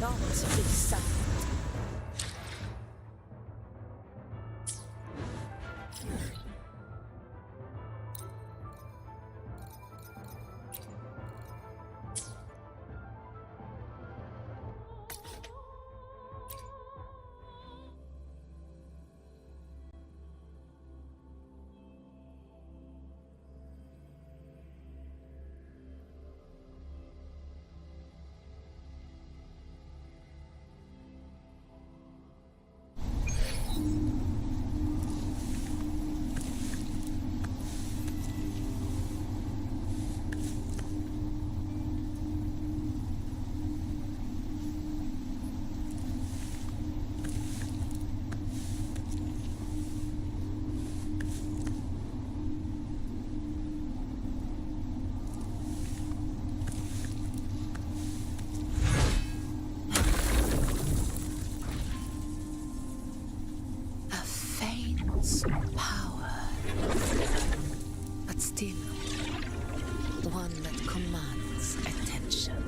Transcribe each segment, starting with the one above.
not be silent. Power, but still one that commands attention.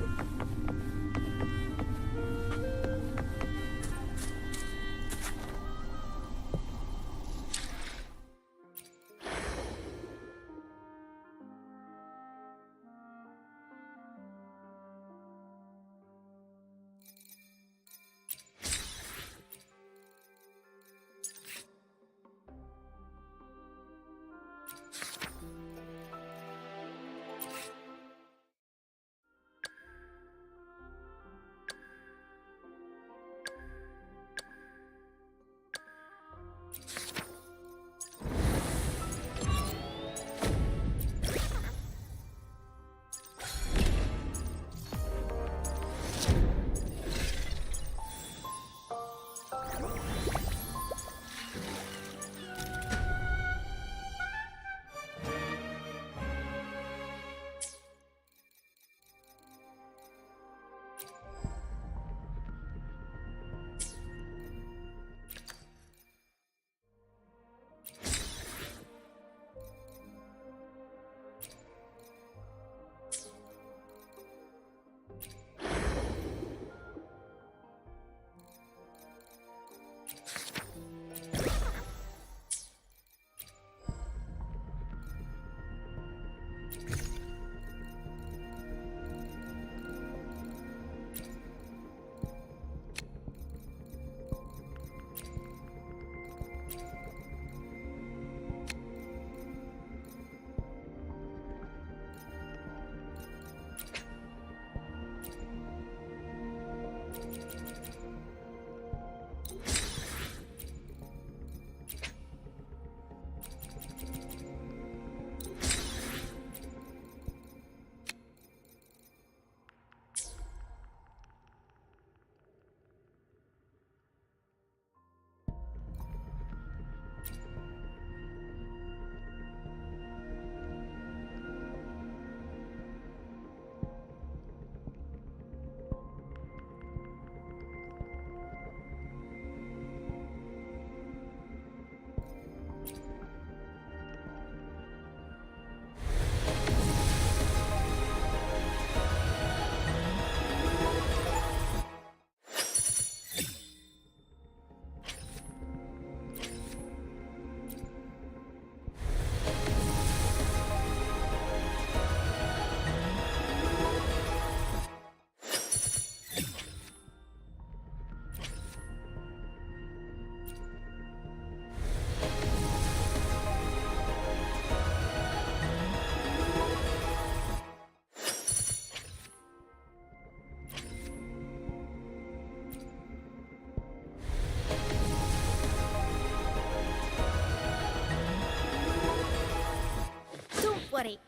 Worry.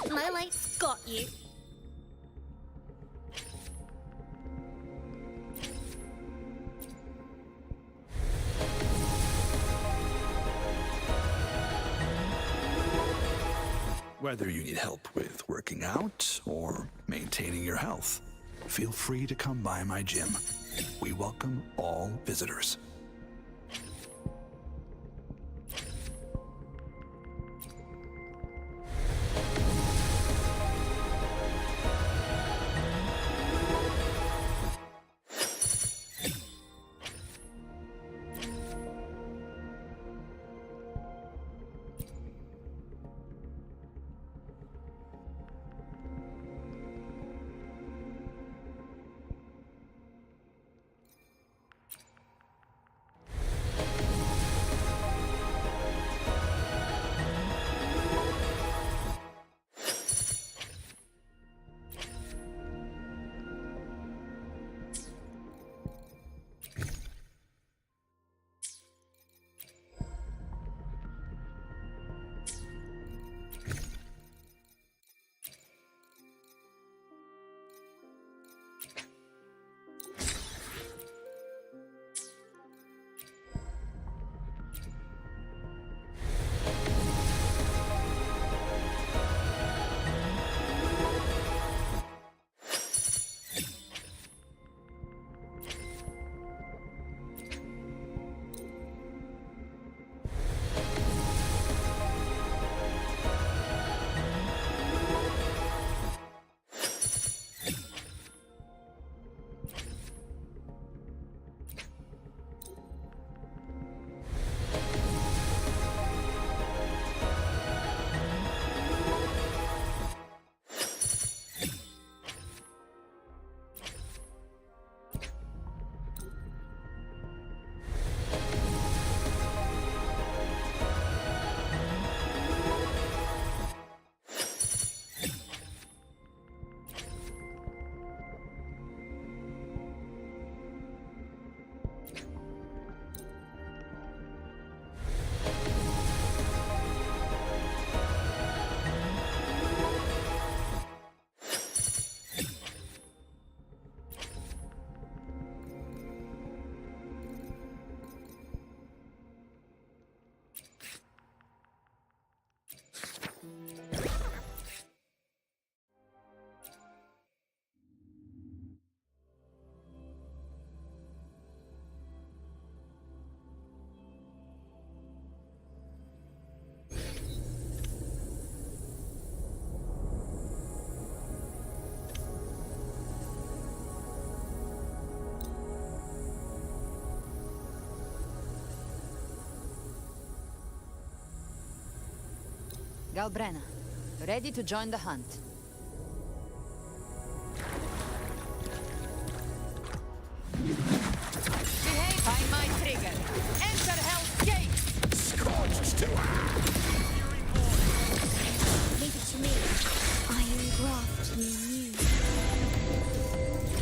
My light's got you. Whether you need help with working out or maintaining your health, feel free to come by my gym. We welcome all visitors. Galbrena, ready to join the hunt. Behave! Find my trigger. Enter Hell's Gate! Scorched to Leave it to me. I engraft you new.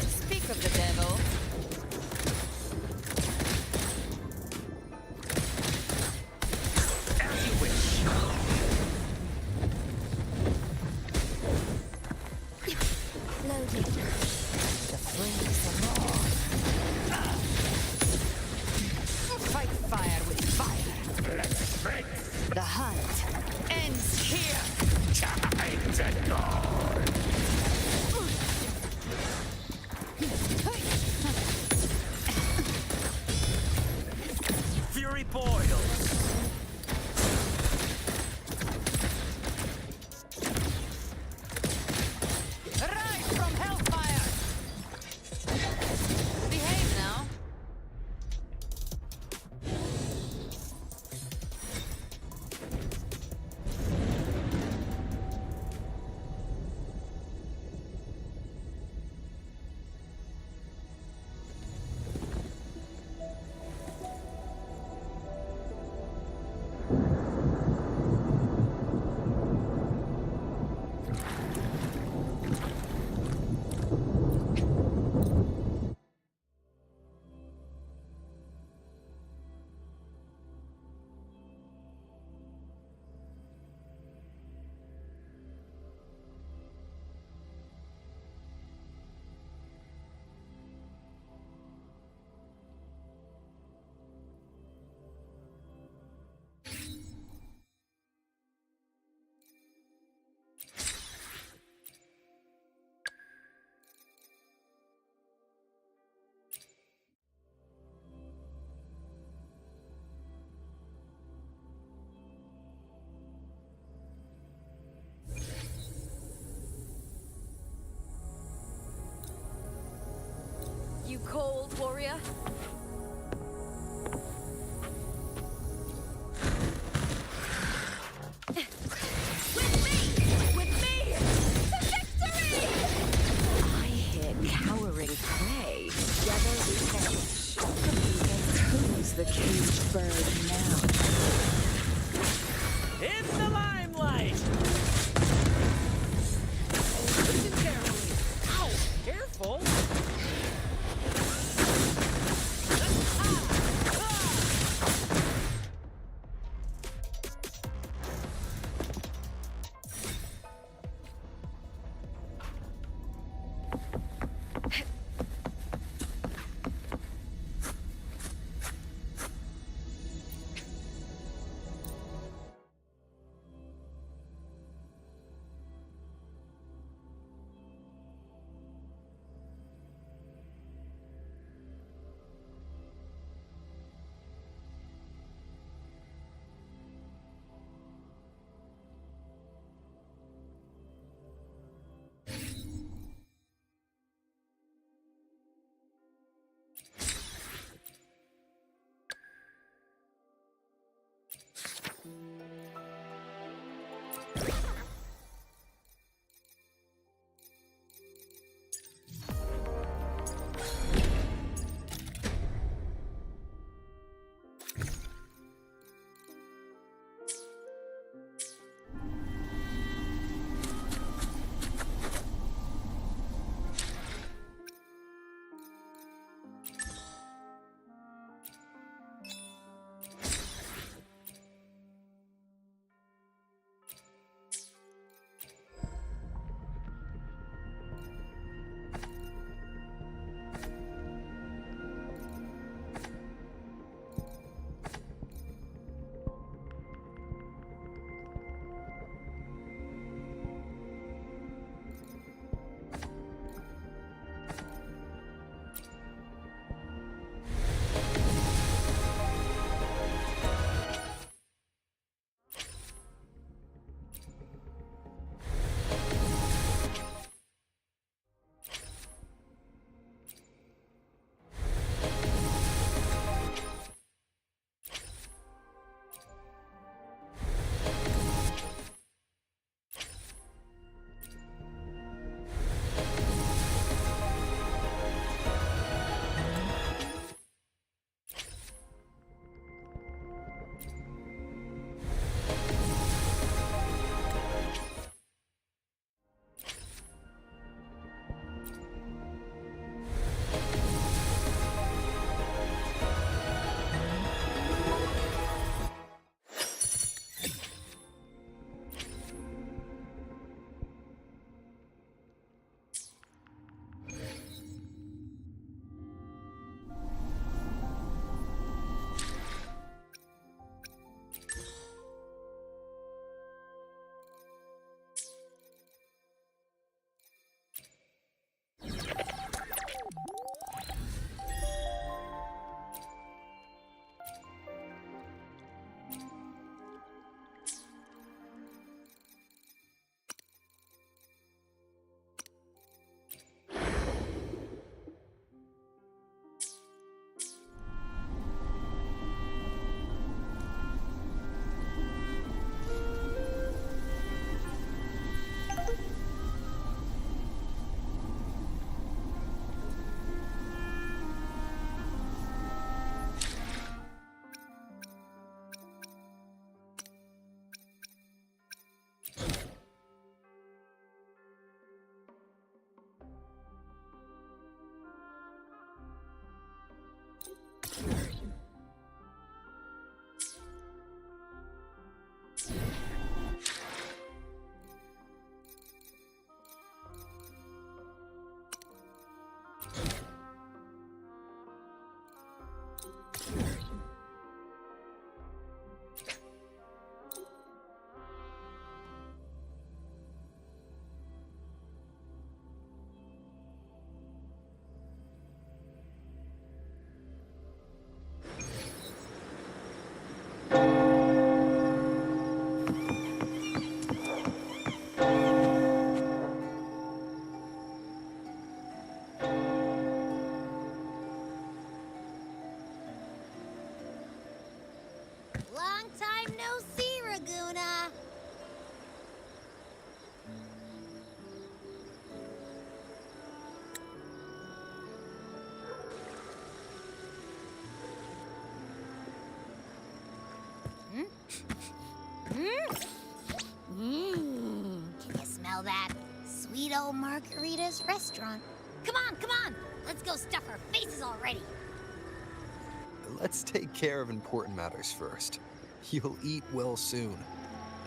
Speak of the devil. as you wish. Loaded. The flames are on. Fight fire with fire. Let's fight. The hunt ends here. Time to go. Fury boils. Rise from hellfire! Behave now. You cold warrior? With me! To victory! I hear cowering prey. Together we perish. Who's the caged bird now? In the limelight! Listen carefully. Ow! Careful! Can you smell that? Sweet old Margarita's restaurant. Come on! Let's go stuff our faces already. Let's take care of important matters first. You'll eat well soon.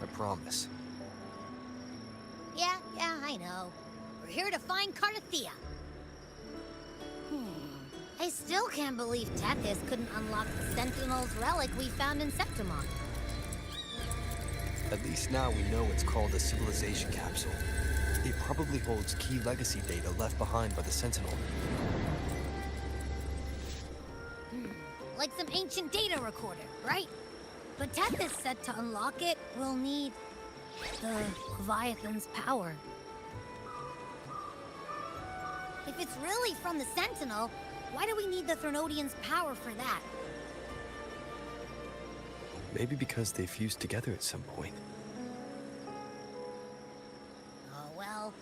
I promise. Yeah, I know. We're here to find Cardathea. I still can't believe Tethys couldn't unlock the Sentinel's relic we found in Septimon. At least now we know it's called a civilization capsule. It probably holds key legacy data left behind by the Sentinel. Like some ancient data recorder, right? But Tethys said to unlock it, we'll need the Leviathan's power. If it's really from the Sentinel, why do we need the Threnodian's power for that? Maybe because they fused together at some point. Oh, well,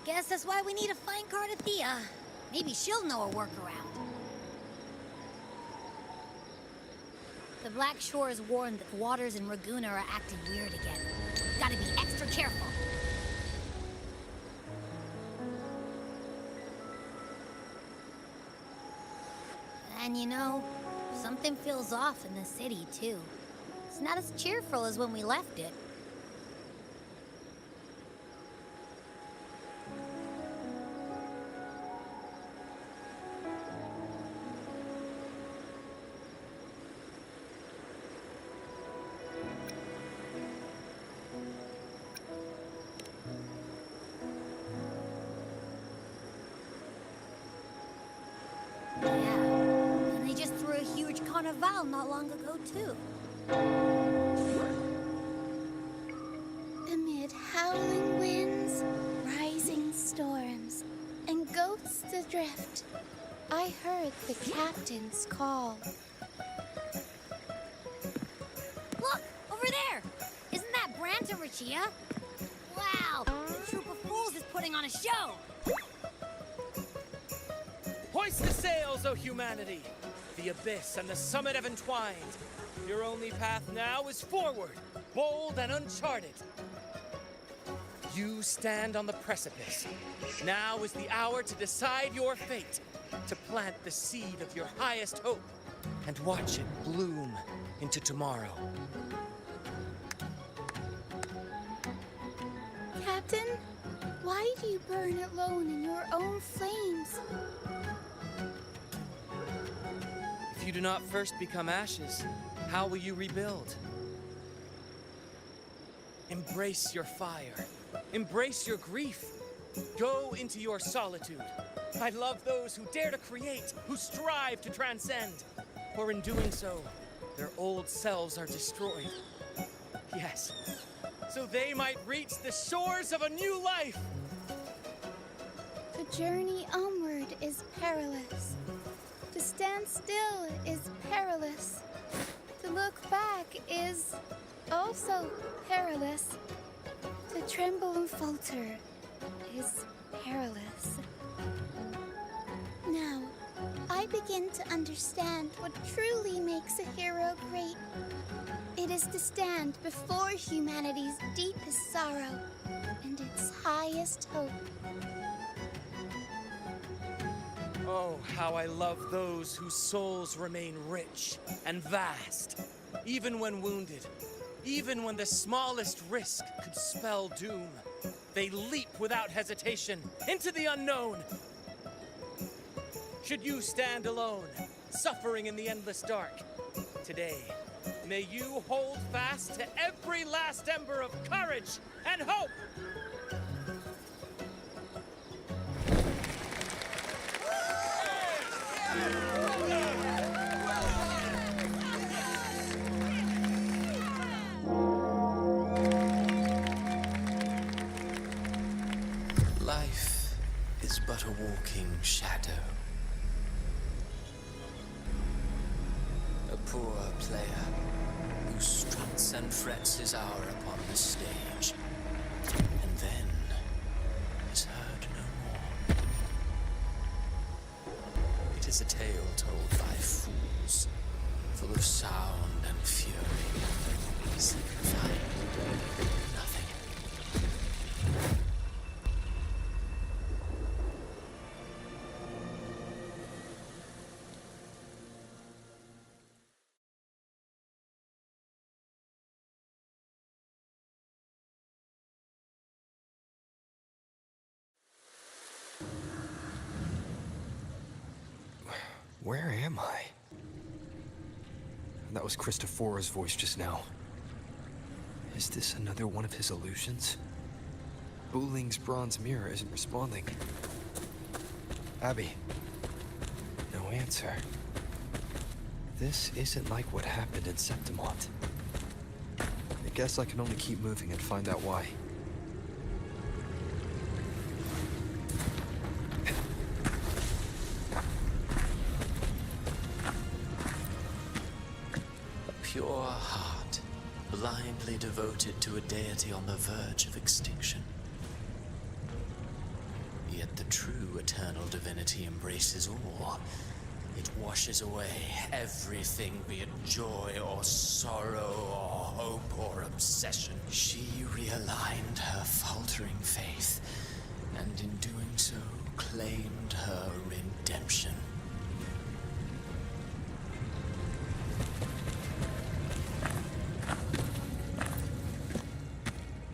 guess that's why we need to find Cardathea. Maybe she'll know a workaround. The Black Shore has warned that the waters in Raguna are acting weird again. Gotta be extra careful. And you know, something feels off in the city, too. It's not as cheerful as when we left it. Yeah, and they just threw a huge carnival not long ago, too. Amid howling winds, rising storms, and ghosts adrift, I heard the captain's call. Look! Over there! Isn't that Brant and Rachia? Wow! The troop of fools is putting on a show! Hoist the sails, O humanity! The abyss and the summit have entwined. Your only path now is forward, bold and uncharted. You stand on the precipice. Now is the hour to decide your fate, to plant the seed of your highest hope, and watch it bloom into tomorrow. Captain, why do you burn alone in your own flames? If you do not first become ashes, how will you rebuild? Embrace your fire. Embrace your grief. Go into your solitude. I love those who dare to create, who strive to transcend. For in doing so, their old selves are destroyed. Yes, so they might reach the shores of a new life. The journey onward is perilous. To stand still is perilous. To look back is also perilous. To tremble and falter is perilous. Now, I begin to understand what truly makes a hero great. It is to stand before humanity's deepest sorrow and its highest hope. Oh, how I love those whose souls remain rich and vast, even when wounded, even when the smallest risk could spell doom. They leap without hesitation into the unknown. Should you stand alone, suffering in the endless dark, today, may you hold fast to every last ember of courage and hope. Life is but a walking shadow. A poor player who struts and frets his hour upon the stage, and then is heard no more. It is a tale told by fools, full of sound and fury, signifying Where am I? That was Christophora's voice just now. Is this another one of his illusions? Buling's bronze mirror isn't responding. Abby. No answer. This isn't like what happened in Septimont. I guess I can only keep moving and find out why. A pure heart, blindly devoted to a deity on the verge of extinction. Yet the true eternal divinity embraces all. It washes away everything, be it joy or sorrow or hope or obsession. She realigned her faltering faith, and in doing so, claimed her redemption.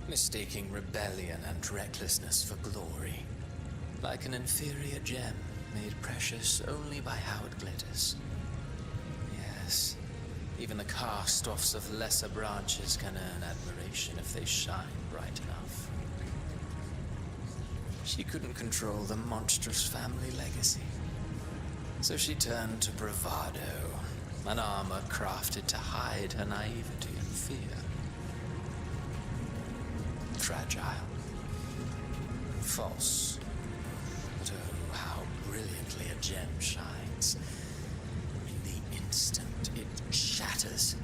Mistaking rebellion and recklessness for glory, like an inferior gem made precious only by how it glitters. Yes, even the cast-offs of lesser branches can earn admiration if they shine bright enough. She couldn't control the monstrous family legacy, so she turned to bravado, an armor crafted to hide her naivety and fear. Fragile, false, but oh, how brilliantly a gem shines. In the instant it shatters.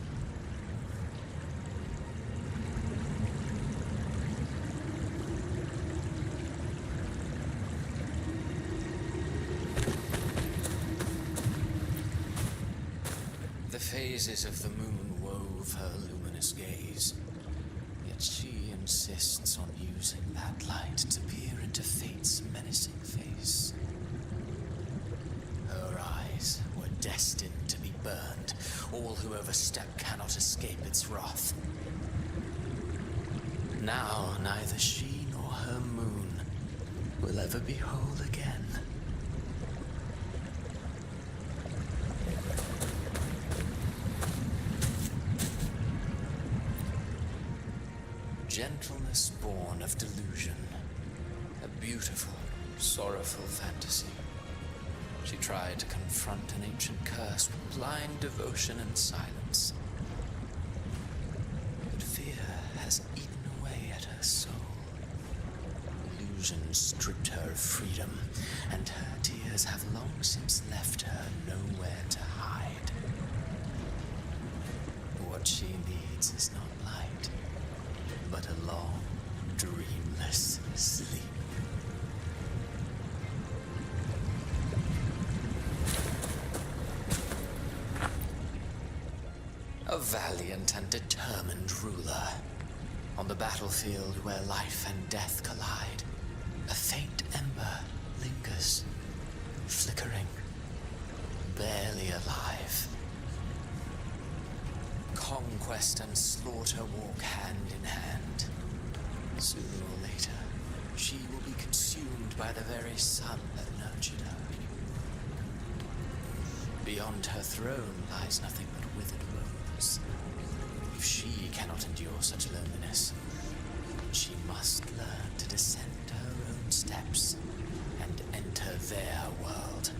The phases of the moon wove her luminous gaze, yet she insists on using that light to peer into fate's menacing face. Her eyes were destined to be burned. All who overstep cannot escape its wrath. Now neither she nor her moon will ever be whole again. Gentleness born of delusion. A beautiful, sorrowful fantasy. She tried to confront an ancient curse with blind devotion and silence. But fear has eaten away at her soul. Illusion stripped her of freedom, and her tears have long since left her nowhere to hide. What she needs is not light, but a long, dreamless sleep. A valiant and determined ruler. On the battlefield where life and death collide, a faint ember lingers, flickering, barely alive. Conquest and slaughter walk hand in hand. Sooner or later, she will be consumed by the very sun that nurtured her. Beyond her throne lies nothing but withered rose. If she cannot endure such loneliness, she must learn to descend her own steps and enter their world.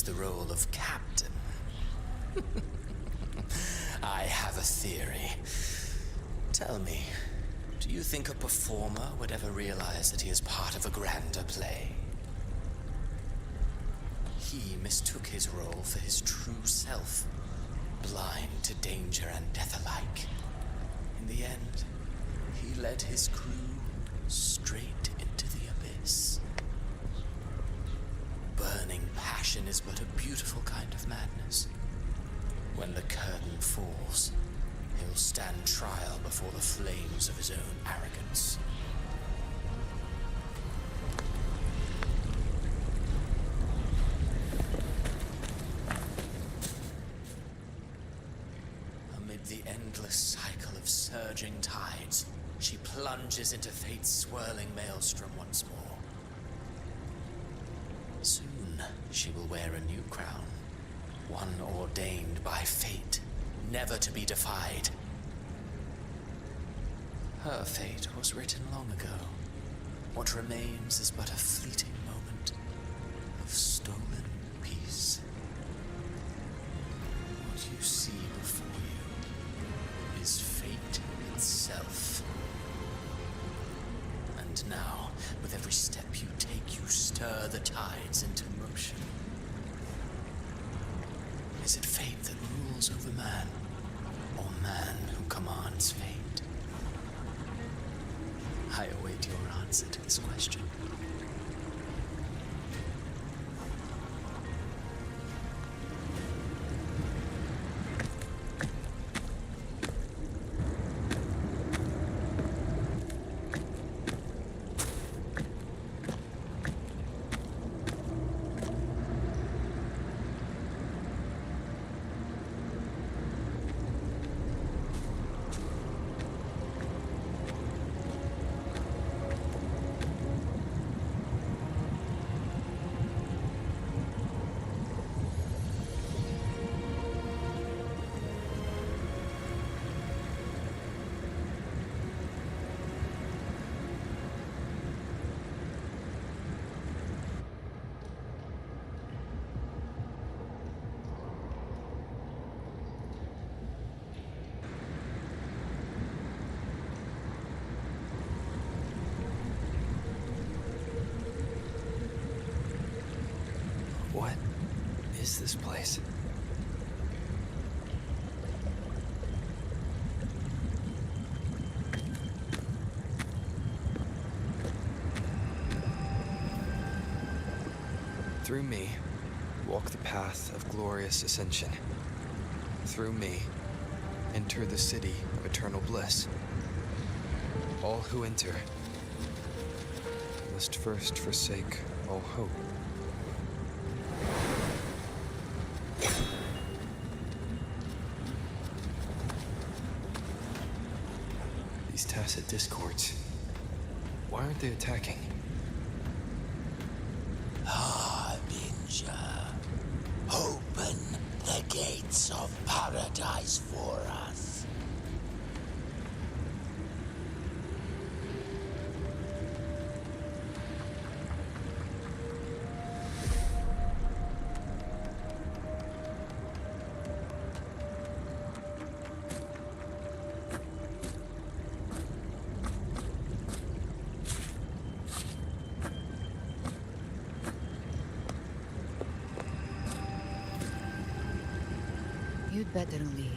The role of captain. I have a theory. Tell me, do you think a performer would ever realize that he is part of a grander play? He mistook his role for his true self, blind to danger and death alike. In the end, he led his crew straight into the abyss. Burning passion is but a beautiful kind of madness. When the curtain falls, he'll stand trial before the flames of his own arrogance. endless cycle of surging tides, she plunges into fate's swirling maelstrom once more. Soon, she will wear a new crown, one ordained by fate, never to be defied. Her fate was written long ago. What remains is but a fleeting moment of stolen peace. What you see before you is fate itself. And now, with every step you take, you stir the tides into motion. Is it fate that rules over man, or man who commands fate? I await your answer to this question. What is this place? Through me, walk the path of glorious ascension. Through me, enter the city of eternal bliss. All who enter must first forsake all hope. These tacit discords, why aren't they attacking? Harbinger, open the gates of paradise for us. You'd better leave.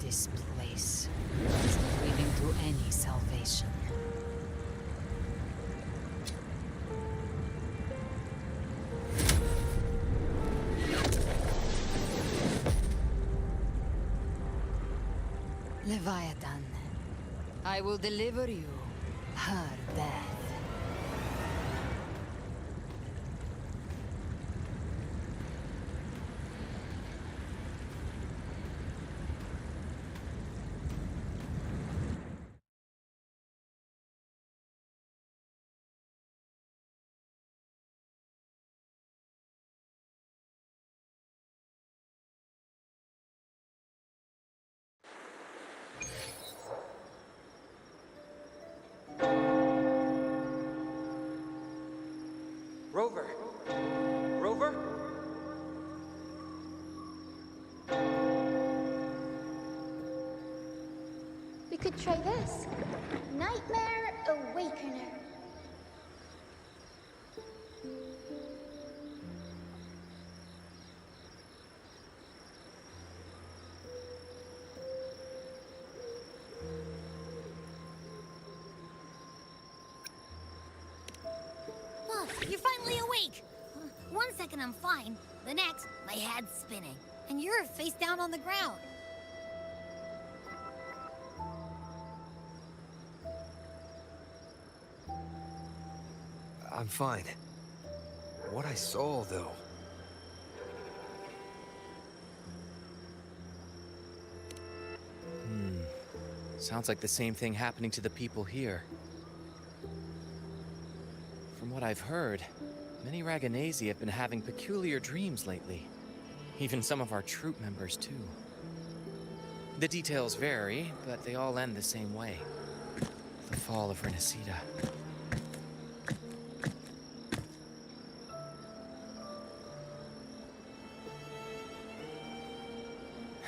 This place is not leading to any salvation. Leviathan, I will deliver you her death. Rover! Rover? We could try this. Nightmare Awakener. Look, you're finally awake. 1 second I'm fine. The next, my head's spinning. And you're face down on the ground. I'm fine. What I saw, though. Sounds like the same thing happening to the people here. From what I've heard, many Raganesi have been having peculiar dreams lately. Even some of our troop members, too. The details vary, but they all end the same way. The fall of Rinascita.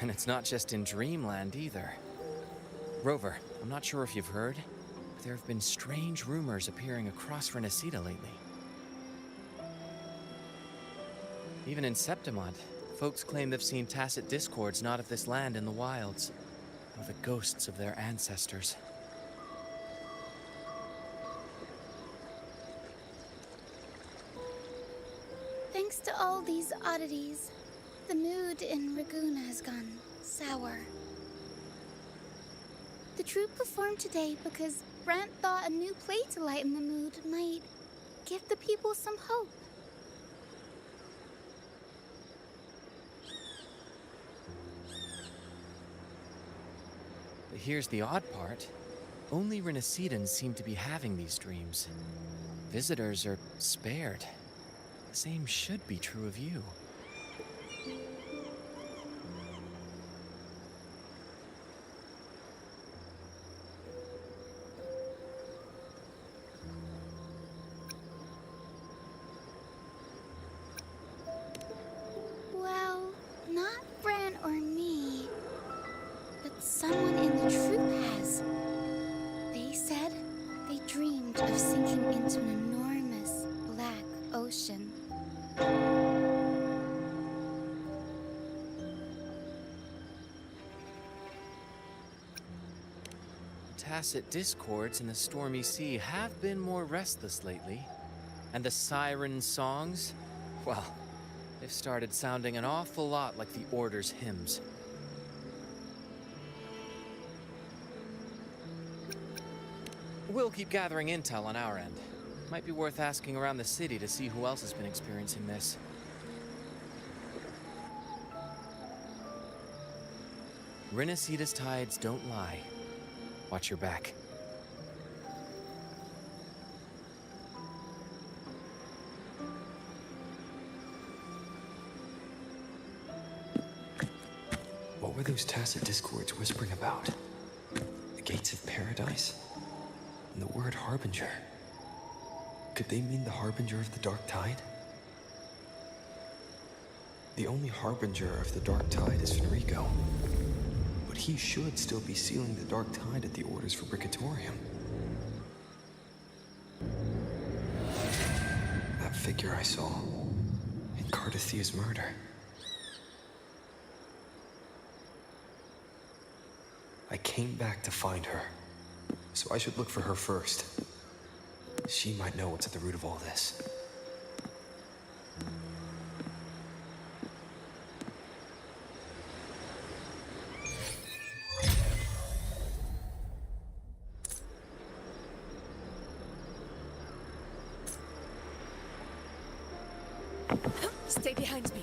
And it's not just in Dreamland either. Rover, I'm not sure if you've heard, but there have been strange rumors appearing across Rinascita lately. Even in Septimont, folks claim they've seen tacit discords not of this land in the wilds, or the ghosts of their ancestors. Thanks to all these oddities, the mood in Raguna has gone sour. The troupe performed today because Brant thought a new play to lighten the mood might give the people some hope. But here's the odd part. Only Renacitans seem to be having these dreams. Visitors are spared. The same should be true of you. Well, not Bran or me, but someone in the troupe has. They said they dreamed of sinking into an enormous black ocean. Tacit discords in the stormy sea have been more restless lately. And the siren songs, well, they've started sounding an awful lot like the Order's hymns. We'll keep gathering intel on our end. Might be worth asking around the city to see who else has been experiencing this. Rinascita's tides don't lie. Watch your back. What were those tacit discords whispering about? The gates of paradise? And the word harbinger? Could they mean the harbinger of the dark tide? The only harbinger of the dark tide is Fenrico. But he should still be sealing the dark tide at the Order's Fabricatorium. That figure I saw in Cardathia's murder. I came back to find her, so I should look for her first. She might know what's at the root of all this. Stay behind me.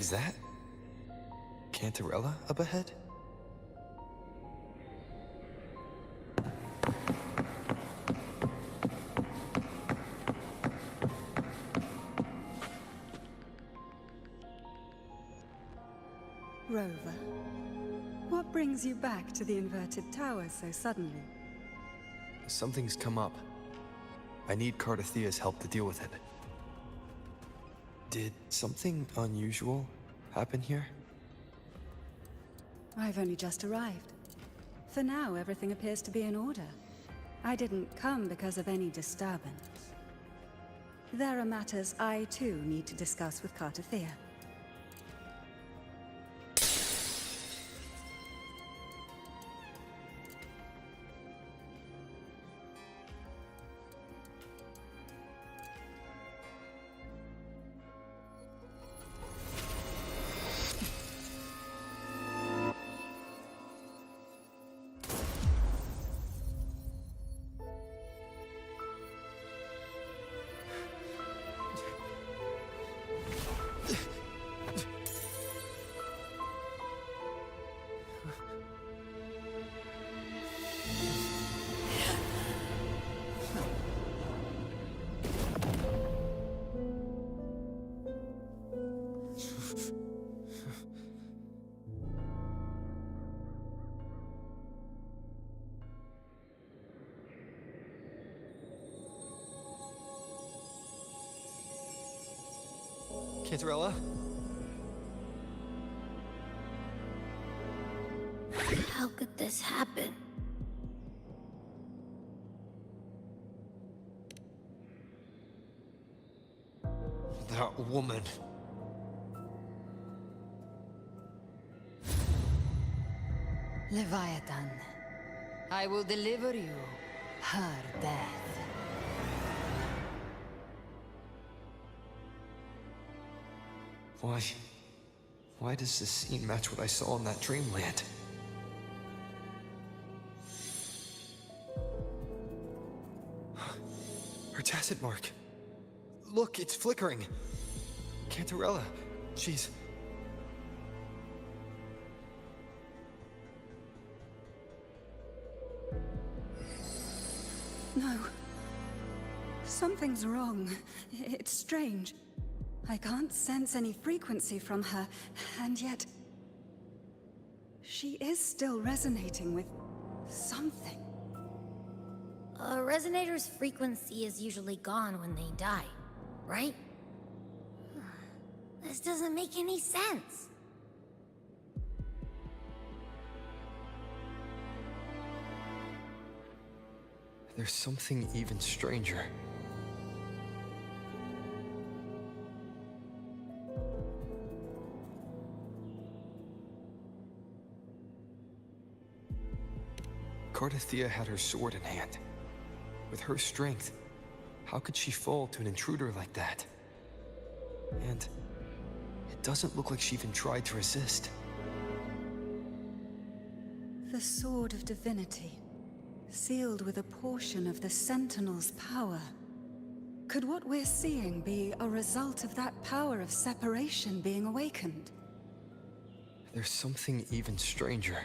Is that Cantarella up ahead? Rover, what brings you back to the inverted tower so suddenly? Something's come up. I need Cardathia's help to deal with it. Did something unusual happen here? I've only just arrived. For now, everything appears to be in order. I didn't come because of any disturbance. There are matters I, too, need to discuss with Cardathia. Cantarella? How could this happen? That woman. Leviathan, I will deliver you her death. Why does this scene match what I saw in that dreamland? Her tacit mark. Look, it's flickering. Cantarella, she's... No. Something's wrong. It's strange. I can't sense any frequency from her, and yet... she is still resonating with something. A resonator's frequency is usually gone when they die, right? This doesn't make any sense. There's something even stranger. Cardathia had her sword in hand. With her strength, how could she fall to an intruder like that? And it doesn't look like she even tried to resist. The Sword of Divinity, sealed with a portion of the Sentinel's power. Could what we're seeing be a result of that power of separation being awakened? There's something even stranger.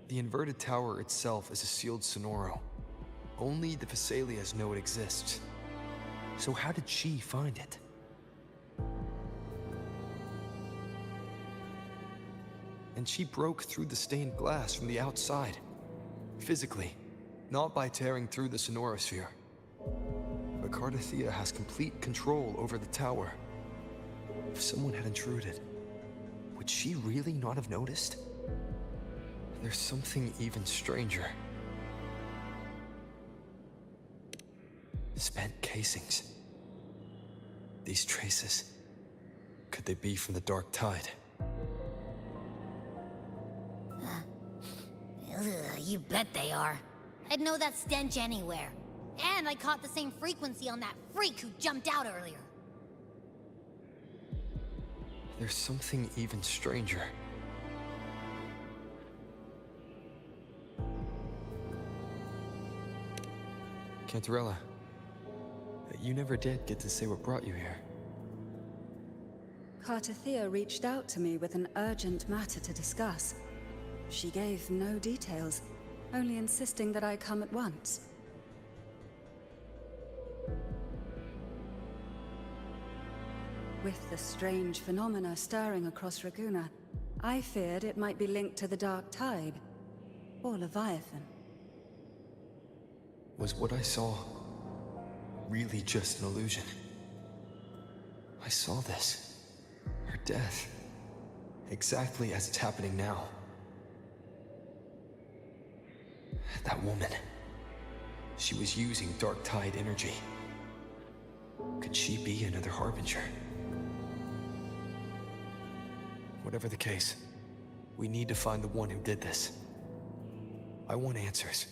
The inverted tower itself is a sealed Sonoro. Only the Vesalias know it exists. So how did she find it? And she broke through the stained glass from the outside. Physically, not by tearing through the Sonorosphere. But Cardathia has complete control over the tower. If someone had intruded, would she really not have noticed? There's something even stranger. Spent casings. These traces. Could they be from the Dark Tide? You bet they are. I'd know that stench anywhere. And I caught the same frequency on that freak who jumped out earlier. There's something even stranger. Cantarella, you never did get to say what brought you here. Cartathea reached out to me with an urgent matter to discuss. She gave no details, only insisting that I come at once. With the strange phenomena stirring across Raguna, I feared it might be linked to the Dark Tide, or Leviathan. Was what I saw really just an illusion? I saw this. Her death. Exactly as it's happening now. That woman. She was using Dark Tide energy. Could she be another Harbinger? Whatever the case, we need to find the one who did this. I want answers.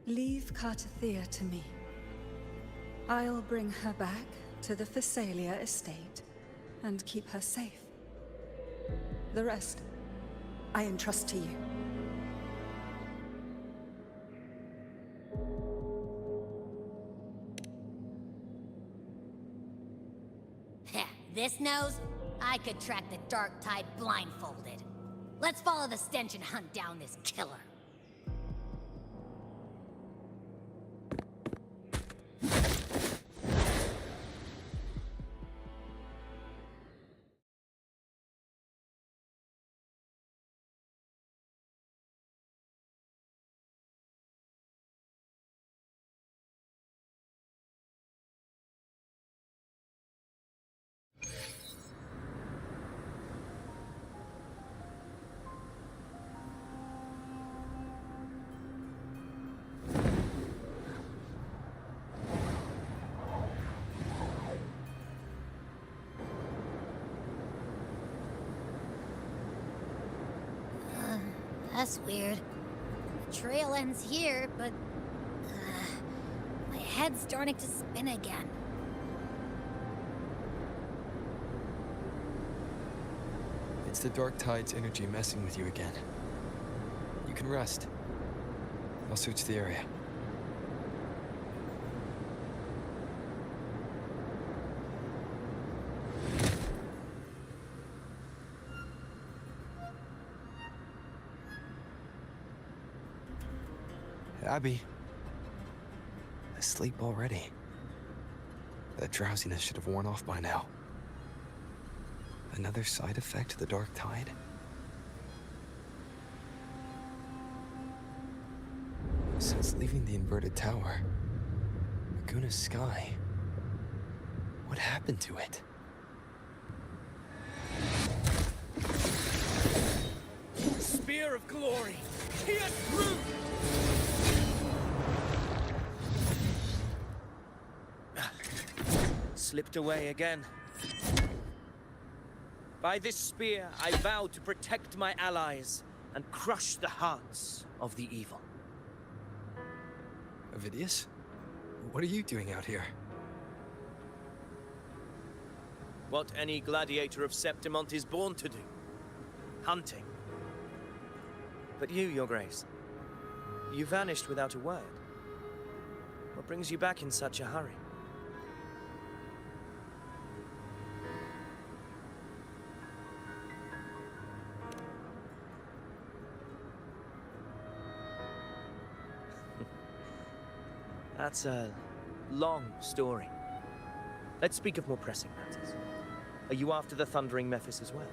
Leave Cartathea to me. I'll bring her back to the Phasalia estate and keep her safe. The rest, I entrust to you. This nose? I could track the Dark Tide blindfolded. Let's follow the stench and hunt down this killer. That's weird. The trail ends here, but... my head's starting to spin again. It's the Dark Tide's energy messing with you again. You can rest. I'll search the area. Abby. Asleep already. That drowsiness should have worn off by now. Another side effect of the Dark Tide? Since leaving the inverted tower, Laguna's sky, what happened to it? Spear of glory! Pierce through! Slipped away again. By this spear, I vow to protect my allies and crush the hearts of the evil. Avidius? What are you doing out here? What any gladiator of Septimont is born to do. Hunting. But you, Your Grace, you vanished without a word. What brings you back in such a hurry? That's a long story. Let's speak of more pressing matters. Are you after the Thundering Mephis as well?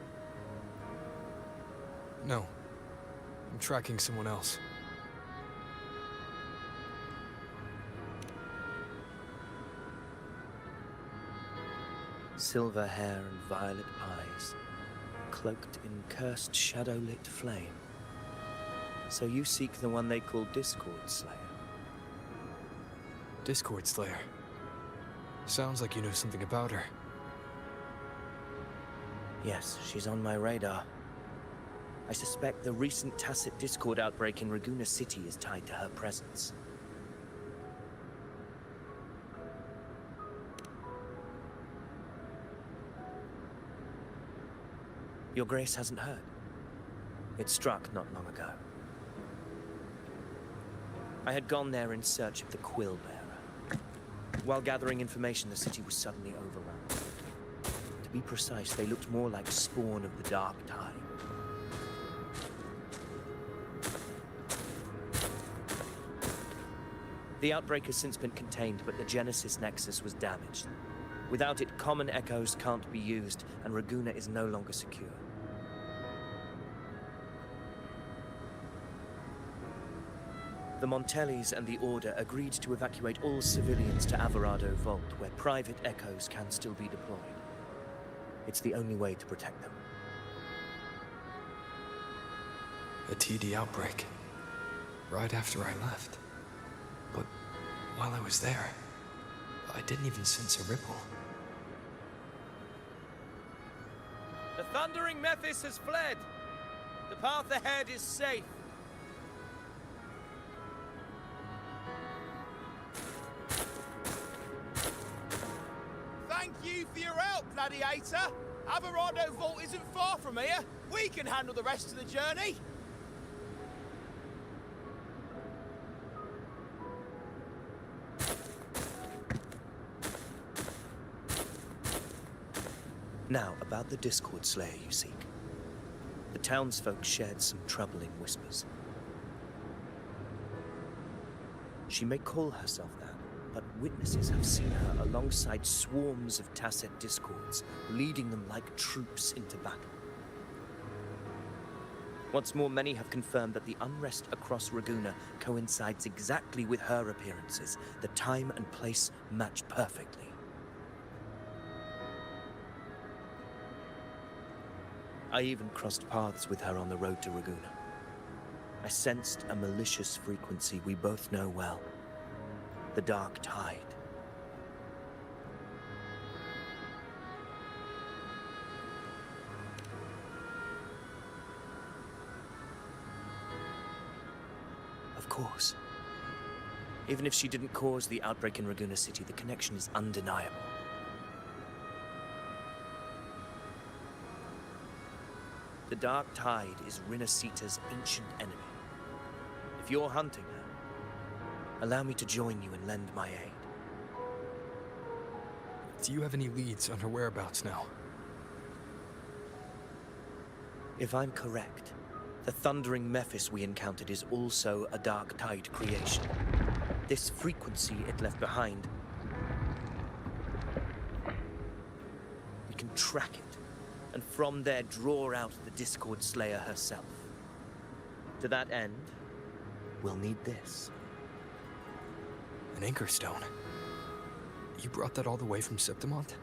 No. I'm tracking someone else. Silver hair and violet eyes, cloaked in cursed shadow-lit flame. So you seek the one they call Discord Slayer. Discord Slayer. Sounds like you know something about her. Yes, she's on my radar. I suspect the recent tacit Discord outbreak in Raguna City is tied to her presence. Your Grace hasn't heard. It struck not long ago. I had gone there in search of the Quill Bearer. While gathering information, the city was suddenly overrun. To be precise, they looked more like spawn of the Dark Tide. The outbreak has since been contained, but the Genesis Nexus was damaged. Without it, common echoes can't be used, and Raguna is no longer secure. The Montellis and the Order agreed to evacuate all civilians to Alvarado Vault, where private echoes can still be deployed. It's the only way to protect them. A TD outbreak. Right after I left. But while I was there, I didn't even sense a ripple. The Thundering Mephis has fled. The path ahead is safe. Thank you for your help, Gladiator. Alvarado Vault isn't far from here. We can handle the rest of the journey. Now, about the Discord Slayer you seek. The townsfolk shared some troubling whispers. She may call herself that, but witnesses have seen her alongside swarms of Tasset Discords, leading them like troops into battle. What's more, many have confirmed that the unrest across Raguna coincides exactly with her appearances. The time and place match perfectly. I even crossed paths with her on the road to Raguna. I sensed a malicious frequency we both know well. The Dark Tide. Of course. Even if she didn't cause the outbreak in Raguna City, the connection is undeniable. The Dark Tide is Rinascita's ancient enemy. If you're hunting her, allow me to join you and lend my aid. Do you have any leads on her whereabouts now? If I'm correct, the Thundering Mephis we encountered is also a Dark Tide creation. This frequency it left behind, we can track it, and from there draw out the Discord Slayer herself. To that end, we'll need this. An anchor stone. You brought that all the way from Septimont?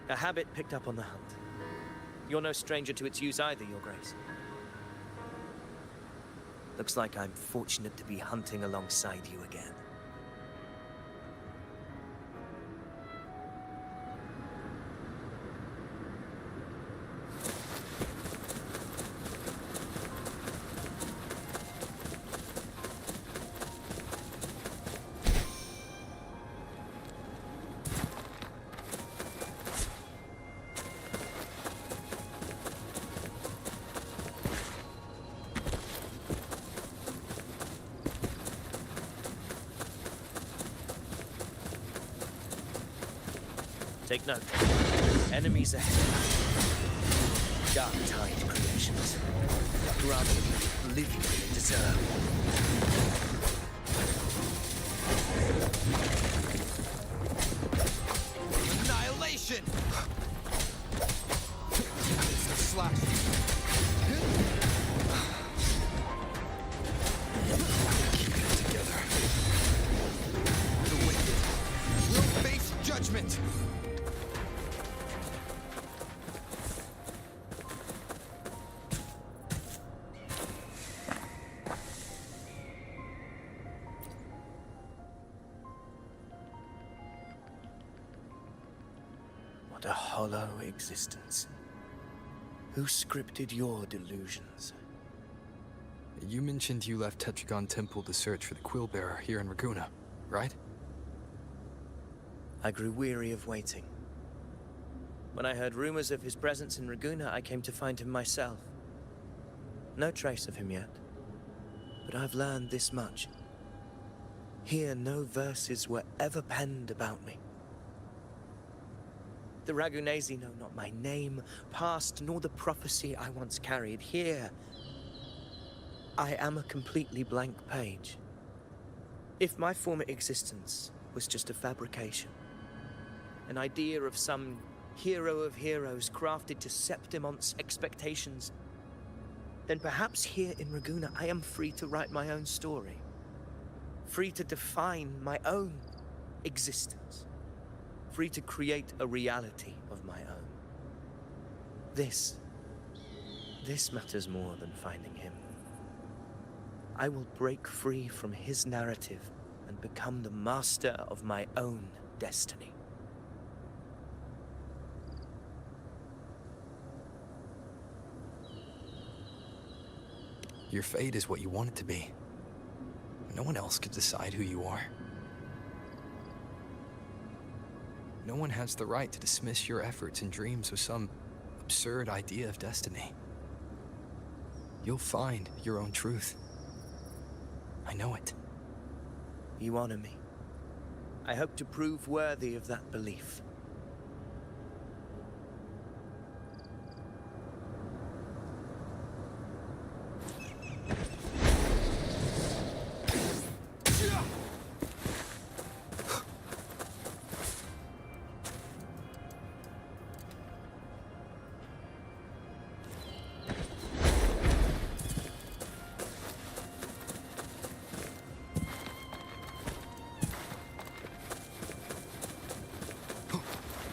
A habit picked up on the hunt. You're no stranger to its use either, Your Grace. Looks like I'm fortunate to be hunting alongside you again. Take note. Enemies ahead. Dark Tide creations. Granted, oblivion they deserve. Annihilation! Slash. Keep it together. The wicked will face judgment! What a hollow existence. Who scripted your delusions? You mentioned you left Tetragon Temple to search for the Quill Bearer here in Raguna, right? I grew weary of waiting. When I heard rumors of his presence in Raguna, I came to find him myself. No trace of him yet, but I've learned this much. Here, no verses were ever penned about me. The Ragunesi know not my name, past, nor the prophecy I once carried. Here, I am a completely blank page. If my former existence was just a fabrication, an idea of some hero of heroes crafted to Septimon's expectations, then perhaps here in Raguna I am free to write my own story. Free to define my own existence. Free to create a reality of my own. This matters more than finding him. I will break free from his narrative and become the master of my own destiny. Your fate is what you want it to be. No one else could decide who you are. No one has the right to dismiss your efforts and dreams with some absurd idea of destiny. You'll find your own truth. I know it. You honor me. I hope to prove worthy of that belief.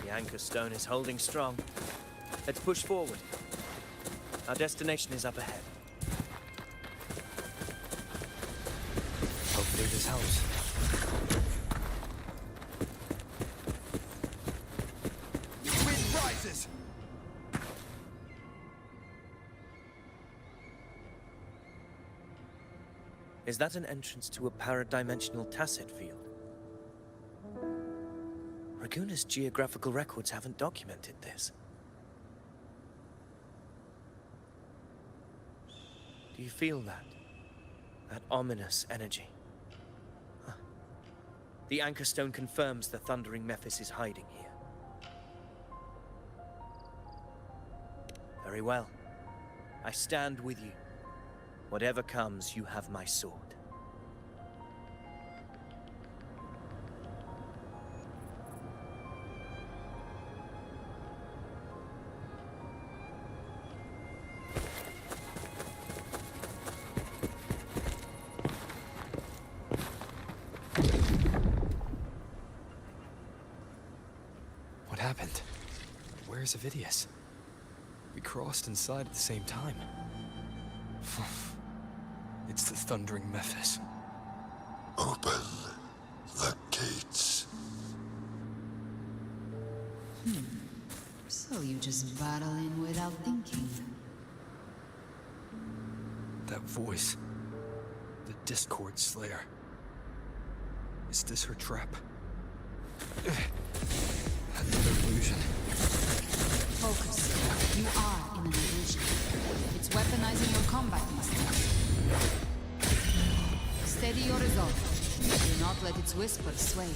The anchor stone is holding strong. Let's push forward. Our destination is up ahead. Hopefully this helps. Wind rises! Is that an entrance to a paradimensional tacit field? Raguna's geographical records haven't documented this. Do you feel that? That ominous energy? Huh. The anchor stone confirms the thundering Mephis is hiding here. Very well. I stand with you. Whatever comes, you have my sword. What happened? Where's Avidius? We crossed inside at the same time. It's the thundering Mephis. Open the gates. So you just battle in without thinking. That voice. The Discord Slayer. Is this her trap? Another illusion. Focus. You are in an illusion. It's weaponizing your combat instincts. Steady your resolve. Do not let its whisper sway.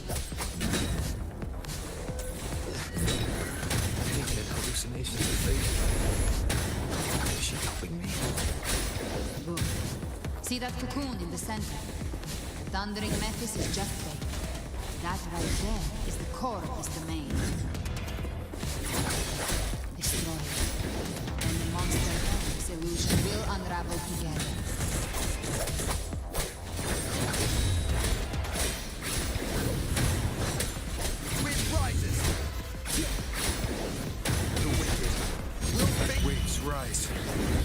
Taking in hallucinations are fading. Is she helping me? Good. See that cocoon in the center? The thundering Mephis is just there. That right there is the core of this domain. Destroy it. And the monster of this illusion will unravel together. Wind rises! The wicked will fade. Waves rise.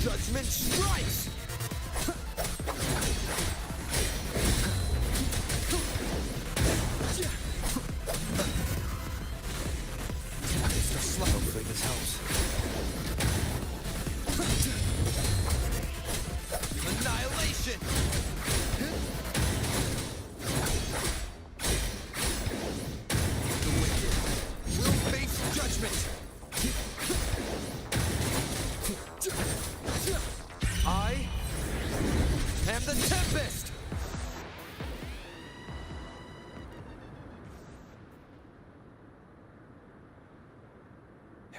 Judgment strikes! Hopefully this helps. Annihilation! The wicked will face judgment! I am the Tempest!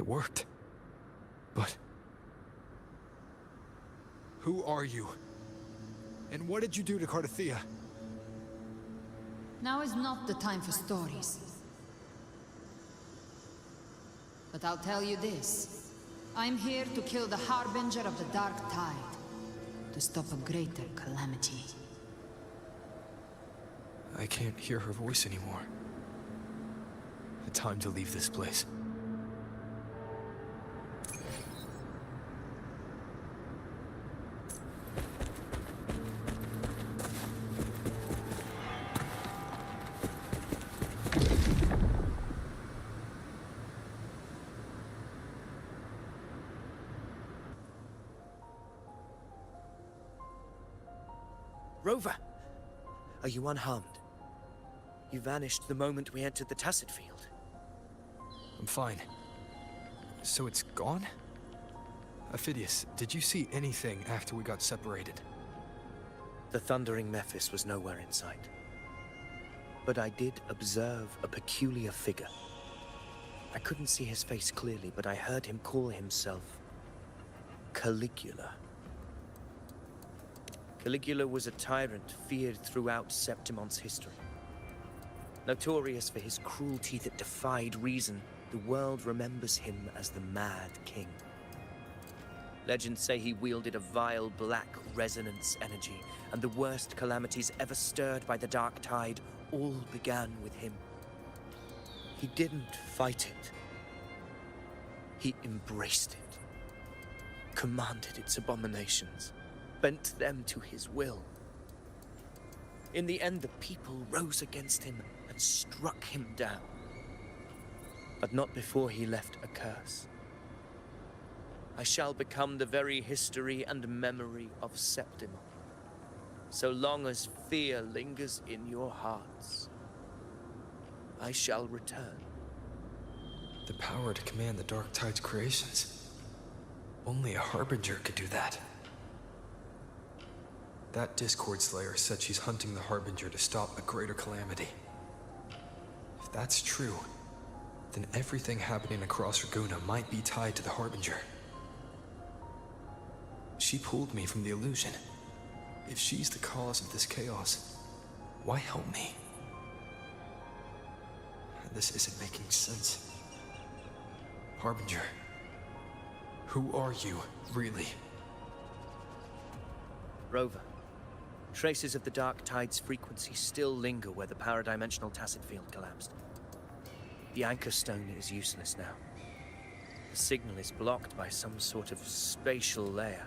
It worked. But... who are you? And what did you do to Cardathia? Now is not the time for stories. But I'll tell you this. I'm here to kill the Harbinger of the Dark Tide. To stop a greater calamity. I can't hear her voice anymore. Time to leave this place. Rover! Are you unharmed? You vanished the moment we entered the Tacit Field. I'm fine. So it's gone? Ophidius, did you see anything after we got separated? The thundering Mephis was nowhere in sight. But I did observe a peculiar figure. I couldn't see his face clearly, but I heard him call himself Caligula. Caligula was a tyrant feared throughout Septimon's history. Notorious for his cruelty that defied reason, the world remembers him as the Mad King. Legends say he wielded a vile black resonance energy, and the worst calamities ever stirred by the Dark Tide all began with him. He didn't fight it. He embraced it, commanded its abominations, bent them to his will. In the end, the people rose against him and struck him down. But not before he left a curse. I shall become the very history and memory of Septimon, so long as fear lingers in your hearts. I shall return. The power to command the Dark Tide's creations. Only a Harbinger could do that. That Discord Slayer said she's hunting the Harbinger to stop a greater calamity. If that's true, then everything happening across Raguna might be tied to the Harbinger. She pulled me from the illusion. If she's the cause of this chaos, why help me? This isn't making sense. Harbinger, who are you, really? Rover, traces of the Dark Tide's frequency still linger where the paradimensional Tacit Field collapsed. The anchor stone is useless now. The signal is blocked by some sort of spatial layer.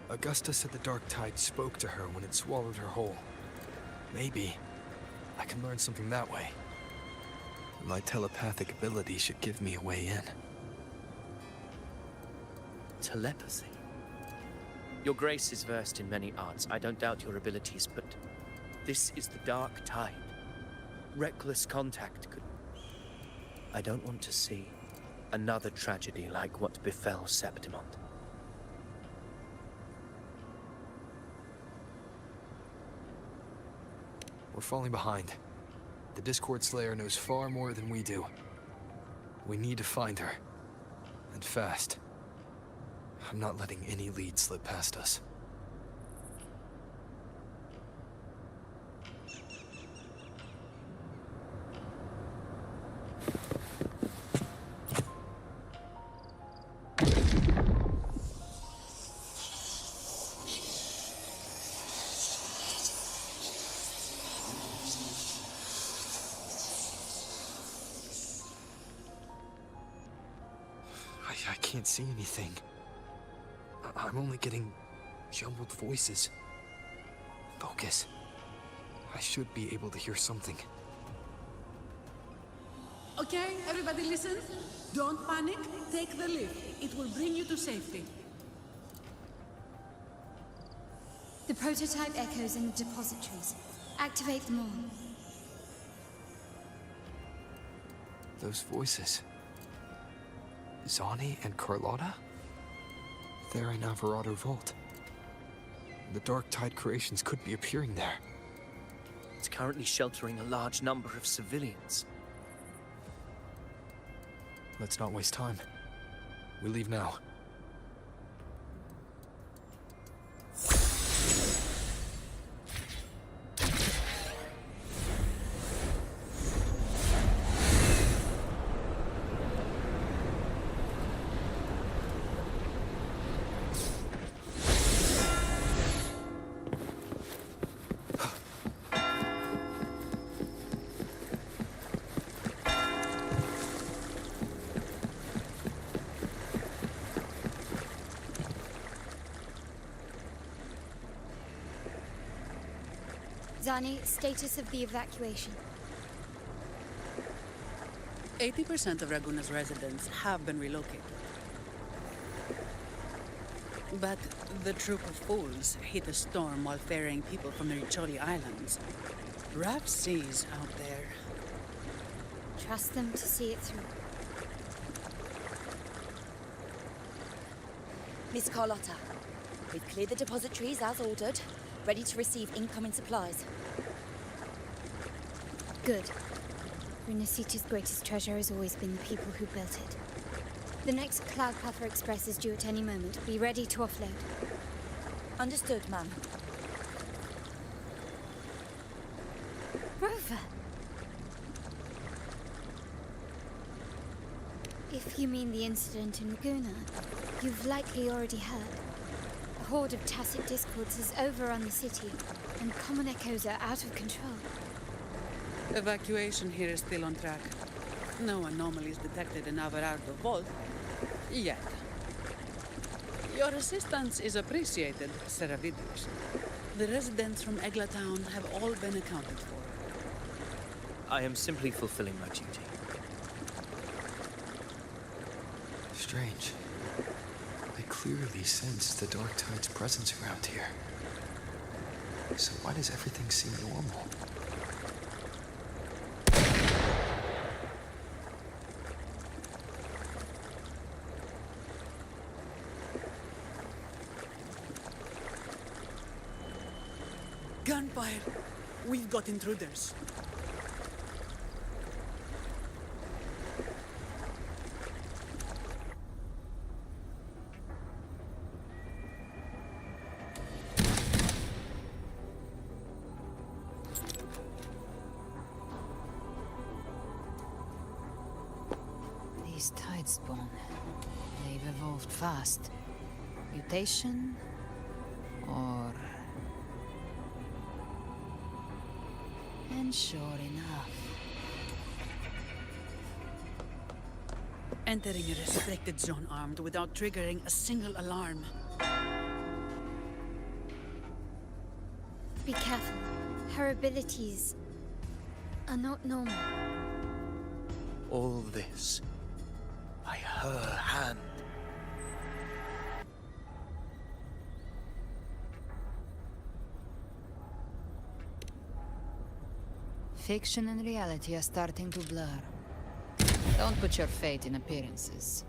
Augusta said the Dark Tide spoke to her when it swallowed her whole. Maybe I can learn something that way. My telepathic ability should give me a way in. Telepathy? Your Grace is versed in many arts. I don't doubt your abilities, but this is the Dark Tide. Reckless contact could... I don't want to see another tragedy like what befell Septimon. We're falling behind. The Discord Slayer knows far more than we do. We need to find her. And fast. I'm not letting any lead slip past us. I can't see anything. I'm only getting jumbled voices. Focus. I should be able to hear something. Okay, everybody listen. Don't panic. Take the lift. It will bring you to safety. The prototype echoes in the depositories. Activate them all. Those voices. Zani and Carlotta? They're in Alvarado Vault. The Dark Tide creations could be appearing there. It's currently sheltering a large number of civilians. Let's not waste time. We leave now. Zani, status of the evacuation. 80% of Raguna's residents have been relocated. But the troop of fools hit a storm while ferrying people from the Riccioli Islands. Rough seas out there. Trust them to see it through. Miss Carlotta, we've cleared the depositories as ordered, ready to receive incoming supplies. Good. Rinascita's greatest treasure has always been the people who built it. The next Cloudpuffer Express is due at any moment. Be ready to offload. Understood, ma'am. Rover! If you mean the incident in Laguna, you've likely already heard. A horde of tacit discords has overrun the city, and common echoes are out of control. Evacuation here is still on track. No anomalies detected in Averardo Vault. Yet. Your assistance is appreciated, Seravidius. The residents from Egla Town have all been accounted for. I am simply fulfilling my duty. Strange. I clearly sense the Dark Tide's presence around here. So why does everything seem normal? Gunfire! We've got intruders. These tide spawn. They've evolved fast. Mutation? Or... And sure enough. Entering a restricted zone armed without triggering a single alarm. Be careful. Her abilities are not normal. All this by her hand. Fiction and reality are starting to blur. Don't put your fate in appearances.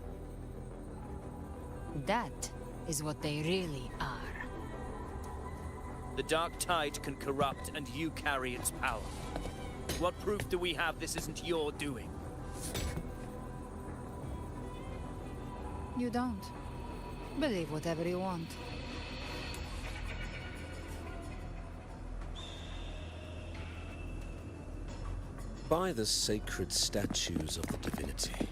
That is what they really are. The Dark Tide can corrupt, and you carry its power. What proof do we have this isn't your doing? You don't. Believe whatever you want. By the sacred statues of the divinity,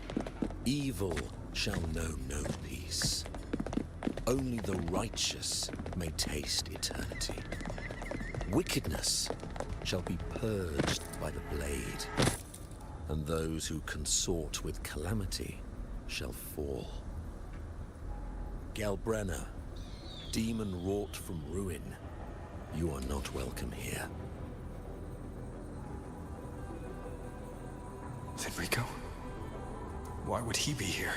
evil shall know no peace. Only the righteous may taste eternity. Wickedness shall be purged by the blade, and those who consort with calamity shall fall. Galbrenna, demon wrought from ruin, you are not welcome here. Enrico? Why would he be here?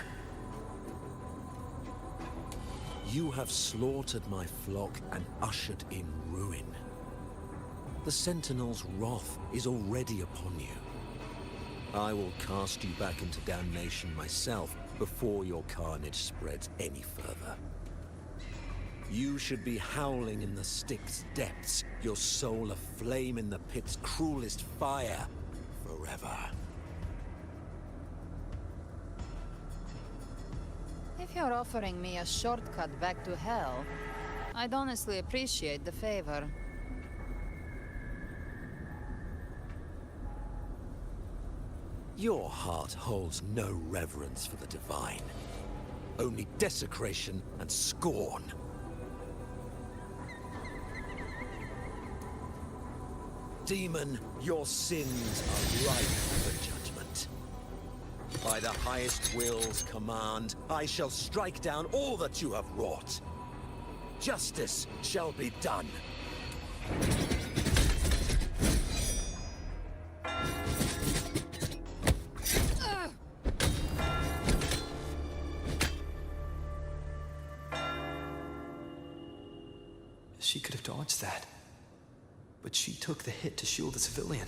You have slaughtered my flock and ushered in ruin. The Sentinel's wrath is already upon you. I will cast you back into damnation myself before your carnage spreads any further. You should be howling in the Styx depths, your soul aflame in the pit's cruelest fire, forever. you're offering me a shortcut back to hell, I'd honestly appreciate the favor. Your heart holds no reverence for the divine. Only desecration and scorn. Demon, your sins are ripe for judgment. By the highest will's command, I shall strike down all that you have wrought. Justice shall be done. She could have dodged that. But she took the hit to shield the civilian.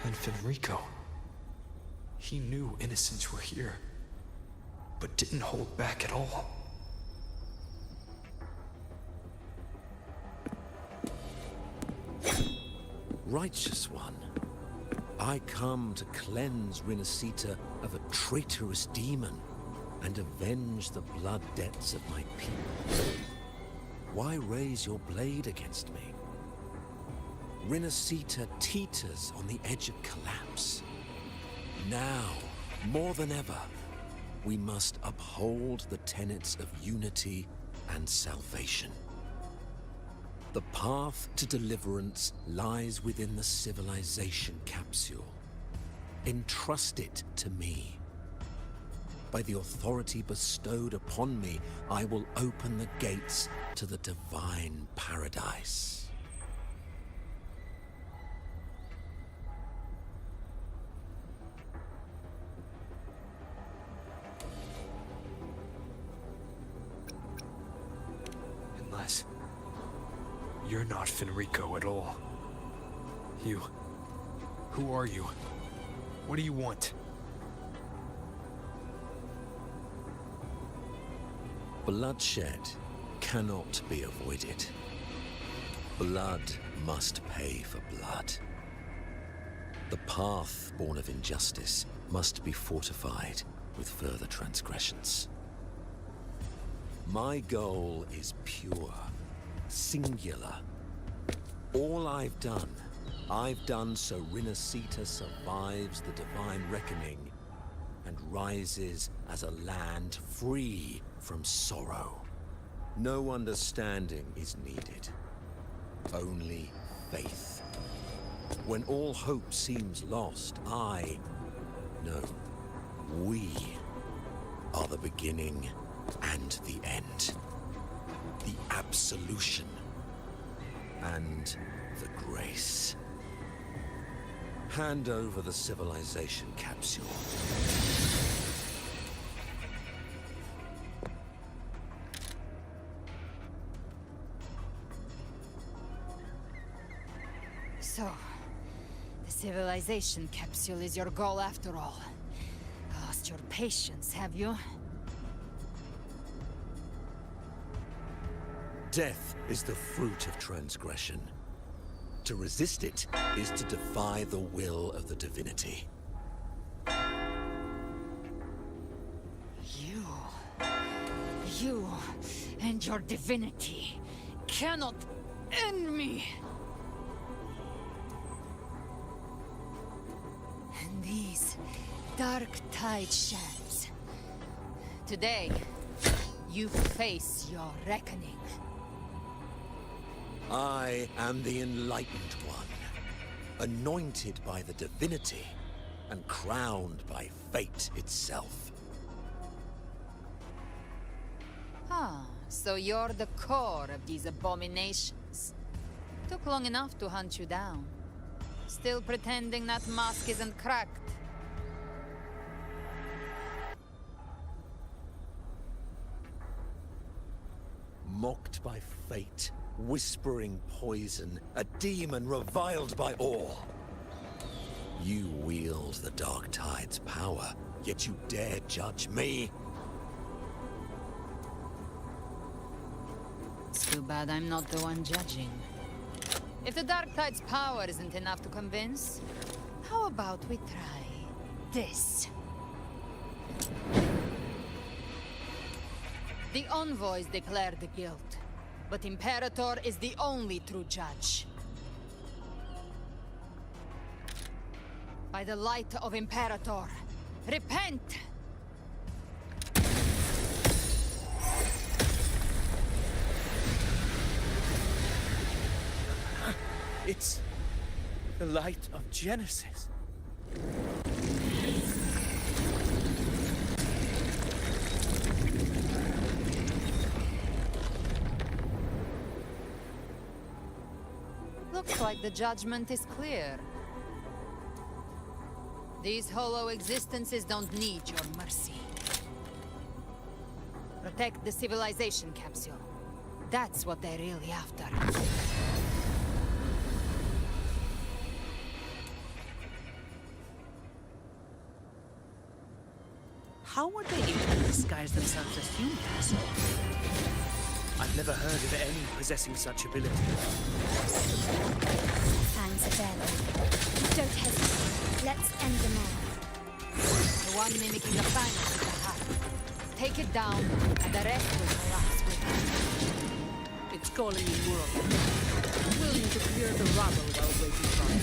And Fenrico. He knew innocents were here, but didn't hold back at all. Righteous one, I come to cleanse Rinascita of a traitorous demon and avenge the blood debts of my people. Why raise your blade against me? Rinascita teeters on the edge of collapse. Now, more than ever, we must uphold the tenets of unity and salvation. The path to deliverance lies within the civilization capsule. Entrust it to me. By the authority bestowed upon me, I will open the gates to the divine paradise. Unless you're not Fenrico at all. Who are you? What do you want? Bloodshed cannot be avoided. Blood must pay for blood. The path born of injustice must be fortified with further transgressions. My goal is pure, singular. All I've done so Rinascita survives the divine reckoning and rises as a land free from sorrow. No understanding is needed, only faith. When all hope seems lost, we are the beginning and the end. The absolution and the grace. Hand over the civilization capsule. So, the civilization capsule is your goal after all. Lost your patience, have you? Death is the fruit of transgression. To resist it is to defy the will of the divinity. You and your divinity cannot end me! And these dark tide shells. Today, you face your reckoning. I am the Enlightened One, anointed by the divinity and crowned by fate itself. Ah, so you're the core of these abominations. Took long enough to hunt you down. Still pretending that mask isn't cracked. Mocked by fate, whispering poison, a demon reviled by all. You wield the Dark Tide's power, yet you dare judge me? It's too bad I'm not the one judging. If the Dark Tide's power isn't enough to convince, how about we try this? The envoys declared the guilt, but Imperator is the only true judge. By the light of Imperator, repent! It's the light of Genesis. Looks like the judgment is clear. These hollow existences don't need your mercy. Protect the civilization capsule. That's what they're really after. How were they able to disguise themselves as humans? I've never heard of any possessing such ability. Thanks, Ben. Don't hesitate. Let's end them all. The one mimicking the finest is the heart. Take it down, and the rest will collapse with it. It's calling in more of them. We'll need to clear the rubble while waiting for it.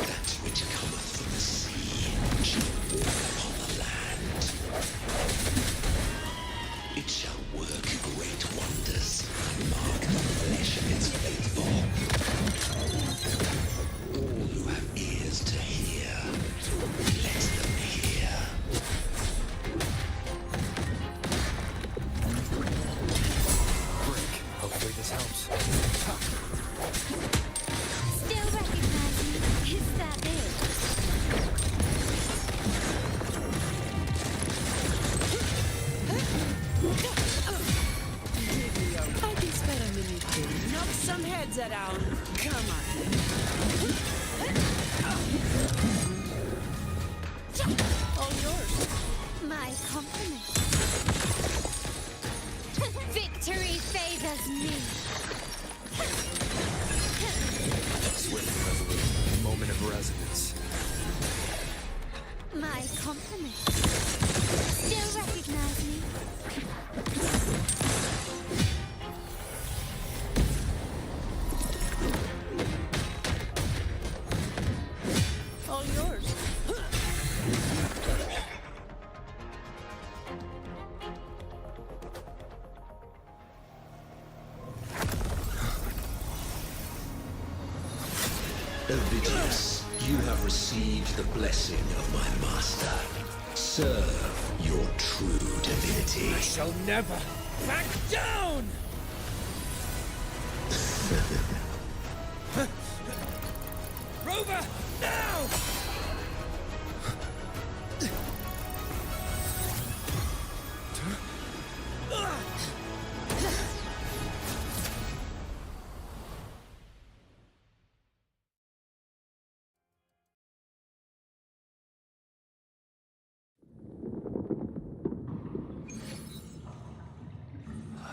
That which cometh from the sea shall walk upon the land. It shall work great wonders and mark the flesh of its faithful. All who have ears to hear, let them hear. Break. Hopefully this helps. Still recognize me? Is that it? I can spare a minute to knock some heads around. Come on. All yours. My compliment. Victory favors me. Swift and resolute. Moment of resonance. My compliment. Still recognize me? All yours. Ovidius, you have received the blessing of my master. Serve your true divinity. I shall never back down! Rover, now!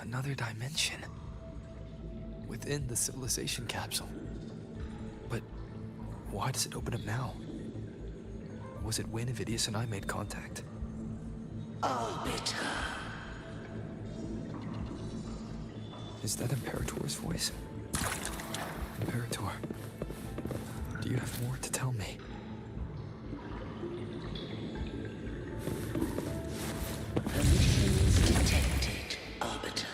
Another dimension. Within the civilization capsule. But why does it open up now? Was it when Ovidius and I made contact? Arbiter. Is that Imperator's voice? Imperator, do you have more to tell me? Permissions detected, Arbiter.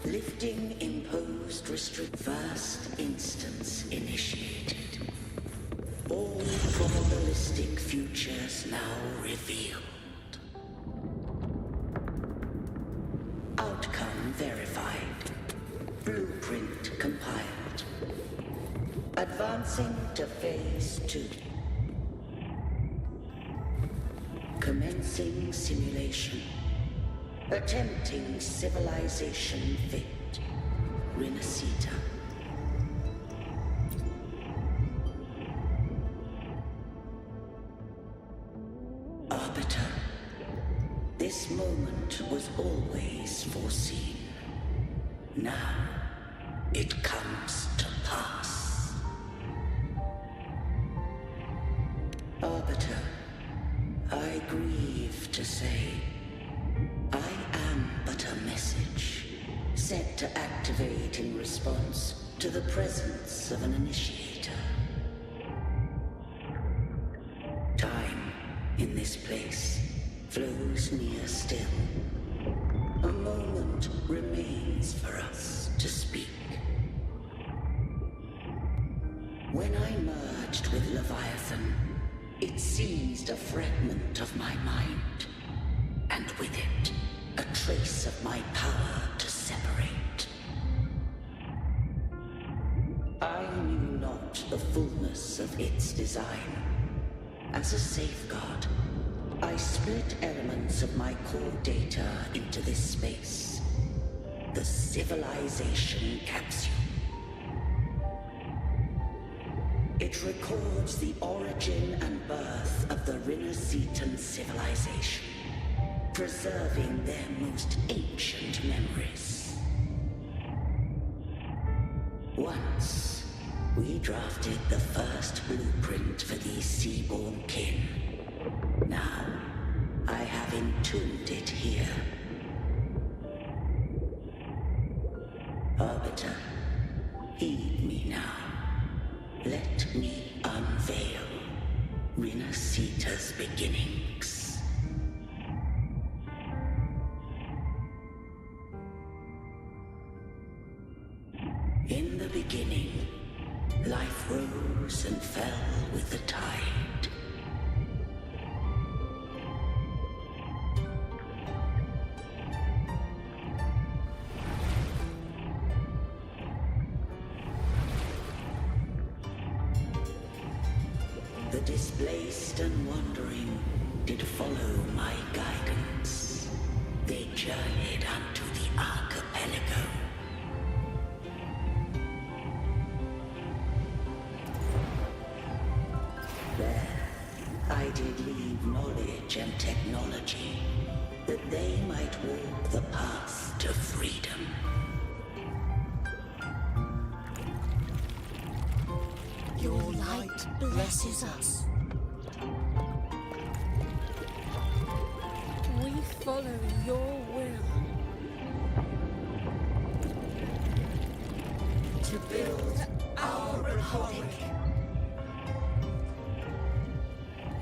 Lifting imposed restrict. First instance initiated. All probabilistic futures now revealed. Outcome verified. Blueprint compiled. Advancing to phase 2. Commencing simulation. Attempting civilization fit. Rinascita. Arbiter. This moment was always foreseen. Now, it comes to pass. Arbiter, I greet grieve to say, I am but a message set to activate in response to the presence of an initiator. Time in this place flows near still. A moment remains for us to speak. When I merged with Leviathan, it seized a fragment of my mind, and with it, a trace of my power to separate. I knew not the fullness of its design. As a safeguard, I split elements of my core data into this space, the civilization capsule. It records the origin and birth of the Rinascitan civilization, preserving their most ancient memories. Once, we drafted the first blueprint for these seaborn kin. Now, I have entombed it here. Arbiter, heed me now. Let me unveil Rinascita's beginnings. In the beginning, life rose and fell with the tide. The displaced and wandering did follow my guidance. They journeyed unto the archipelago. There, I did leave knowledge and technology, that they might walk the path to freedom. Your light blesses us. We follow your will. To build our republic.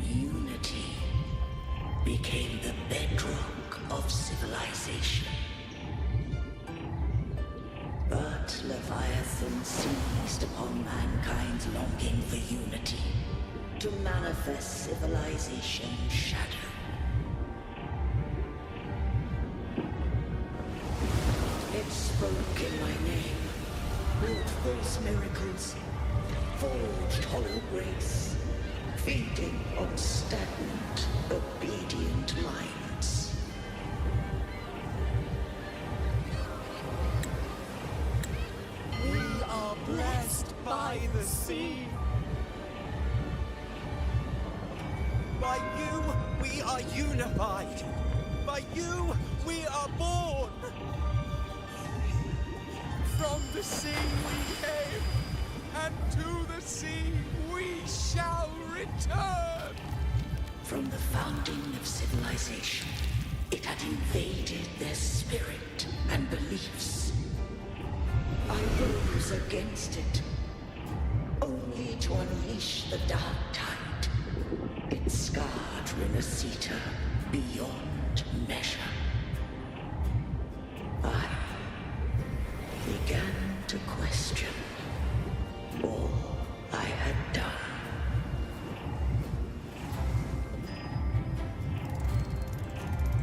Unity became the bedrock of civilization. But Leviathan seized upon mankind's longing for unity to manifest civilization's shadow. It spoke in my name, wrought false miracles, forged hollow grace, feeding on stagnant, obedient minds. We are blessed by the sea. By you, we are unified. By you, we are born. From the sea we came, and to the sea we shall return. From the founding of civilization, it had invaded their spirit and beliefs. I rose against it, only to unleash the dark tide. It scarred Rinascita beyond measure. I began to question all I had done.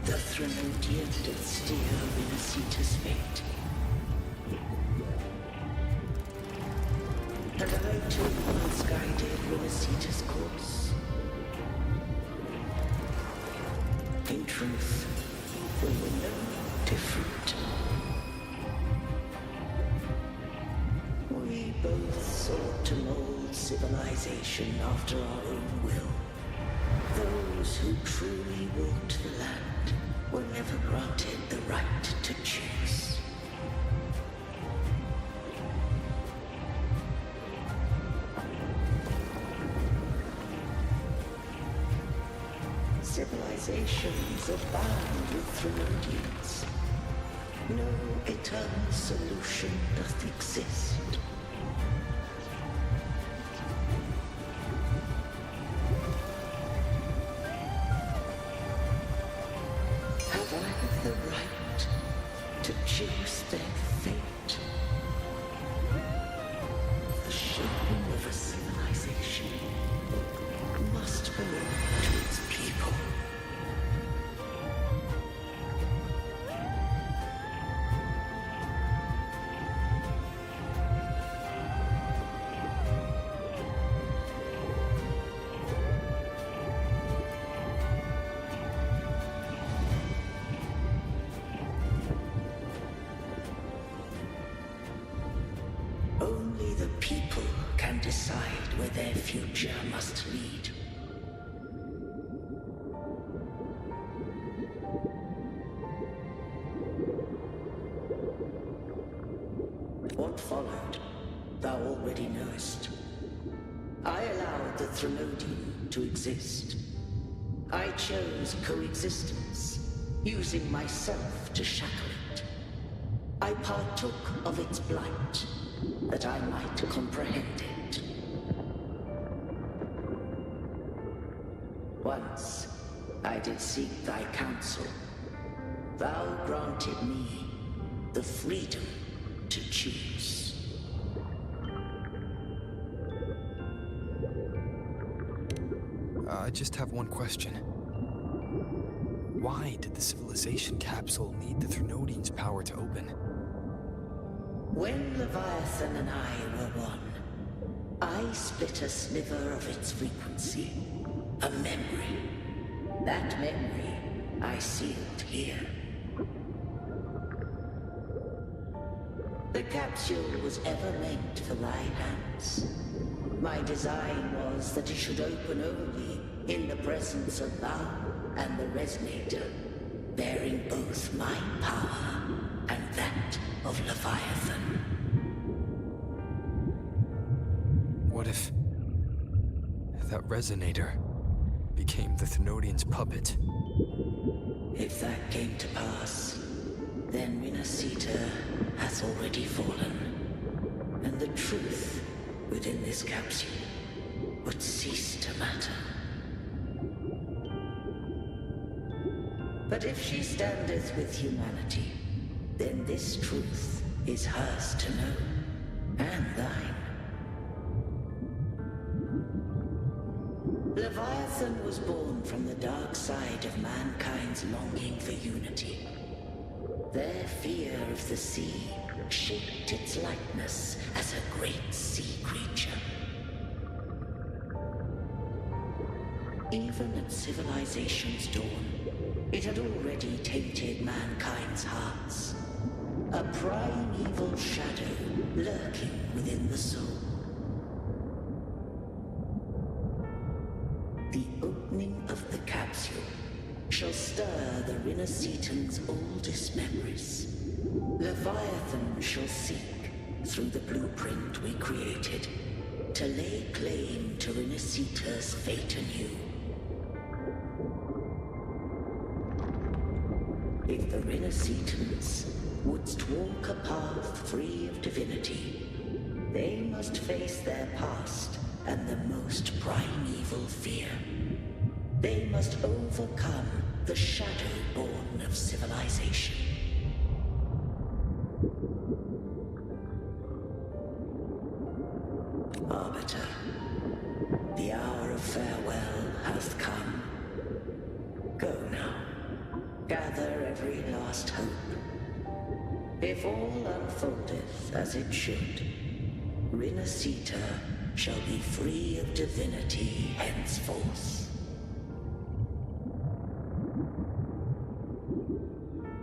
The Trinodian did steer Rinascita's fate. And I too once guided Rinascita's course. In truth, we were no different. We both sought to mold civilization after our own will. Those who truly walked the land were never granted the right to choose. civilizations abound with Trinodians. No eternal solution doth exist. Have I the right to choose their fate? The shaping of a civilization must belong to its people. Only the people can decide where their future must lead. What followed, thou already knowest. I allowed the Trinodian to exist. I chose coexistence, using myself to shackle it. I partook of its blight, that I might comprehend it. Once I did seek thy counsel. Thou granted me the freedom to choose. I just have one question. Why did the civilization capsule need the Trinodian's power to open? When Leviathan and I were one, I split a sliver of its frequency. A memory. That memory I sealed here. The capsule was ever meant for thy hands. My design was that it should open only in the presence of thou and the Resonator, bearing both my power and that of Leviathan. What if that Resonator became the Trinodian's puppet? If that came to pass, then Rinascita has already fallen, and the truth within this capsule would cease to matter. But if she standeth with humanity, then this truth is hers to know, and thine. Leviathan was born from the dark side of mankind's longing for unity. Their fear of the sea shaped its likeness as a great sea creature. Even at civilization's dawn, it had already tainted mankind's hearts. A primeval shadow lurking within the soul. The opening of the capsule shall stir the Rinascitan's oldest memories. Leviathan shall seek, through the blueprint we created, to lay claim to Rinascita's fate anew. If the Rinascitans wouldst walk a path free of divinity, they must face their past and the most primeval fear. They must overcome the shadow born of civilization. Arbiter, the hour of farewell hath come. Go now, gather every last hope. If all unfoldeth as it should, Rinascita shall be free of divinity henceforth.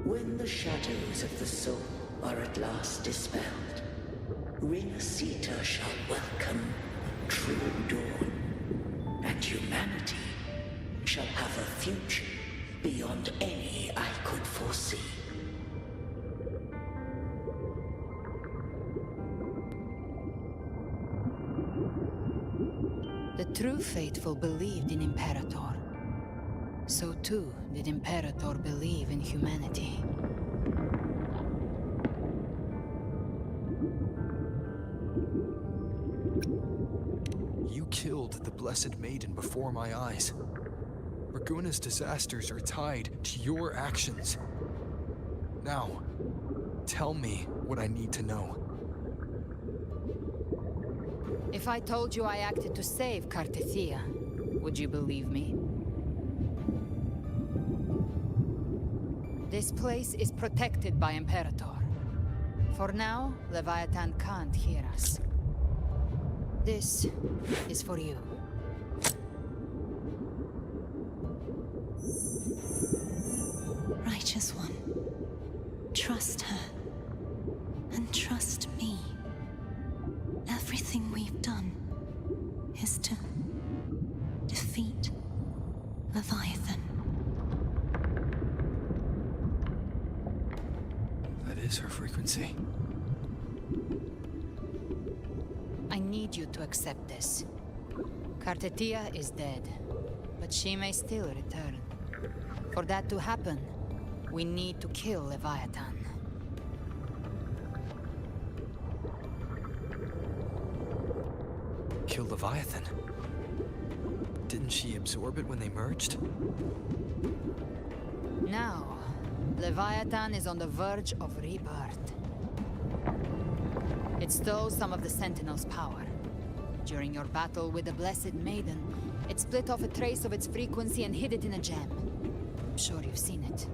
When the shadows of the soul are at last dispelled, Rinascita shall welcome true dawn, and humanity shall have a future beyond any I could foresee. The true faithful believed in Imperator. so too did Imperator believe in humanity. You killed the Blessed Maiden before my eyes. Raguna's disasters are tied to your actions. Now, tell me what I need to know. If I told you I acted to save Cartethia, would you believe me? This place is protected by Imperator. For now, Leviathan can't hear us. This is for you. Righteous One, trust her. And trust me. Everything we've done is to defeat Leviathan. That is her frequency. I need you to accept this. Cartethia is dead, but she may still return. For that to happen, we need to kill Leviathan. Kill Leviathan? Didn't she absorb it when they merged? Now, Leviathan is on the verge of rebirth. It stole some of the Sentinel's power. During your battle with the Blessed Maiden, it split off a trace of its frequency and hid it in a gem. I'm sure you've seen it.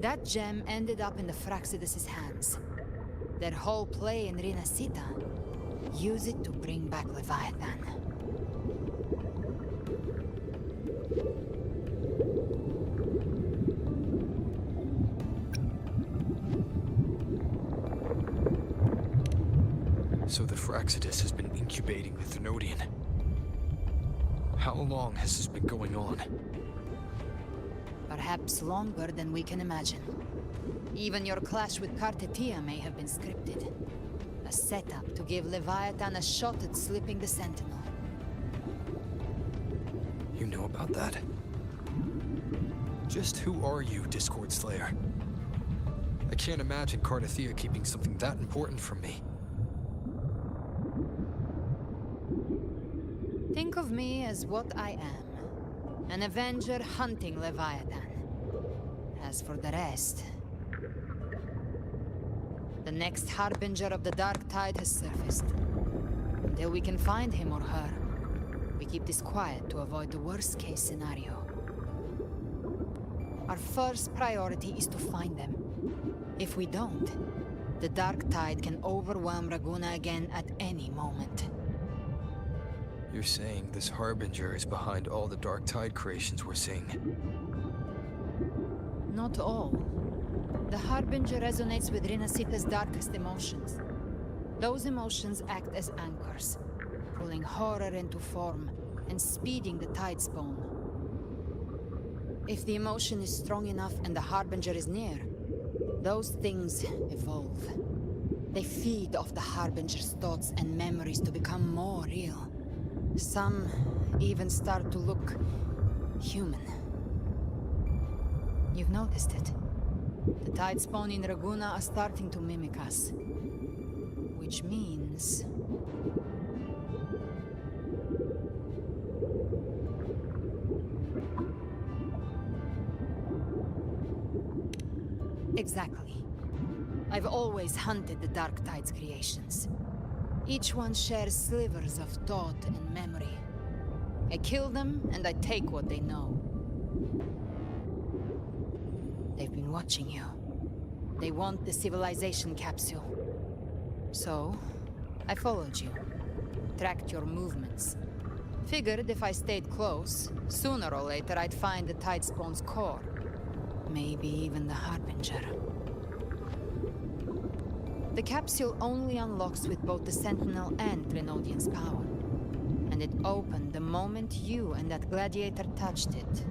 That gem ended up in the Fraxidus' hands. Their whole play in Rinascita. Use it to bring back Leviathan. So the Fraxidus has been incubating the Thenodian. How long has this been going on? Perhaps longer than we can imagine. Even your clash with Cartethia may have been scripted. A setup to give Leviathan a shot at slipping the Sentinel. You know about that? Just who are you, Discord Slayer? I can't imagine Cartethia keeping something that important from me. Think of me as what I am. An Avenger hunting Leviathan. As for the rest... The next Harbinger of the Dark Tide has surfaced. Until we can find him or her, we keep this quiet to avoid the worst-case scenario. Our first priority is to find them. If we don't, the Dark Tide can overwhelm Raguna again at any moment. You're saying this Harbinger is behind all the Dark Tide creations we're seeing? Not all. The Harbinger resonates with Rinascita's darkest emotions. Those emotions act as anchors, pulling horror into form and speeding the tide spawn. If the emotion is strong enough and the Harbinger is near, those things evolve. They feed off the Harbinger's thoughts and memories to become more real. Some even start to look human. You've noticed it. The tide spawn in Raguna are starting to mimic us. Which means... Exactly. I've always hunted the Dark Tide's creations. Each one shares slivers of thought and memory. I kill them, and I take what they know. They've been watching you. They want the civilization capsule. So, I followed you. Tracked your movements. Figured if I stayed close, sooner or later I'd find the Tidespawn's core. Maybe even the Harbinger. The capsule only unlocks with both the Sentinel and Thenodian's power. And it opened the moment you and that gladiator touched it.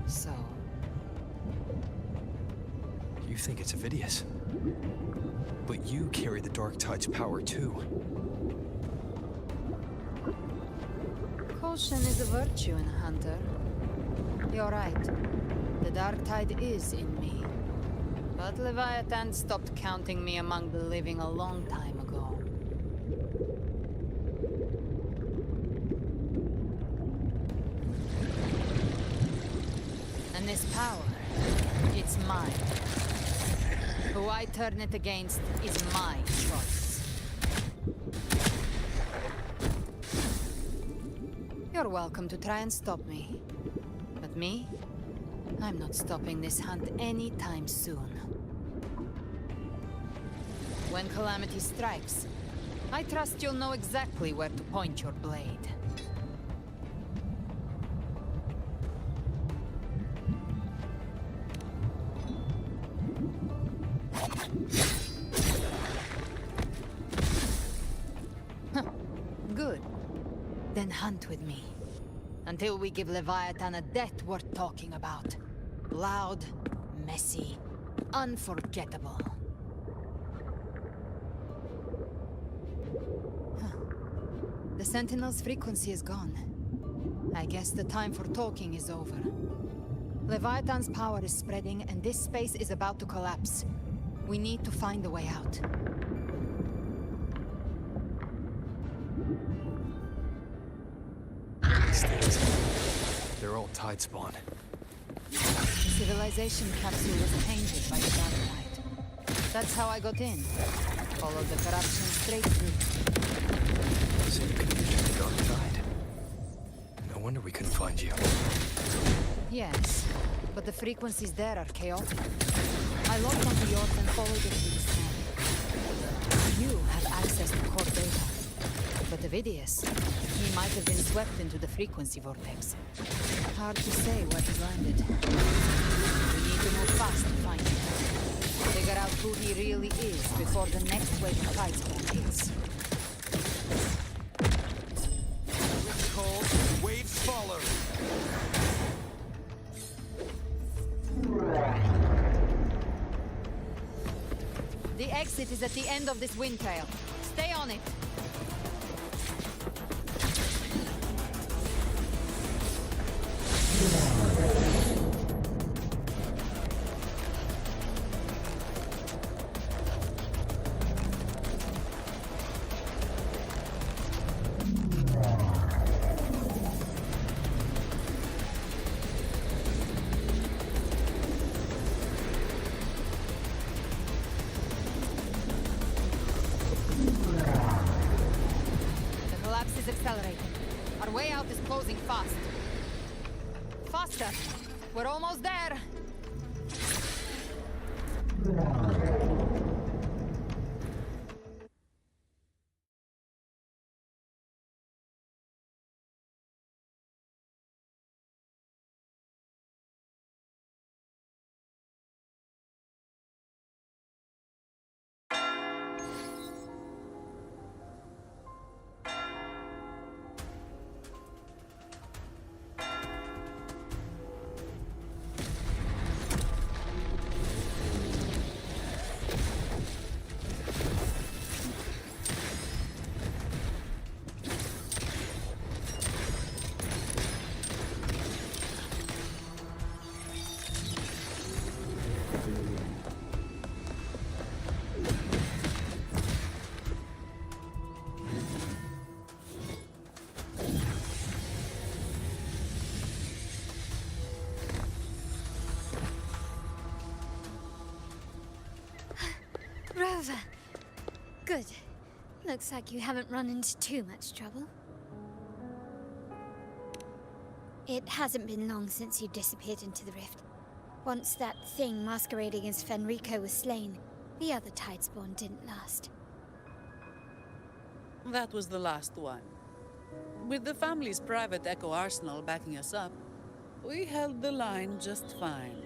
So... You think it's Avidius. But you carry the Dark Tide's power too. Caution is a virtue in a hunter. You're right. The dark tide is in me. But Leviathan stopped counting me among the living a long time ago. And this power, it's mine. Who I turn it against is my choice. You're welcome to try and stop me. But me? I'm not stopping this hunt anytime soon. When calamity strikes, I trust you'll know exactly where to point your blade. Good. Then hunt with me. Until we give Leviathan a death worth talking about. Loud, messy, unforgettable. The Sentinel's frequency is gone. I guess the time for talking is over. Leviathan's power is spreading, and this space is about to collapse. We need to find a way out. They're all tide spawn. The civilization capsule was tainted by the dark tide. That's how I got in. Followed the corruption straight through. So you can reach the dark tide. No wonder we couldn't find you. Yes, but the frequencies there are chaotic. I logged onto yours and followed it through the scan. You have access to core data. But Ovidius, he might have been swept into the frequency vortex. Hard to say where he landed. We need to move fast to find him. Figure out who he really is before the next wave of tide spawn hits. Cold, waves follow. The exit is at the end of this wind trail. Stay on it. Accelerating. Our way out is closing fast. Faster! We're almost there! Rover! Good. Looks like you haven't run into too much trouble. It hasn't been long since you disappeared into the rift. Once that thing masquerading as Fenrico was slain, the other Tidespawn didn't last. That was the last one. With the family's private Echo Arsenal backing us up, we held the line just fine.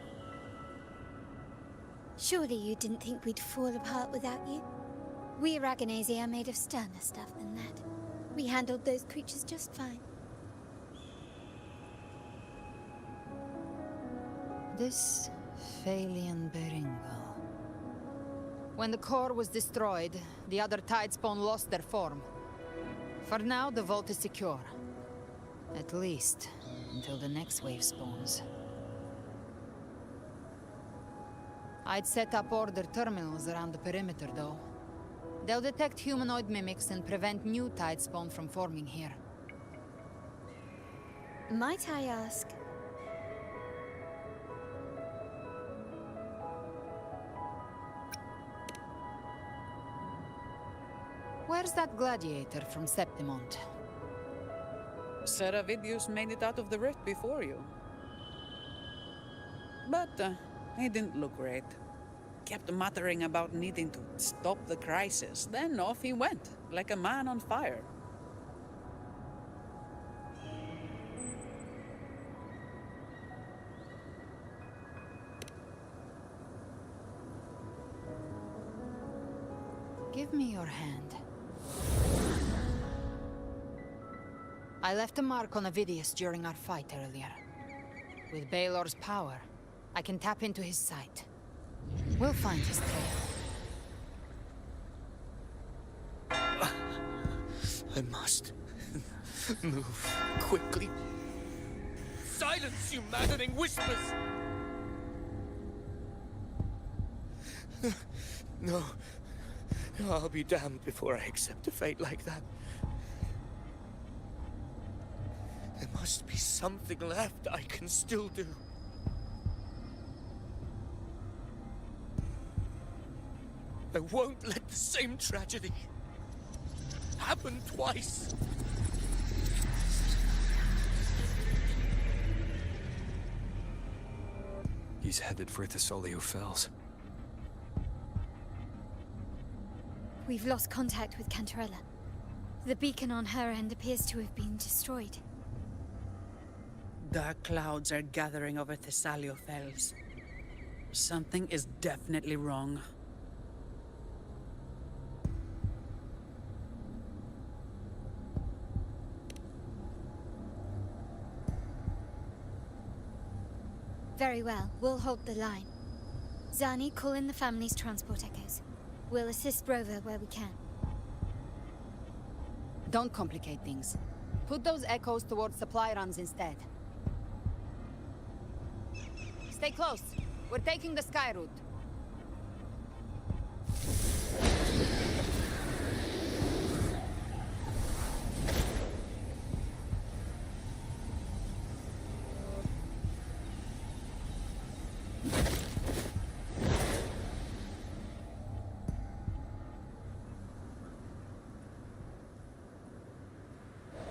Surely you didn't think we'd fall apart without you? We Aragonese are made of sterner stuff than that. We handled those creatures just fine. This Phalian Beringal. When the core was destroyed, the other Tidespawn lost their form. For now, the vault is secure. At least, until the next wave spawns. I'd set up order terminals around the perimeter, though. They'll detect humanoid mimics and prevent new tide spawn from forming here. Might I ask? Where's that gladiator from Septimont? Seravidius made it out of the rift before you. But he didn't look great. Kept muttering about needing to stop the crisis. Then off he went, like a man on fire. Give me your hand. I left a mark on Avidius during our fight earlier. With Baelor's power, I can tap into his sight. We'll find his trail. I must move quickly. Silence, you maddening whispers! No. I'll be damned before I accept a fate like that. There must be something left I can still do. I won't let the same tragedy happen twice. He's headed for Thessalio Fells. We've lost contact with Cantarella. The beacon on her end appears to have been destroyed. Dark clouds are gathering over Thessalio Fells. Something is definitely wrong. Very well, we'll hold the line. Zani, call in the family's transport echoes. We'll assist Rover where we can. Don't complicate things. Put those echoes towards supply runs instead. Stay close. We're taking the sky route.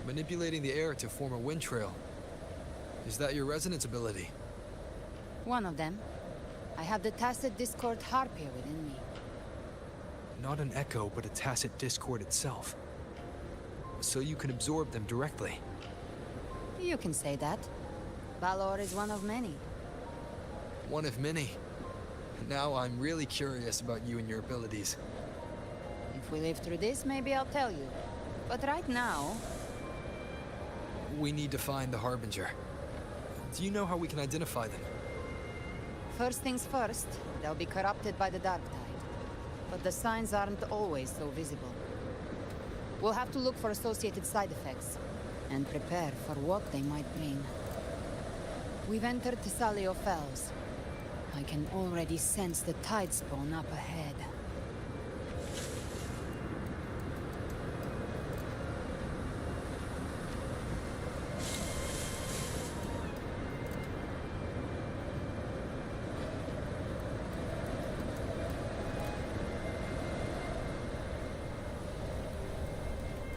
Manipulating the air to form a wind trail. Is that your resonance ability? One of them. I have the tacit discord harpier within me. Not an echo, but a tacit discord itself. So you can absorb them directly. You can say that. Balor is one of many. One of many. Now I'm really curious about you and your abilities. If we live through this, maybe I'll tell you. But right now... We need to find the Harbinger. Do you know how we can identify them? First things first, they'll be corrupted by the Dark Tide. But the signs aren't always so visible. We'll have to look for associated side effects, and prepare for what they might bring. We've entered Thessalio Fells. I can already sense the tide spawn up ahead.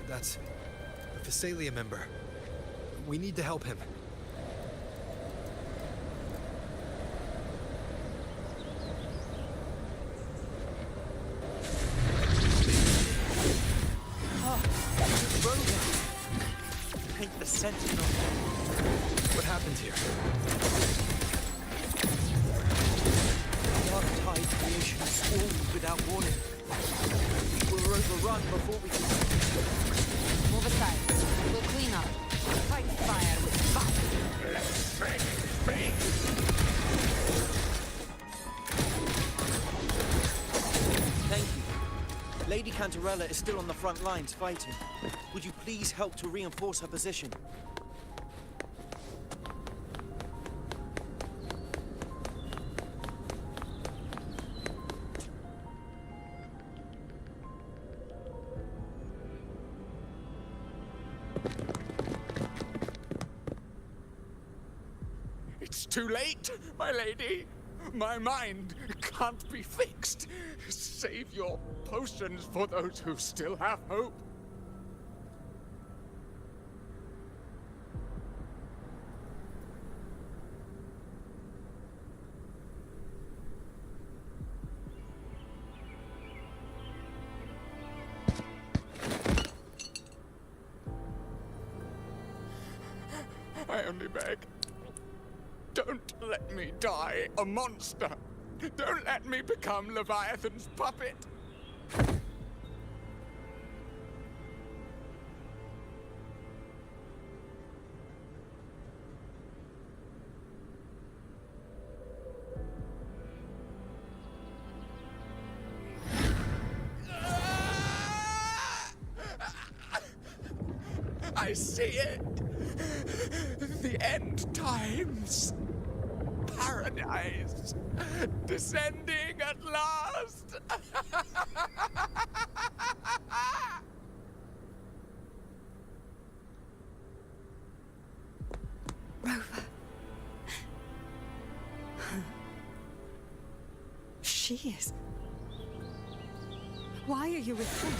That's a Thessalia member. We need to help him. Ain't the Sentinel. What happened here? Dark tide creation swarmed without warning. We were overrun before we could... Move aside. We'll clean up. Fight fire with fire. Let's break free. Thank you. Lady Cantarella is still on the front lines fighting. Would you please help to reinforce her position? Too late, my lady. My mind can't be fixed. Save your potions for those who still have hope. I only beg. Don't let me die a monster. Don't let me become Leviathan's puppet. I see it. The end times. Paradise. Descending at last. Rover. She is. Why are you with her?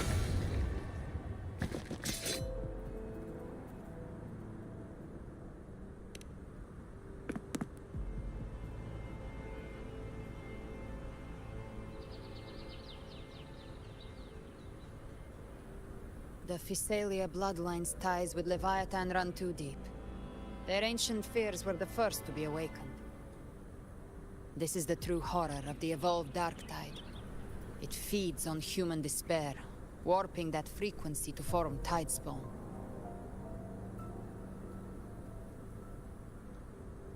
The Physalia bloodline's ties with Leviathan run too deep. Their ancient fears were the first to be awakened. This is the true horror of the evolved Dark Tide. It feeds on human despair, warping that frequency to form Tidespawn.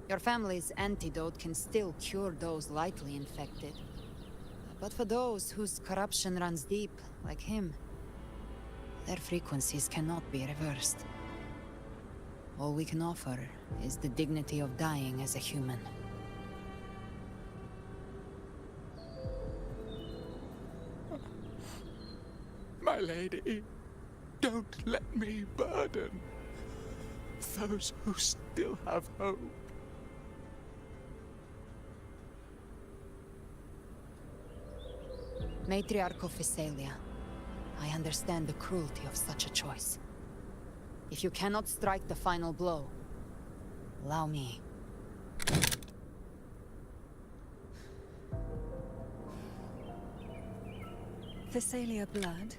Your family's antidote can still cure those lightly infected. But for those whose corruption runs deep, like him, their frequencies cannot be reversed. All we can offer is the dignity of dying as a human. My lady, don't let me burden those who still have hope. Matriarch of Physalia, I understand the cruelty of such a choice. If you cannot strike the final blow, allow me. Physalia blood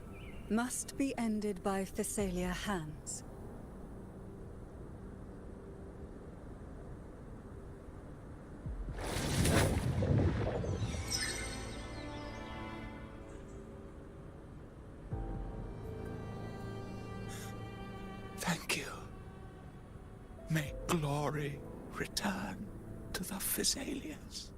must be ended by Physalia hands. Thank you. May glory return to the Physalians.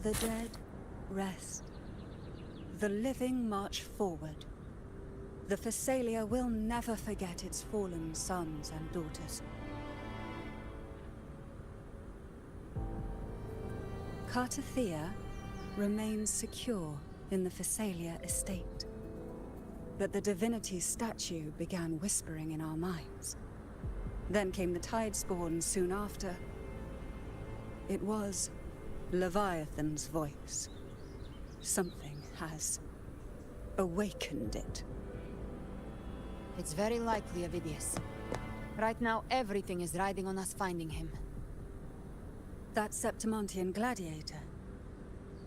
The dead rest. The living march forward. The Physalia will never forget its fallen sons and daughters. Cartathea remains secure in the Physalia estate. But the divinity's statue began whispering in our minds. Then came the Tidespawn soon after. It was Leviathan's voice. Something has awakened it. It's very likely, Avidius. Right now, everything is riding on us finding him. That Septimontian gladiator.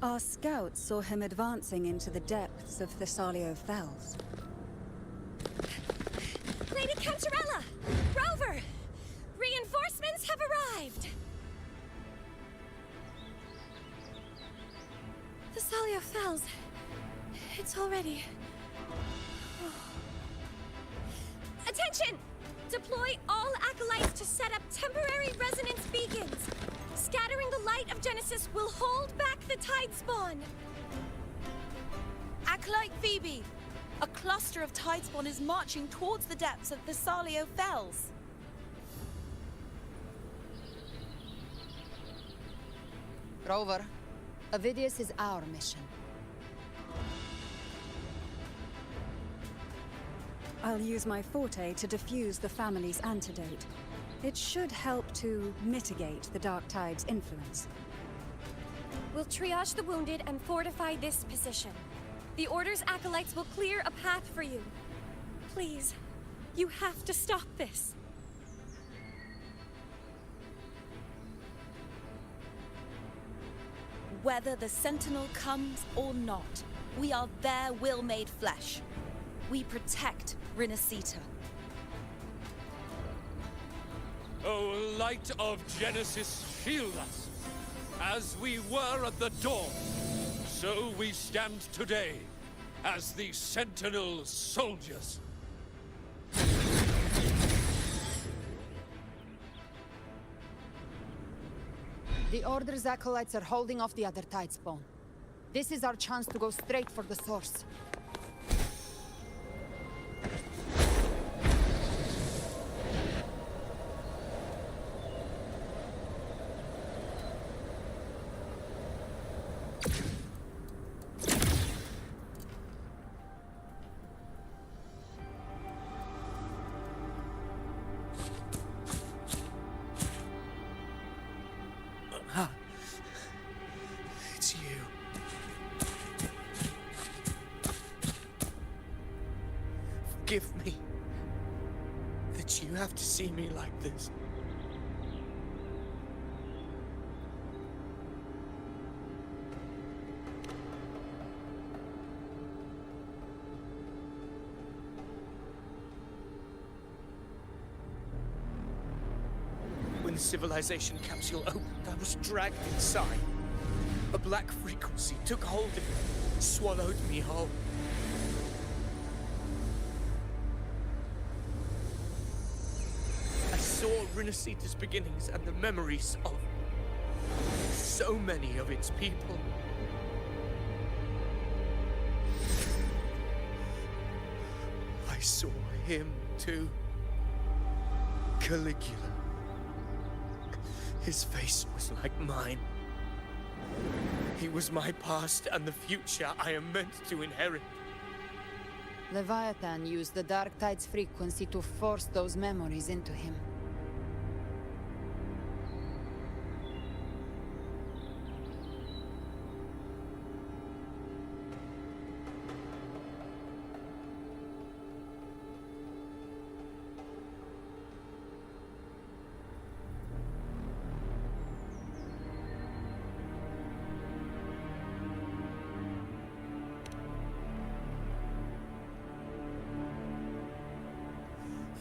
Our scouts saw him advancing into the depths of Thessalio Fells. Lady Cantarella! Rover! Reinforcements have arrived! Thessalio Fells. It's already... Attention! Deploy all acolytes to set up temporary resonance beacons. Scattering the light of Genesis will hold back the tide spawn. Acolyte Phoebe, a cluster of tidespawn is marching towards the depths of Thessalio Fells. Rover, Avidius is our mission. I'll use my forte to defuse the family's antidote. It should help to mitigate the Dark Tide's influence. We'll triage the wounded and fortify this position. The Order's acolytes will clear a path for you. Please, you have to stop this. Whether the Sentinel comes or not, we are their will made flesh. We protect Rinascita. O light of Genesis, shield us. As we were at the dawn, so we stand today as the Sentinel soldiers. The Order's acolytes are holding off the other tidespawn. This is our chance to go straight for the source. It's you. Forgive me that you have to see me like this. When the civilization capsule opened, I was dragged inside. A black frequency took hold of me, swallowed me whole. I saw Rinascita's beginnings and the memories of so many of its people. I saw him too. Caligula. His face was like mine. He was my past and the future I am meant to inherit. Leviathan used the Dark Tide's frequency to force those memories into him.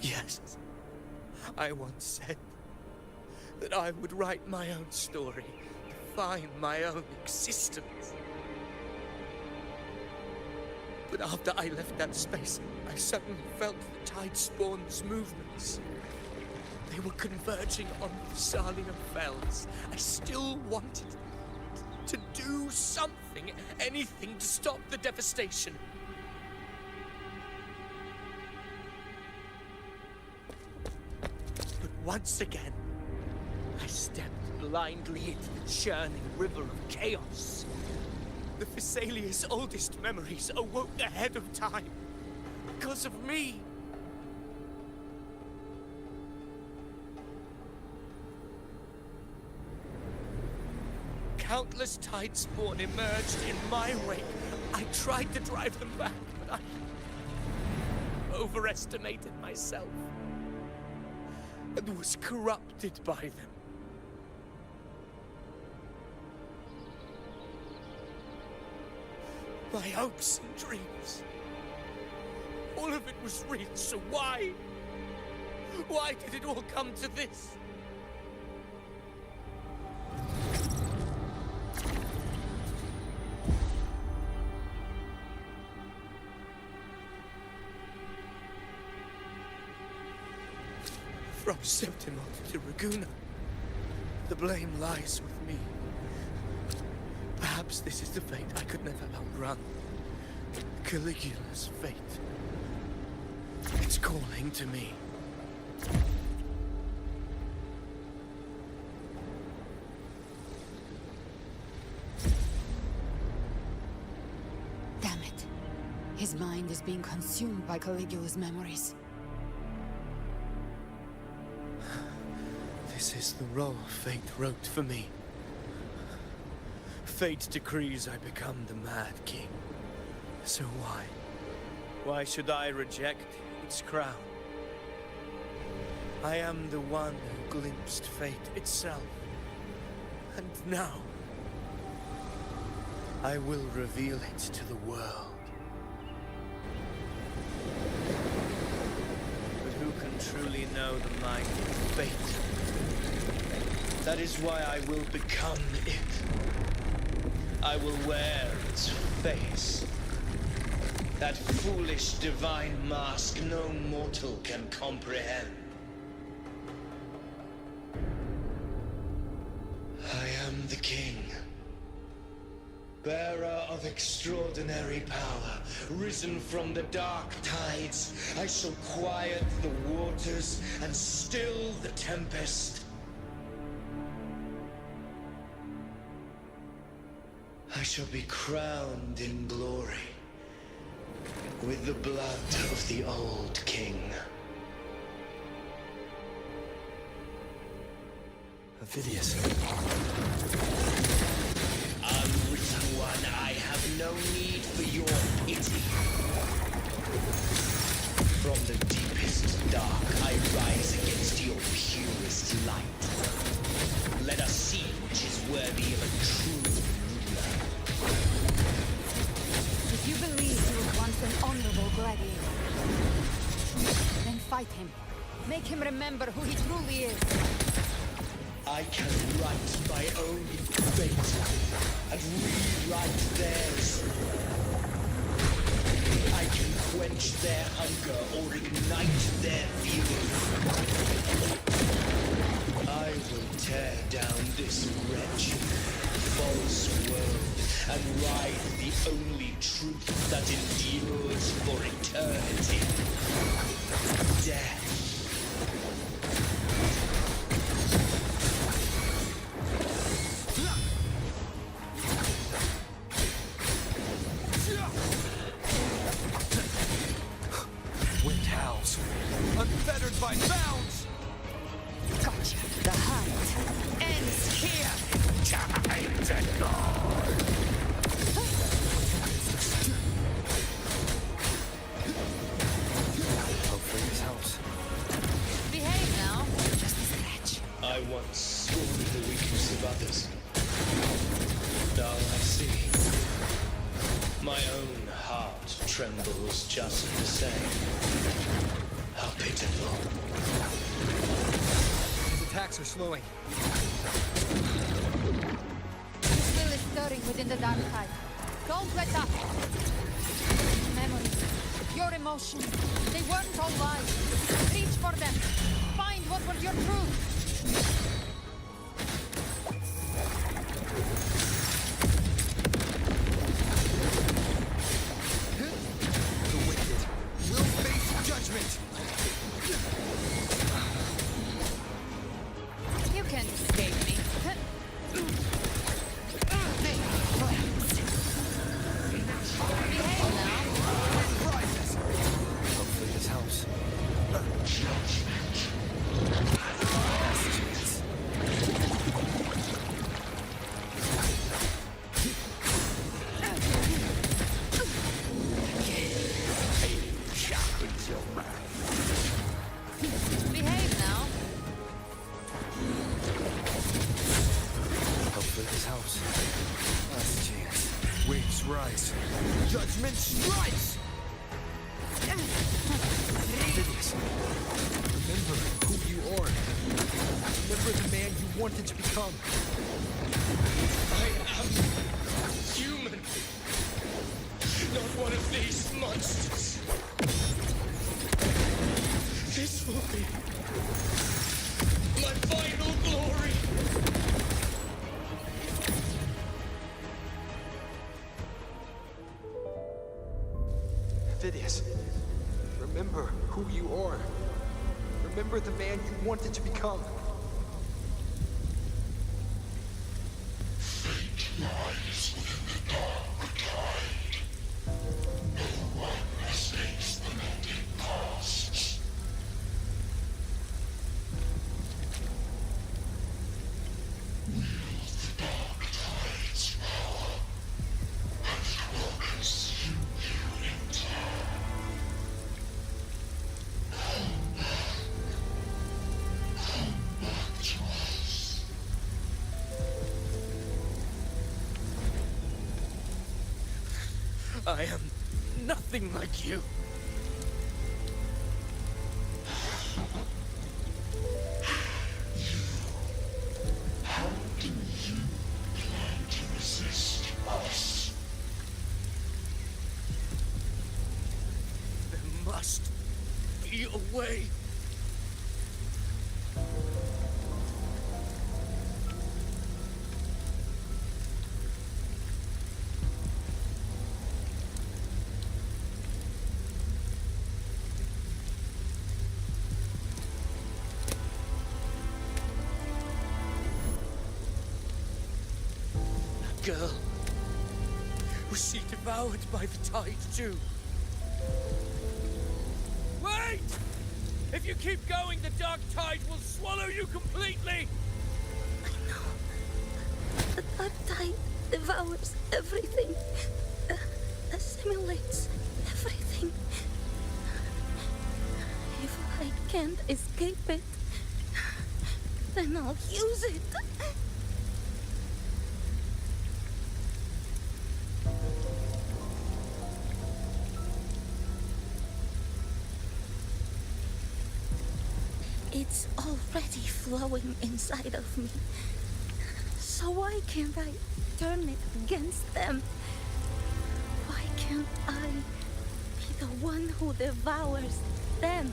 Yes, I once said that I would write my own story, define my own existence. But after I left that space, I suddenly felt the Tidespawn's movements. They were converging on the Thessalio Fells. I still wanted to do something, anything to stop the devastation. Once again, I stepped blindly into the churning river of chaos. The Thessalia's oldest memories awoke ahead of time because of me. Countless Tidespawn emerged in my wake. I tried to drive them back, but I overestimated myself and was corrupted by them. My hopes and dreams, all of it was real, so why? Why did it all come to this? From Septimont to Raguna, the blame lies with me. Perhaps this is the fate I could never outrun. Caligula's fate. It's calling to me. Damn it. His mind is being consumed by Caligula's memories. This is the role fate wrote for me. Fate decrees I become the Mad King. So why? Why should I reject its crown? I am the one who glimpsed fate itself. And now, I will reveal it to the world. But who can truly know the mind of fate? That is why I will become it. I will wear its face. That foolish divine mask no mortal can comprehend. I am the king, bearer of extraordinary power, risen from the dark tides. I shall quiet the waters and still the tempest. I shall be crowned in glory with the blood of the old king. Avidius. Unwritten one, I have no need for your pity. From the deepest dark, I rise against your purest light. Let us see which is worthy of a true ruler. If you believe he was once an honorable gladiator, then fight him. Make him remember who he truly is. I can write my own fate and rewrite theirs. I can quench their hunger or ignite their fury. I will tear down this wretched, false world and ride the only truth that endures for eternity. Death. Wind howls, unfettered by bounds! Gotcha. The hunt ends here. Time to go! Hopefully this helps. Behave now. Just a scratch. I once scorned the weakness of others. Now I see. My own heart trembles just the same. How pitiful. His attacks are slowing. His will is stirring within the dark tide. Don't let up. Memories, your emotions, they weren't all lies. Reach for them. Find what was your truth. The wicked will face judgment! You can't escape me. Behave now. Rises! Hopefully this helps. Last chance. Behave now. Hopefully this helps. Last chance. Waves rise. Judgment strikes! Avidius, remember who you are. Remember the man you wanted to become. I am human. Not one of these monsters. This will be my final glory. Phidias, remember who you are. Remember the man you wanted to become. Fate lies within the dark tide. No one mistakes the mending costs. Wield the dark tide's power, and it will consume you in time. Come back to us. I am nothing like you. How do you plan to resist us? There must be a way. Girl. Was she devoured by the tide too? Wait! If you keep going, the dark tide will swallow you completely! The dark tide devours everything, assimilates everything. If I can't escape it, then I'll use it. It's already flowing inside of me. So why can't I turn it against them? Why can't I be the one who devours them?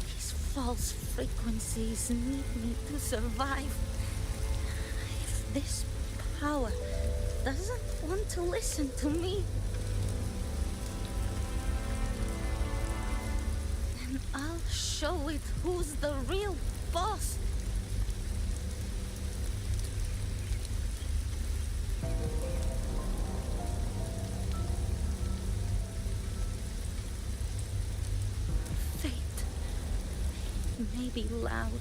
These false frequencies need me to survive. If this power doesn't want to listen to me, then I'll show it who's the real boss. Fate may be loud,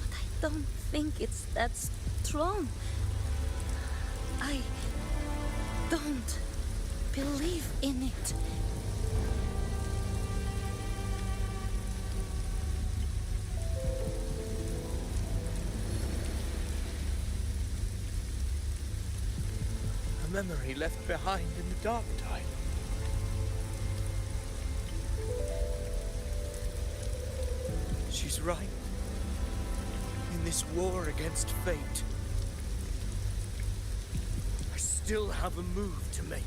but I don't think it's that strong. I don't believe in it. A memory left behind in the dark tide. She's right. In this war against fate, I still have a move to make.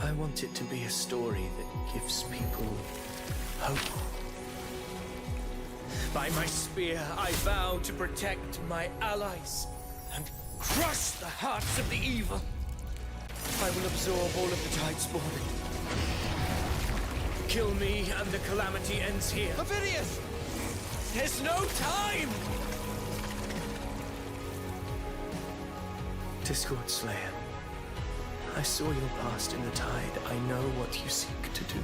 I want it to be a story that gives people hope. By my spear, I vow to protect my allies and crush the hearts of the evil. I will absorb all of the tide spawning. Kill me and the calamity ends here. Ophidius! There's no time! Discord Slayer, I saw your past in the tide. I know what you seek to do.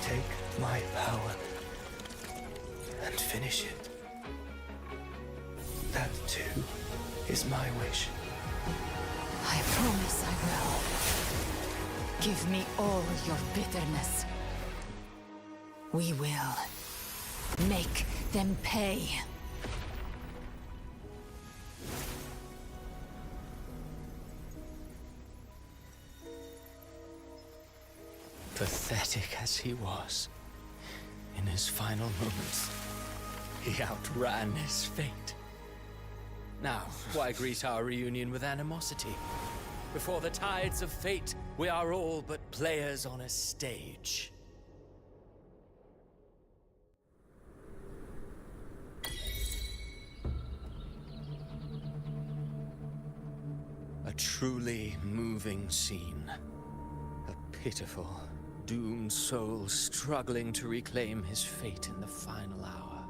Take my power and finish it. That too is my wish. I promise I will. Give me all your bitterness. We will make them pay. Pathetic as he was, in his final moments, he outran his fate. Now, why greet our reunion with animosity? Before the tides of fate, we are all but players on a stage. A truly moving scene. A pitiful, doomed soul struggling to reclaim his fate in the final hour.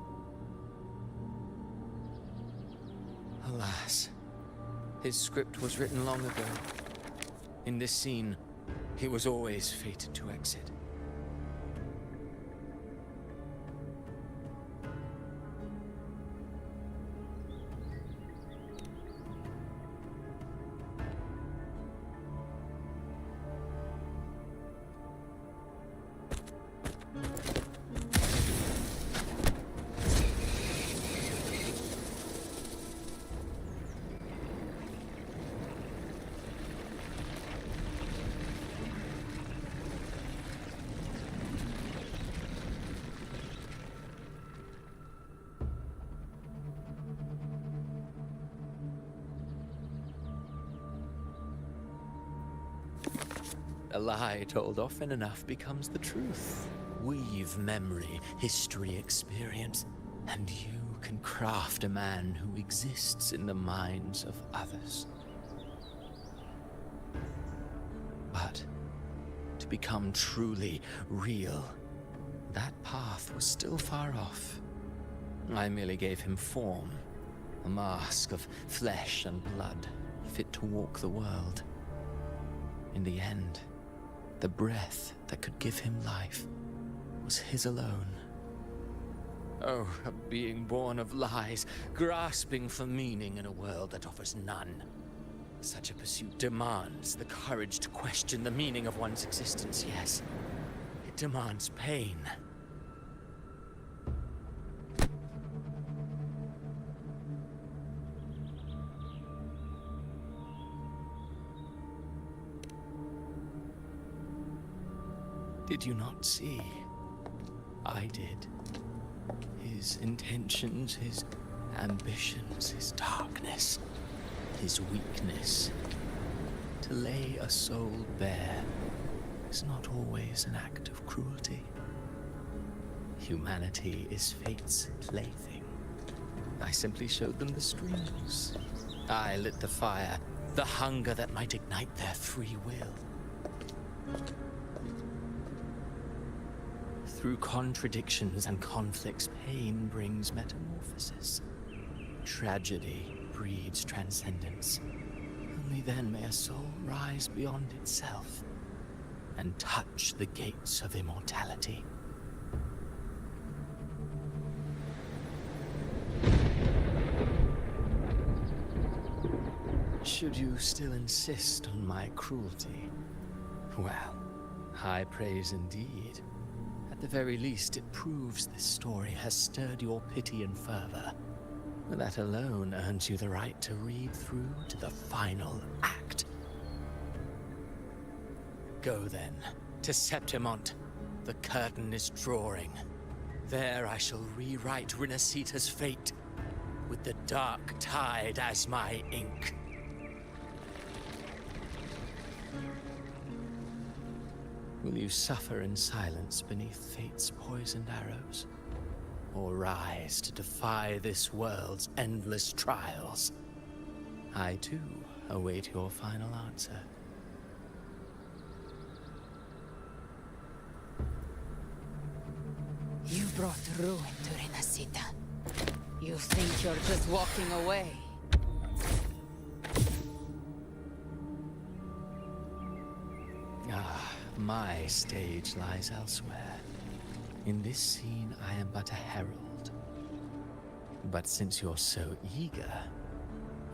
Alas, his script was written long ago. In this scene, he was always fated to exit. A lie told often enough becomes the truth. Weave memory, history, experience, and you can craft a man who exists in the minds of others. But to become truly real, that path was still far off. I merely gave him form, a mask of flesh and blood, fit to walk the world. In the end, the breath that could give him life was his alone. Oh, a being born of lies, grasping for meaning in a world that offers none. Such a pursuit demands the courage to question the meaning of one's existence, yes. It demands pain. Did you not see? I did. His intentions, his ambitions, his darkness, his weakness. To lay a soul bare is not always an act of cruelty. Humanity is fate's plaything. I simply showed them the streams. I lit the fire, the hunger that might ignite their free will. Through contradictions and conflicts, pain brings metamorphosis. Tragedy breeds transcendence. Only then may a soul rise beyond itself and touch the gates of immortality. Should you still insist on my cruelty, well, high praise indeed. At the very least, it proves this story has stirred your pity and fervor. That alone earns you the right to read through to the final act. Go then, to Septimont. The curtain is drawing. There I shall rewrite Rinascita's fate, with the dark tide as my ink. Will you suffer in silence beneath fate's poisoned arrows? Or rise to defy this world's endless trials? I, too, await your final answer. You brought ruin to Rinascita. You think you're just walking away? My stage lies elsewhere. In this scene, I am but a herald. But since you're so eager,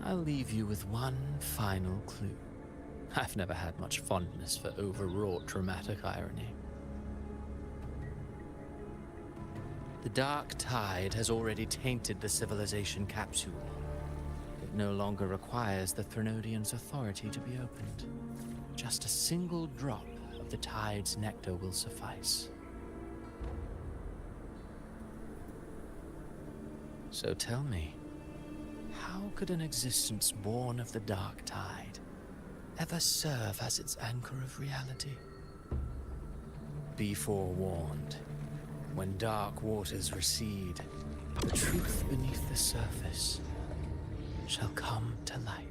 I'll leave you with one final clue. I've never had much fondness for overwrought dramatic irony. The dark tide has already tainted the civilization capsule. It no longer requires the Threnodians' authority to be opened. Just a single drop of the tide's nectar will suffice. So tell me, how could an existence born of the dark tide ever serve as its anchor of reality? Be forewarned. When dark waters recede, the truth beneath the surface shall come to light.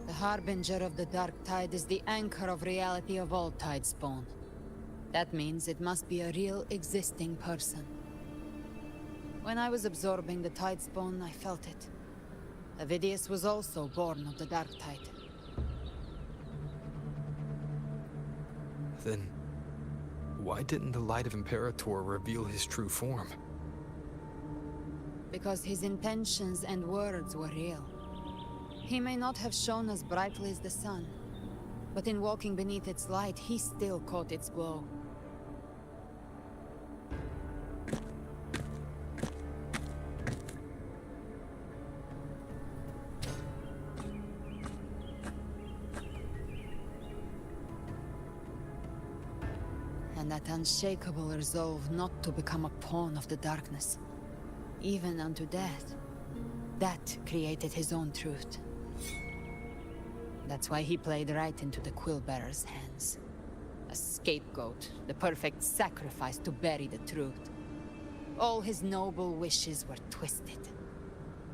The harbinger of the dark tide is the anchor of reality of all tide spawn. That means it must be a real existing person. When I was absorbing the tide spawn, I felt it. Avidius was also born of the dark tide. Then, why didn't the Light of Imperator reveal his true form? Because his intentions and words were real. He may not have shone as brightly as the sun, but in walking beneath its light, he still caught its glow. And that unshakable resolve not to become a pawn of the darkness, even unto death, that created his own truth. That's why he played right into the Quill-Bearer's hands. A scapegoat, the perfect sacrifice to bury the truth. All his noble wishes were twisted.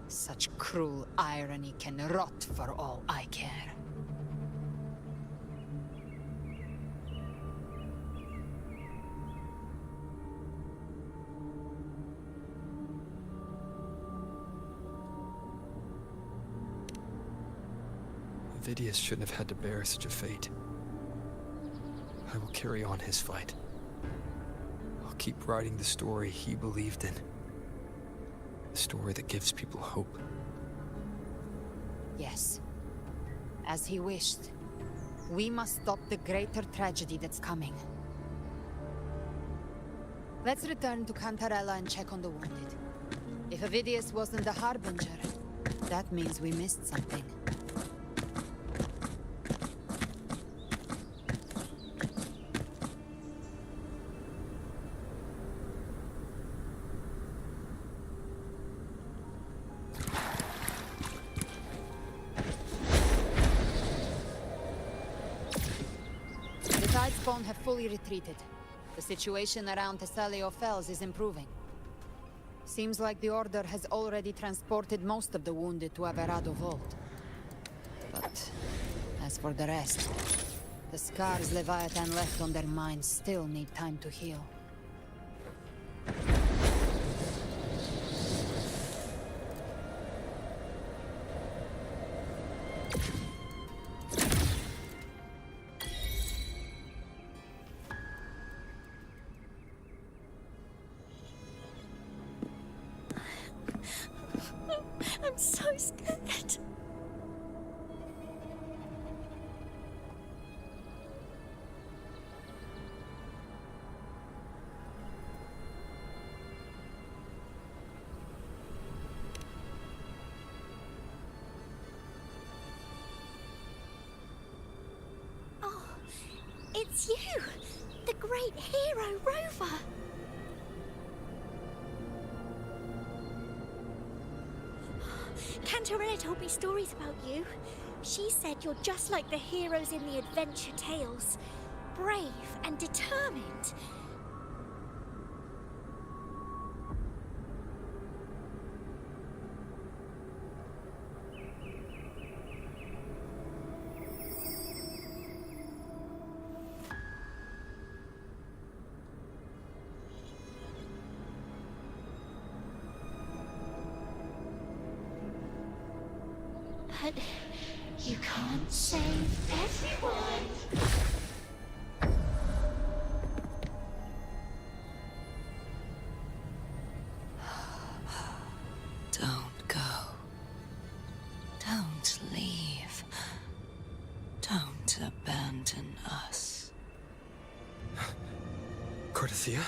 Such cruel irony can rot for all I care. Avidius shouldn't have had to bear such a fate. I will carry on his fight. I'll keep writing the story he believed in. The story that gives people hope. Yes. As he wished. We must stop the greater tragedy that's coming. Let's return to Cantarella and check on the wounded. If Avidius wasn't the Harbinger, that means we missed something. Spawn have fully retreated. The situation around Thessalio Fells is improving. Seems like the Order has already transported most of the wounded to Averado Vault. But as for the rest, the scars Leviathan left on their minds still need time to heal. I'm so scared. Oh, it's you, the great hero Rover. Cantarella told me stories about you. She said you're just like the heroes in the adventure tales. Brave and determined. But You can't save everyone. Don't go. Don't leave. Don't abandon us. Cardathia?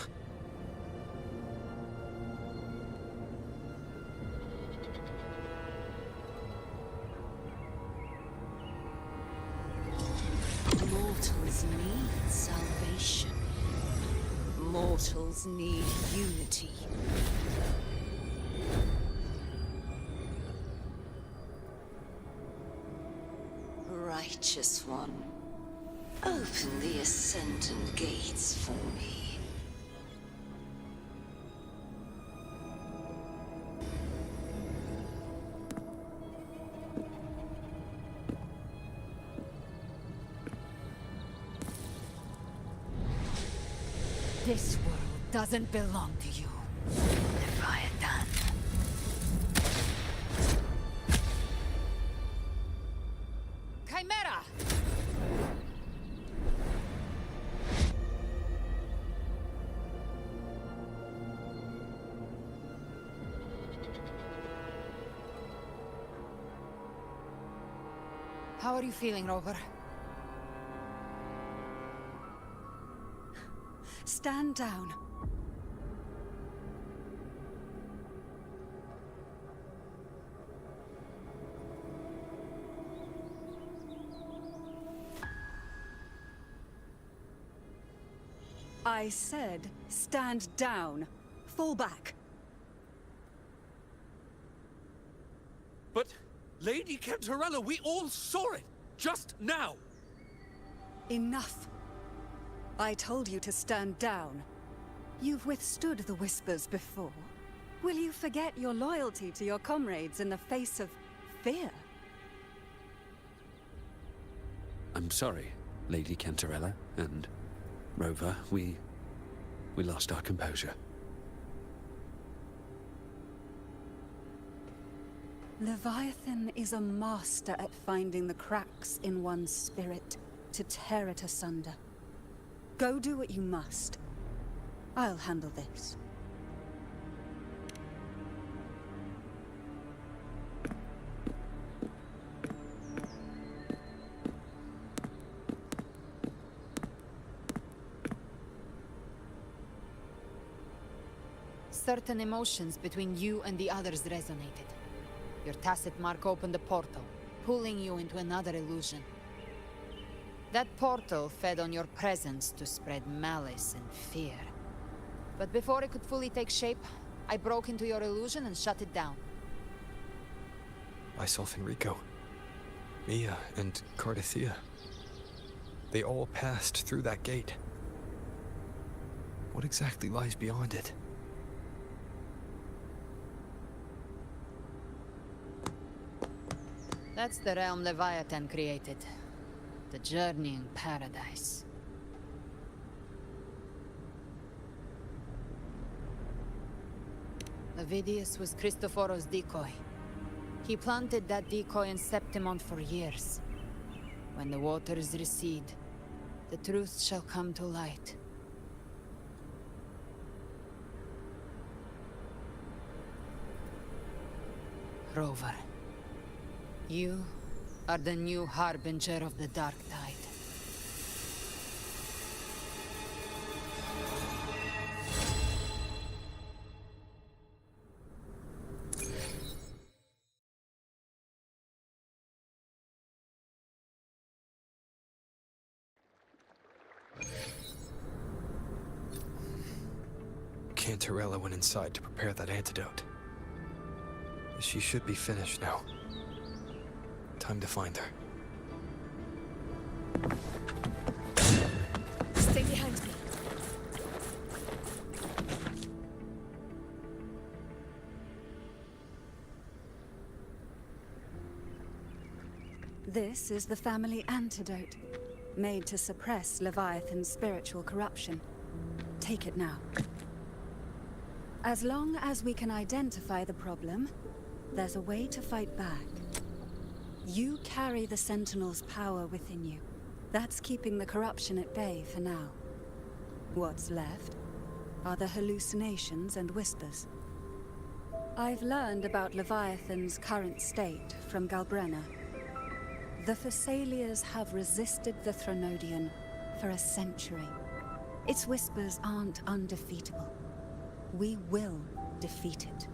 Mortals need salvation. Mortals need unity. Righteous One, open the Ascendant gates for me. This world doesn't belong to you, Leviathan. Chimera! How are you feeling, Rover? Stand down. I said, stand down. Fall back. But, Lady Cantarella, we all saw it! Just now! Enough. I told you to stand down. You've withstood the whispers before. Will you forget your loyalty to your comrades in the face of fear? I'm sorry, Lady Cantarella and Rover. We lost our composure. Leviathan is a master at finding the cracks in one's spirit to tear it asunder. Go do what you must. I'll handle this. Certain emotions between you and the others resonated. Your tacit mark opened a portal, pulling you into another illusion. That portal fed on your presence to spread malice and fear. But before it could fully take shape, I broke into your illusion and shut it down. Myself and Rico, Mia and Cardathia. They all passed through that gate. What exactly lies beyond it? That's the realm Leviathan created. The journeying paradise. Levidius was Cristoforo's decoy. He planted that decoy in Septimont for years. When the waters recede, the truth shall come to light. Rover, you are the new harbinger of the Dark Tide. Cantarella went inside to prepare that antidote. She should be finished now. Time to find her. Stay behind me. This is the family antidote, made to suppress Leviathan's spiritual corruption. Take it now. As long as we can identify the problem, there's a way to fight back. You carry the Sentinel's power within you. That's keeping the corruption at bay for now. What's left are the hallucinations and whispers. I've learned about Leviathan's current state from Galbrena. The Thessalians have resisted the Threnodian for a century. Its whispers aren't undefeatable. We will defeat it.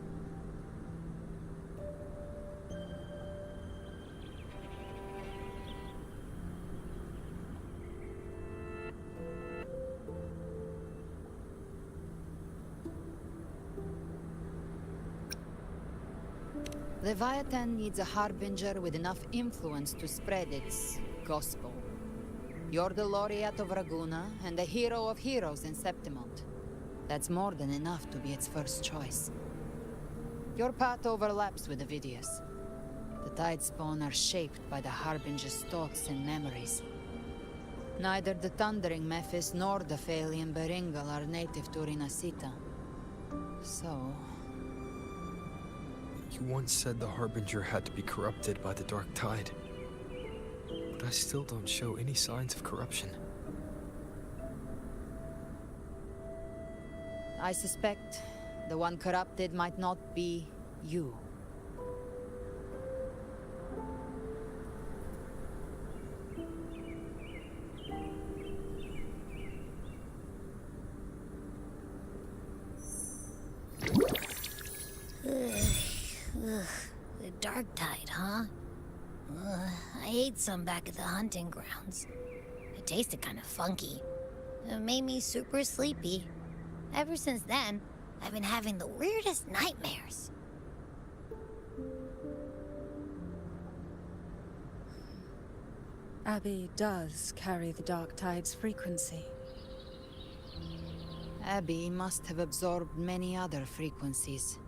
Leviathan needs a harbinger with enough influence to spread its gospel. You're the laureate of Raguna and the hero of heroes in Septimont. That's more than enough to be its first choice. Your path overlaps with Avidius. The Tidespawn are shaped by the harbinger's thoughts and memories. Neither the Thundering Mephis nor the Phalian Beringal are native to Rinascita. So... You once said the Harbinger had to be corrupted by the Dark Tide. But I still don't show any signs of corruption. I suspect the one corrupted might not be you. The Dark Tide, huh? I ate some back at the hunting grounds. It tasted kind of funky. It made me super sleepy. Ever since then, I've been having the weirdest nightmares. Abby does carry the Dark Tide's frequency. Abby must have absorbed many other frequencies.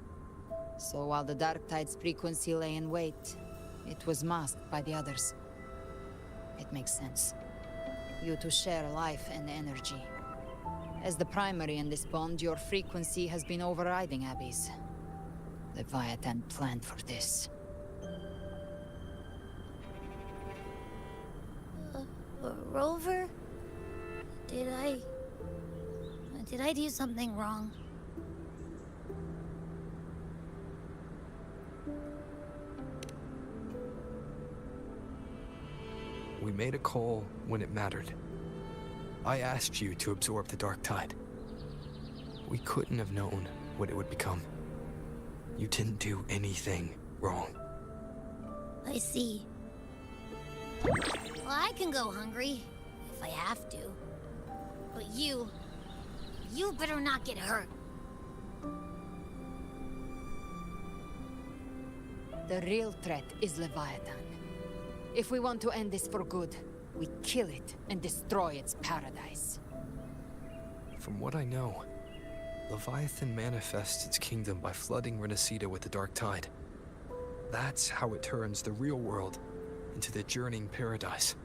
So while the Dark Tide's frequency lay in wait, it was masked by the others. It makes sense. You two share life and energy. As the primary in this bond, your frequency has been overriding Abby's. Leviathan planned for this. Rover? Did I do something wrong? We made a call when it mattered. I asked you to absorb the Dark Tide. We couldn't have known what it would become. You didn't do anything wrong. I see. Well, I can go hungry, if I have to. But you better not get hurt. The real threat is Leviathan. If we want to end this for good, we kill it and destroy its paradise. From what I know, Leviathan manifests its kingdom by flooding Rinascita with the Dark Tide. That's how it turns the real world into the journeying paradise.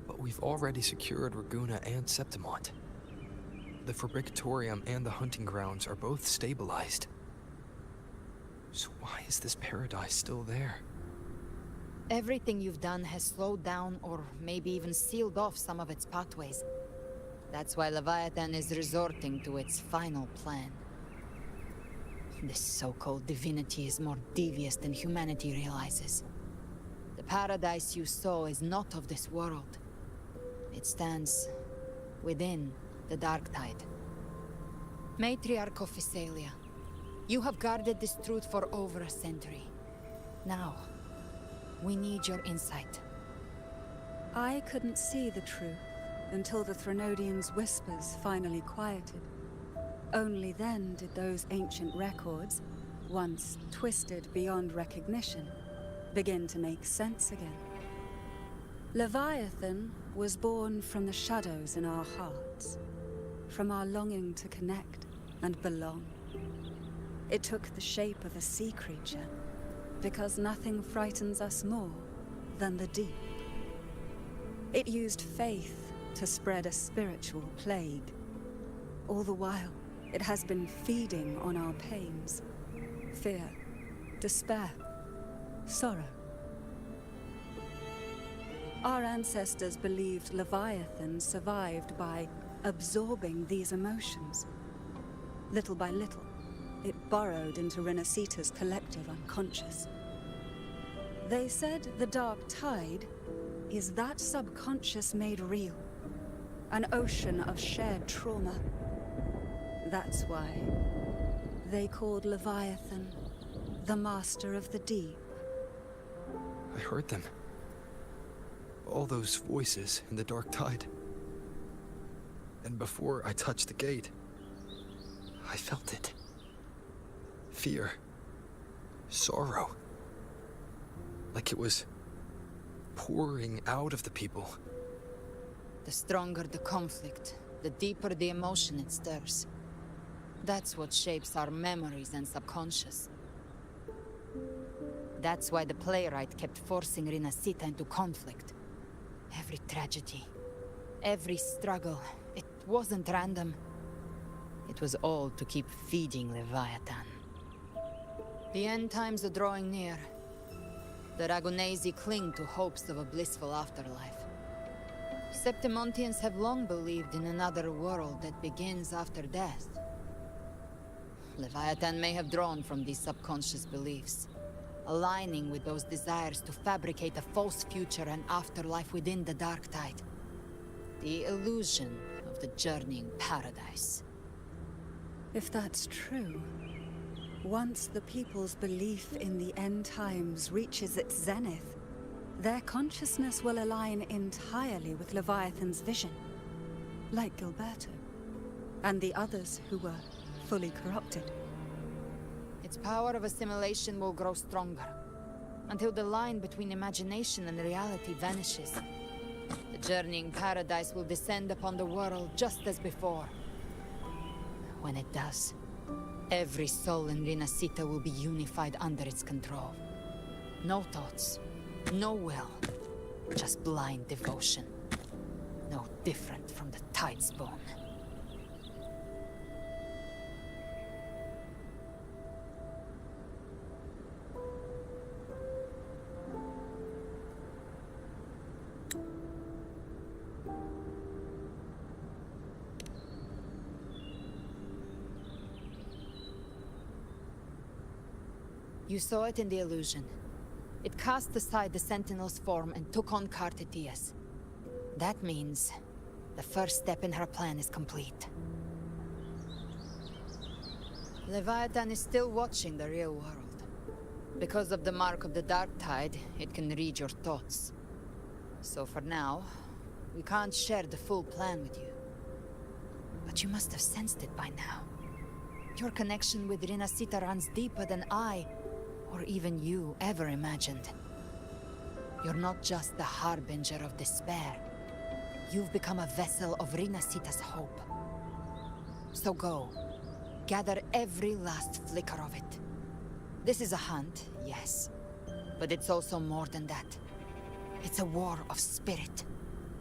But we've already secured Raguna and Septimont. The Fabricatorium and the hunting grounds are both stabilized. So why is this paradise still there? Everything you've done has slowed down or maybe even sealed off some of its pathways. That's why Leviathan is resorting to its final plan. This so-called divinity is more devious than humanity realizes. The paradise you saw is not of this world. It stands within the Dark Tide. Matriarch of Physalia, you have guarded this truth for over a century. Now, we need your insight. I couldn't see the truth until the Threnodian's whispers finally quieted. Only then did those ancient records, once twisted beyond recognition, begin to make sense again. Leviathan was born from the shadows in our hearts, from our longing to connect and belong. It took the shape of a sea creature, because nothing frightens us more than the deep. It used faith to spread a spiritual plague. All the while, it has been feeding on our pains. Fear, despair, sorrow. Our ancestors believed Leviathan survived by absorbing these emotions. Little by little, it burrowed into Rinascita's collective unconscious. They said the Dark Tide is that subconscious made real. An ocean of shared trauma. That's why they called Leviathan the Master of the Deep. I heard them. All those voices in the Dark Tide. And before I touched the gate, I felt it. Fear. Sorrow. Like it was pouring out of the people. The stronger the conflict, the deeper the emotion it stirs. That's what shapes our memories and subconscious. That's why the playwright kept forcing Rinascita into conflict. Every tragedy, every struggle, it wasn't random. It was all to keep feeding Leviathan. The end times are drawing near. The Ragunesi cling to hopes of a blissful afterlife. Septimontians have long believed in another world that begins after death. Leviathan may have drawn from these subconscious beliefs, aligning with those desires to fabricate a false future and afterlife within the Dark Tide. The illusion of the journeying paradise. If that's true, once the people's belief in the end times reaches its zenith, their consciousness will align entirely with Leviathan's vision, like Gilberto, and the others who were fully corrupted. Its power of assimilation will grow stronger, until the line between imagination and reality vanishes. The journeying paradise will descend upon the world just as before. When it does, every soul in Rinascita will be unified under its control. No thoughts, no will, just blind devotion. No different from the Tidespawn. You saw it in the illusion. It cast aside the Sentinel's form and took on Cartetias. That means the first step in her plan is complete. Leviathan is still watching the real world. Because of the mark of the Dark Tide, it can read your thoughts. So for now, we can't share the full plan with you. But you must have sensed it by now. Your connection with Rinascita runs deeper than I, or even you, ever imagined. You're not just the harbinger of despair. You've become a vessel of Rinascita's hope. So go, gather every last flicker of it. This is a hunt, yes, but it's also more than that. It's a war of spirit,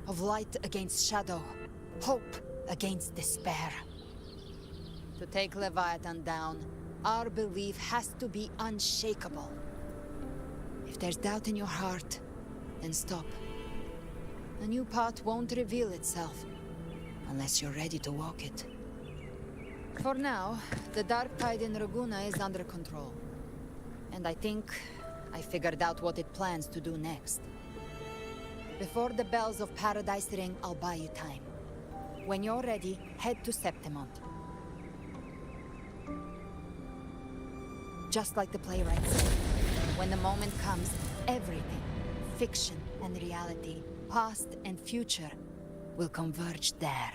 of light against shadow, hope against despair. To take Leviathan down, our belief has to be unshakable. If there's doubt in your heart, then stop. A new path won't reveal itself, unless you're ready to walk it. For now, the Dark Tide in Raguna is under control. And I think I figured out what it plans to do next. Before the bells of Paradise ring, I'll buy you time. When you're ready, head to Septimont. Just like the playwright said, when the moment comes, everything, fiction and reality, past and future, will converge there.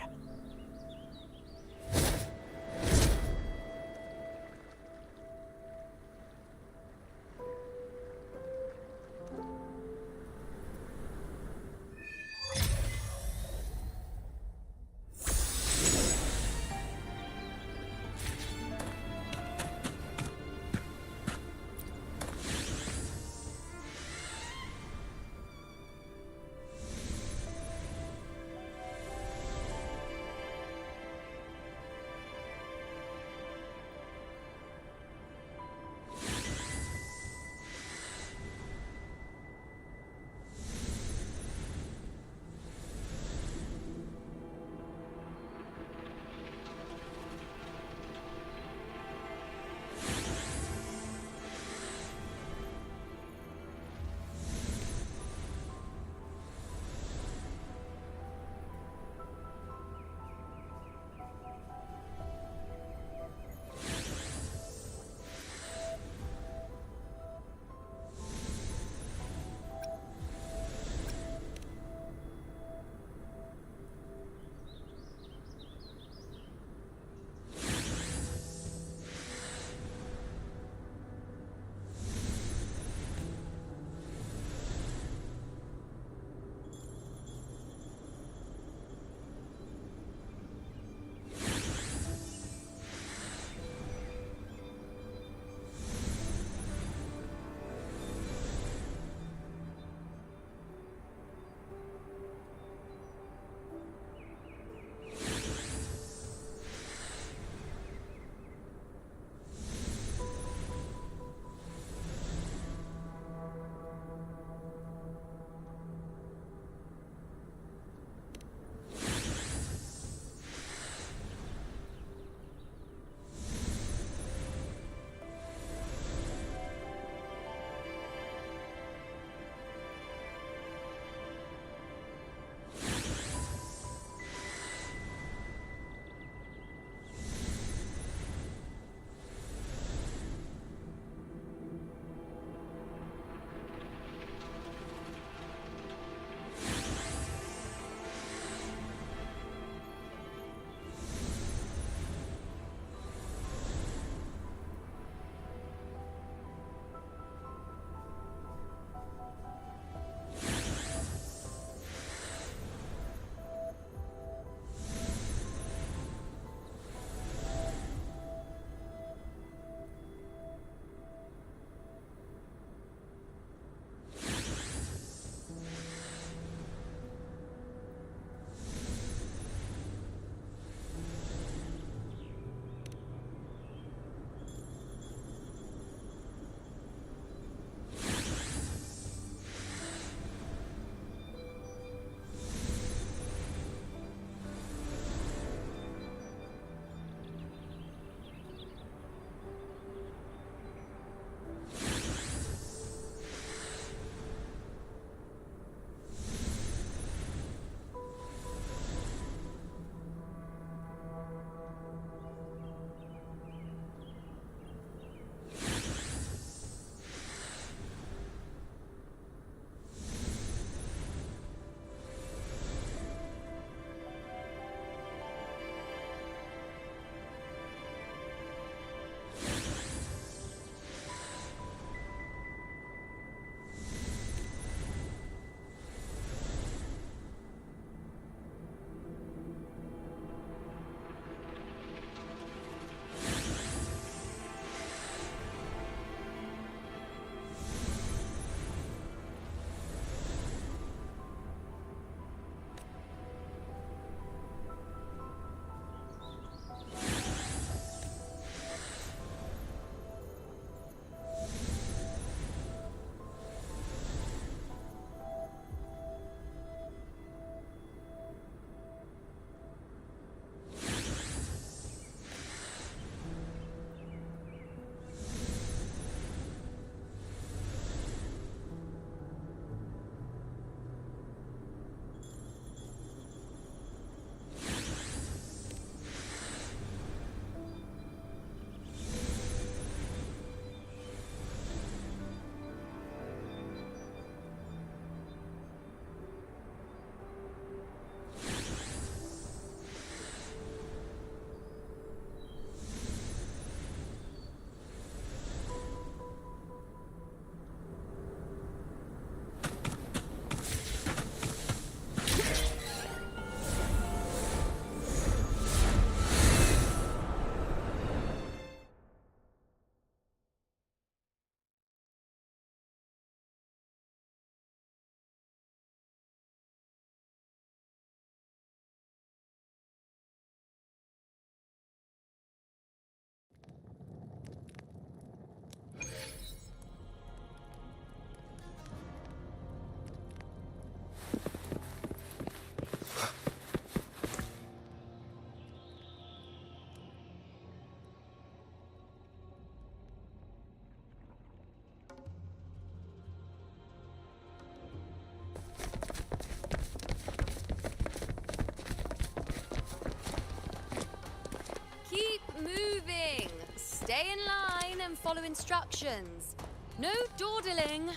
and follow instructions. No dawdling.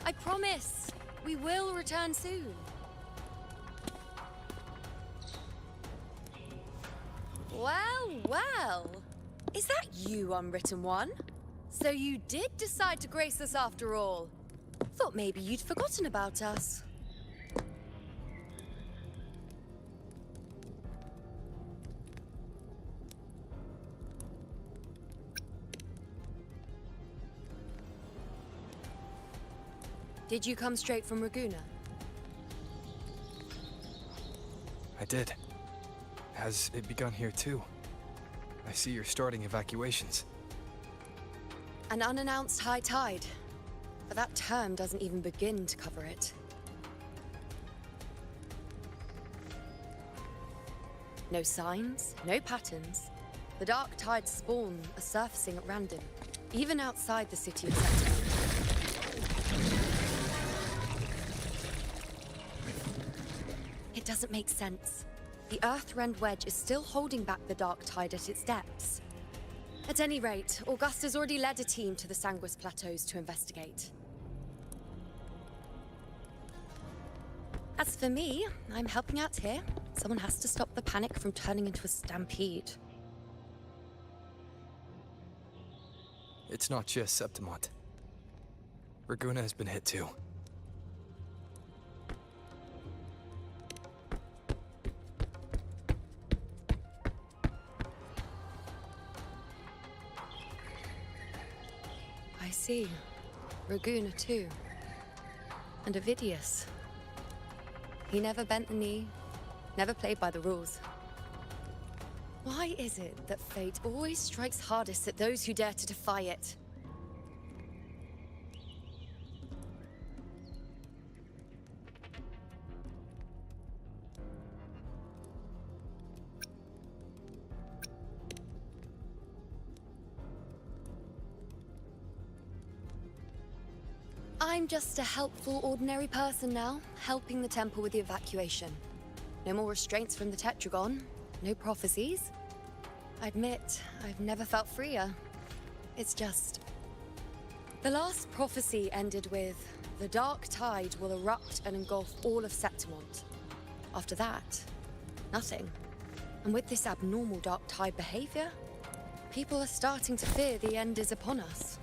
I promise. We will return soon. Well, well. Is that you, Unwritten One? So you did decide to grace us after all. Thought maybe you'd forgotten about us. Did you come straight from Raguna? I did. Has it begun here too? I see you're starting evacuations. An unannounced high tide. But that term doesn't even begin to cover it. No signs, no patterns. The dark tide's spawn are surfacing at random, even outside the city of September. It doesn't make sense. The Earthrend Wedge is still holding back the dark tide at its depths. At any rate, Augusta's already led a team to the Sanguis Plateaus to investigate. As for me, I'm helping out here. Someone has to stop the panic from turning into a stampede. It's not just Septimont. Raguna has been hit too. I see. Raguna too. And Ovidius. He never bent the knee, never played by the rules. Why is it that fate always strikes hardest at those who dare to defy it? I'm just a helpful, ordinary person now, helping the temple with the evacuation. No more restraints from the Tetragon, no prophecies. I admit, I've never felt freer. It's just... The last prophecy ended with, the dark tide will erupt and engulf all of Septimont. After that, nothing. And with this abnormal dark tide behavior, people are starting to fear the end is upon us.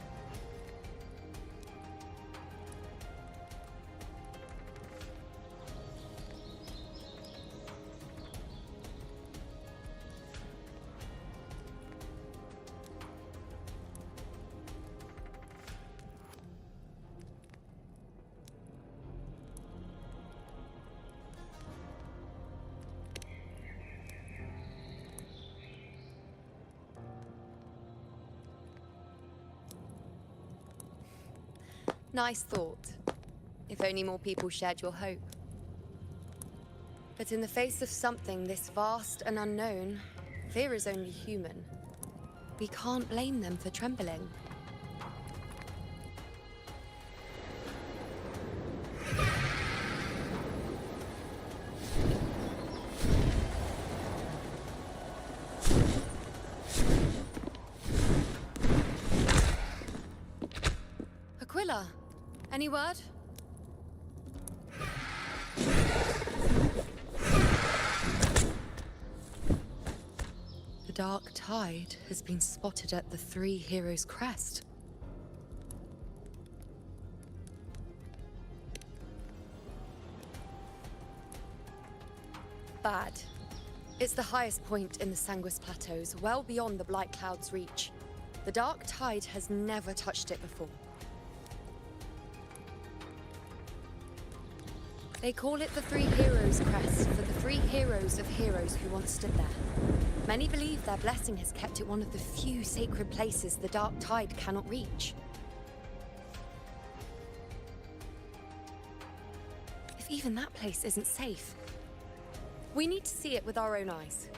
Nice thought. If only more people shared your hope. But in the face of something this vast and unknown, fear is only human. We can't blame them for trembling. Aquila, any word? The dark tide has been spotted at the Three Heroes' crest. Bad. It's the highest point in the Sanguis Plateaus, well beyond the Blight Cloud's reach. The dark tide has never touched it before. They call it the Three Heroes' Crest for the three heroes of heroes who once stood there. Many believe their blessing has kept it one of the few sacred places the dark tide cannot reach. If even that place isn't safe, we need to see it with our own eyes.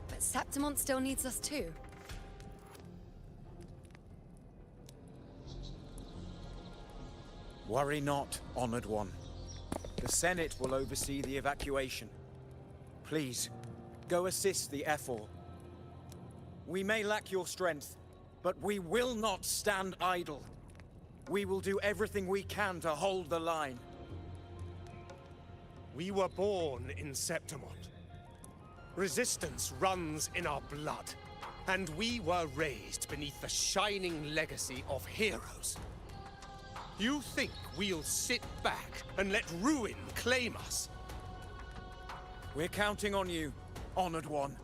But Septimont still needs us too. Worry not, Honored One. The Senate will oversee the evacuation. Please, Go assist the F4. We may lack your strength, but we will not stand idle. We will do everything we can to hold the line. We were born in Septimont. Resistance runs in our blood, and we were raised beneath the shining legacy of heroes. You think we'll sit back and let ruin claim us? We're counting on you, Honored One.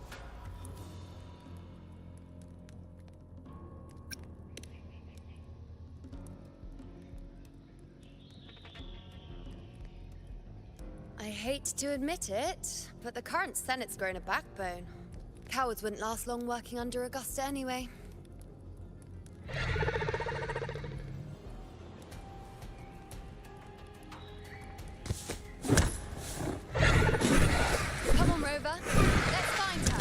I hate to admit it, but the current Senate's grown a backbone. Cowards wouldn't last long working under Augusta anyway. Come on, Rover. Let's find her.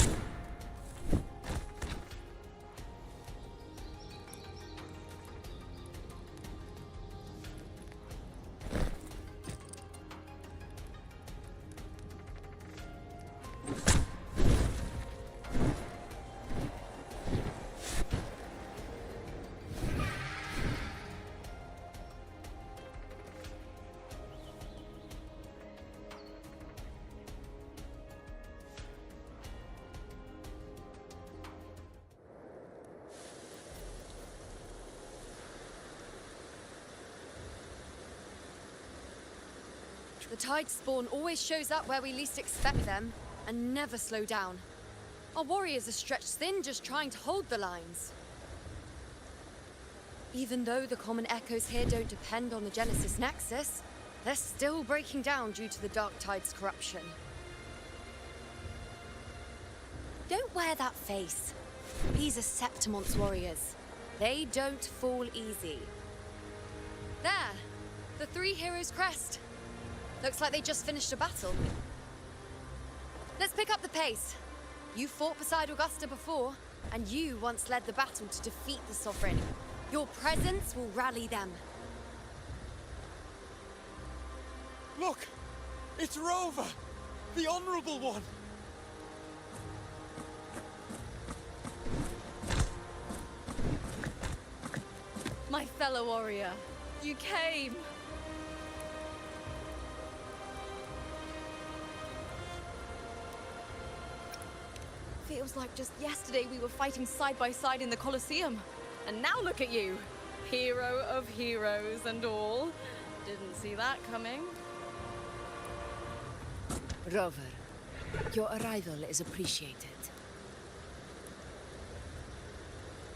The Tide spawn always shows up where we least expect them, and never slow down. Our warriors are stretched thin just trying to hold the lines. Even though the common echoes here don't depend on the Genesis Nexus, they're still breaking down due to the Dark Tide's corruption. Don't wear that face. These are Septimont's warriors. They don't fall easy. There! The three heroes' crest. Looks like they just finished a battle. Let's pick up the pace. You fought beside Augusta before, and you once led the battle to defeat the Sovereign. Your presence will rally them. Look! It's Rover! The Honorable One! My fellow warrior, you came! Feels like just yesterday we were fighting side by side in the Colosseum. And now look at you! Hero of heroes and all. Didn't see that coming. Rover, your arrival is appreciated.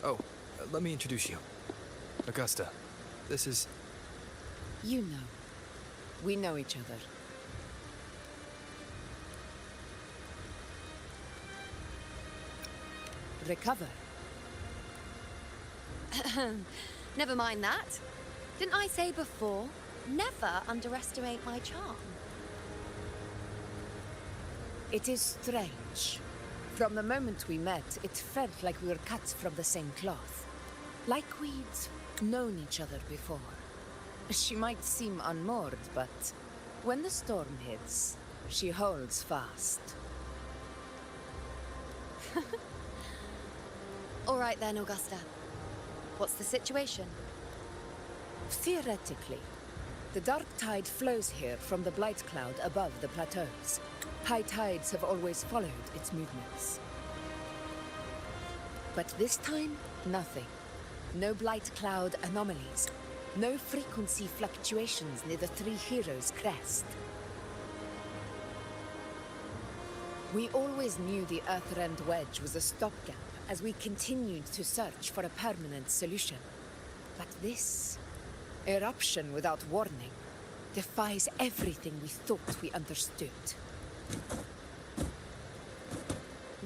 Oh, let me introduce you. Augusta, this is... You know. We know each other. Recover. Never mind that. Didn't I say before, never underestimate my charm? It is strange. From the moment we met, it felt like we were cut from the same cloth. Like we'd known each other before. She might seem unmoored, but when the storm hits, she holds fast. All right then, Augusta. What's the situation? Theoretically, the dark tide flows here from the blight cloud above the plateaus. High tides have always followed its movements. But this time, nothing. No blight cloud anomalies. No frequency fluctuations near the three heroes' crest. We always knew the Earthrend Wedge was a stopgap as we continued to search for a permanent solution. But this eruption without warning defies everything we thought we understood.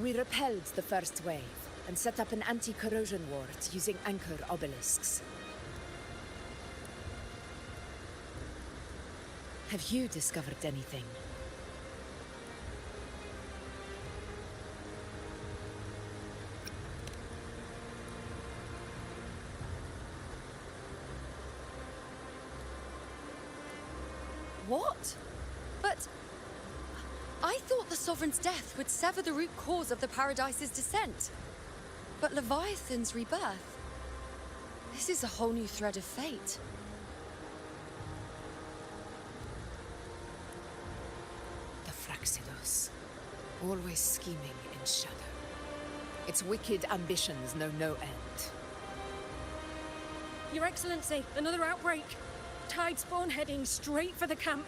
We repelled the first wave and set up an anti-corrosion ward using anchor obelisks. Have you discovered anything? What? But I I thought the Sovereign's death would sever the root cause of the Paradise's descent. But Leviathan's rebirth... This is a whole new thread of fate. The Fraxidos. Always scheming in shadow. Its wicked ambitions know no end. Your Excellency, another outbreak. Tide spawn heading straight for the camp.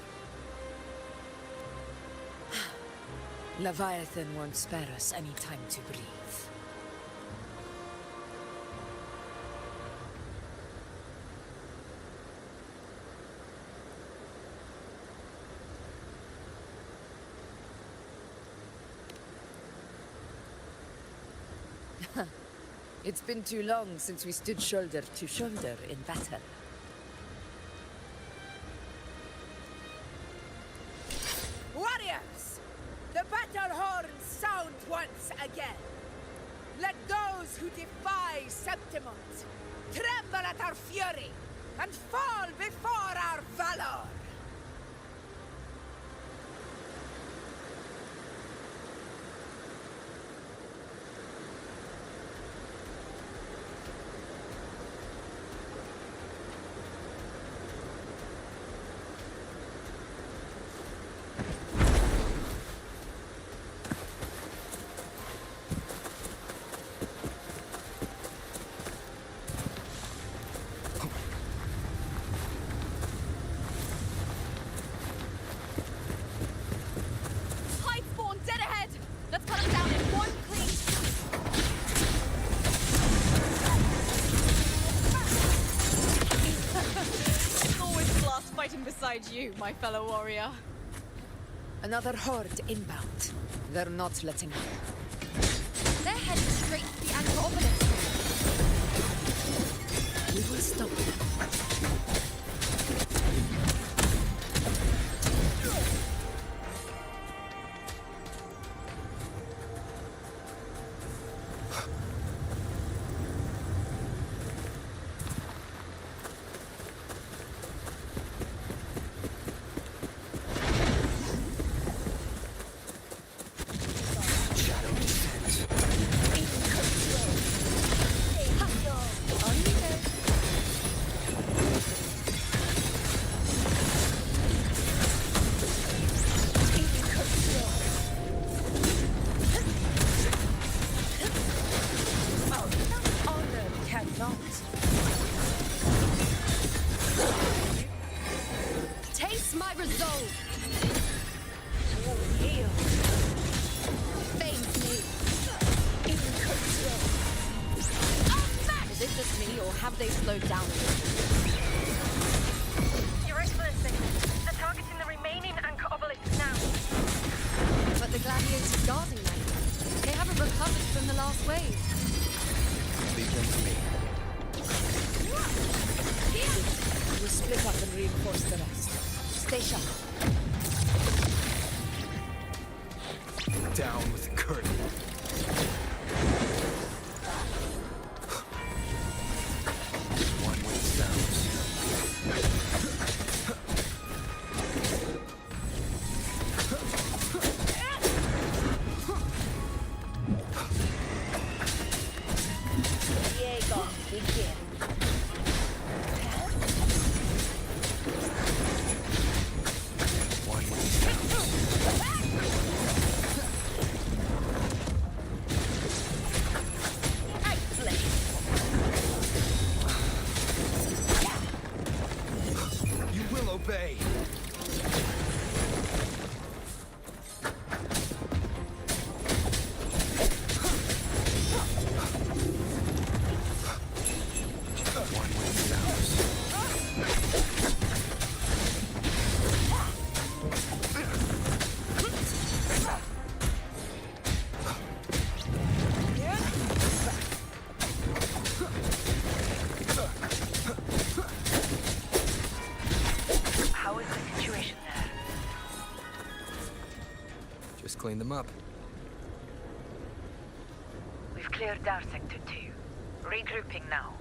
Leviathan won't spare us any time to breathe. It's been too long since we stood shoulder to shoulder in battle. Warriors! The battle horns sound once again. Let those who defy Septimont tremble at our fury and fall before our valor! You, my fellow warrior. Another horde inbound. They're not letting up. They're heading straight for the anchor obelisk. We will stop them. Your Excellency, they're targeting the remaining anchor obelisk now. But the gladiators guarding them, they haven't recovered from the last wave. Leave them to me. We'll split up and reinforce the rest. Stay sharp. Down with the curtain. Clean them up. We've cleared our Sector 2. Regrouping now.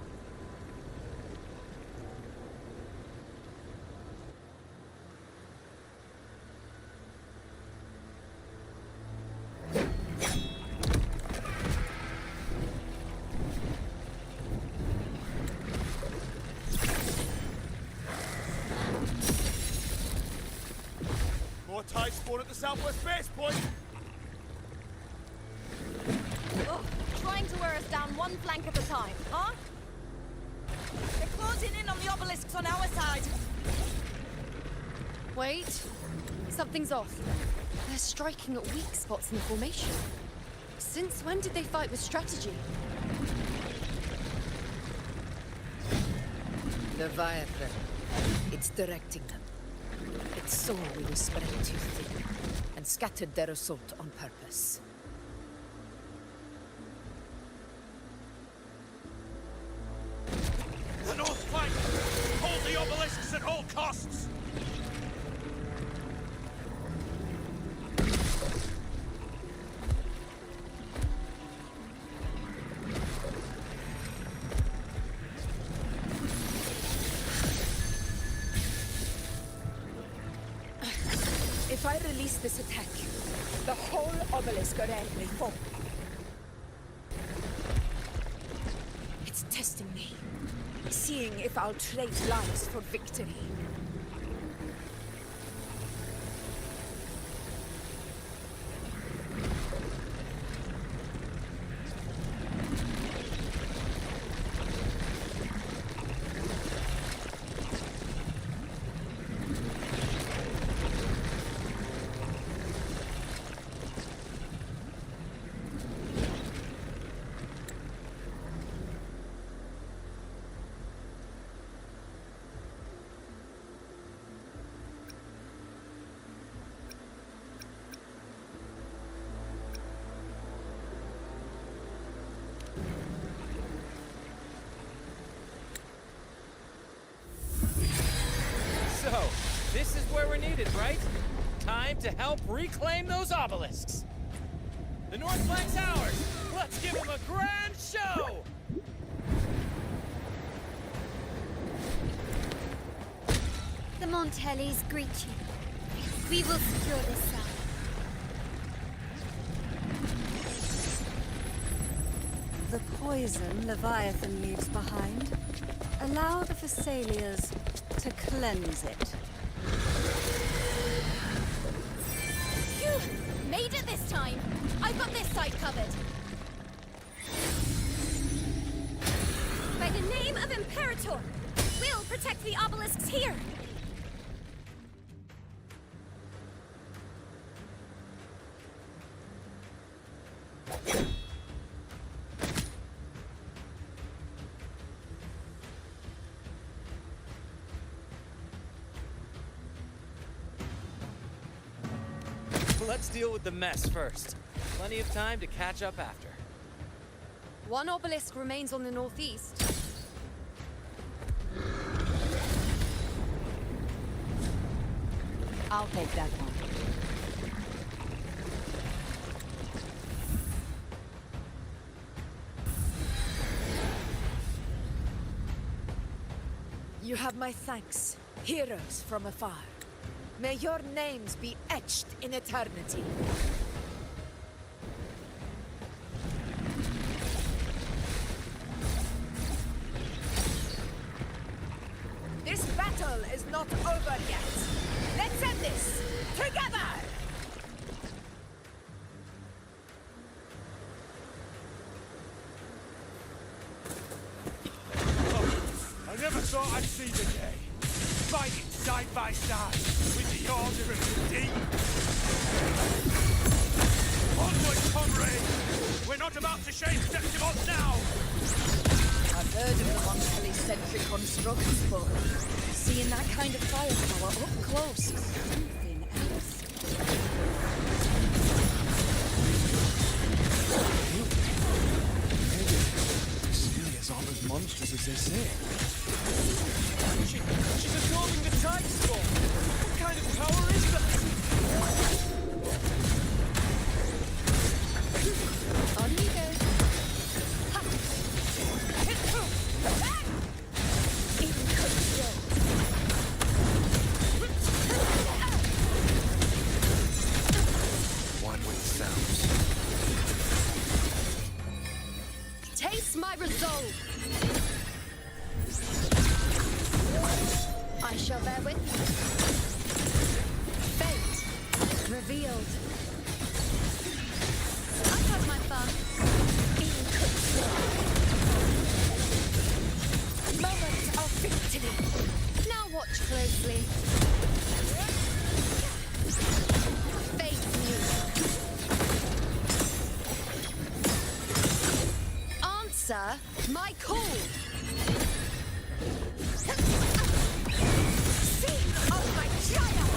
spawn at the southwest base point. Ugh, trying to wear us down one flank at a time, huh? They're closing in on the obelisks on our side. Wait. Something's off. They're striking at weak spots in the formation. Since when did they fight with strategy? Leviathan. It's directing them. Its soul we will spread too thin, and scattered their assault on purpose. The north flank! Hold the obelisks at all costs! If I release this attack, the whole obelisk array may fall. It's testing me, seeing if I'll trade lives for victory. So, this is where we're needed, right? Time to help reclaim those obelisks. The north flank's ours. Let's give them a grand show! The Montellis greet you. We will secure this side. The poison Leviathan leaves behind, allow the Thessalians to cleanse it. Phew! Made it this time! I've got this side covered! By the name of Imperator, we'll protect the obelisks here! Let's deal with the mess first. Plenty of time to catch up after. One obelisk remains on the northeast. I'll take that one. You have my thanks, heroes from afar. May your names be etched in eternity. This battle is not over yet. Let's end this together! I never thought I'd see the day. Fighting side by side with the Order of the Deep. Onward, comrades! We're not about to shake Septimon now! I've heard of the Montelli-centric constructs, but seeing that kind of firepower up close, something else. Celia's aren't as monstrous as they say. She's absorbing the tide storm. What kind of power is that? On you go. In control. One with sounds. Taste my resolve. I shall bear witness. Fate Revealed. I've had my fun. In control. Moment of victory. Now watch closely. Face me. Answer my call. Seed of my child.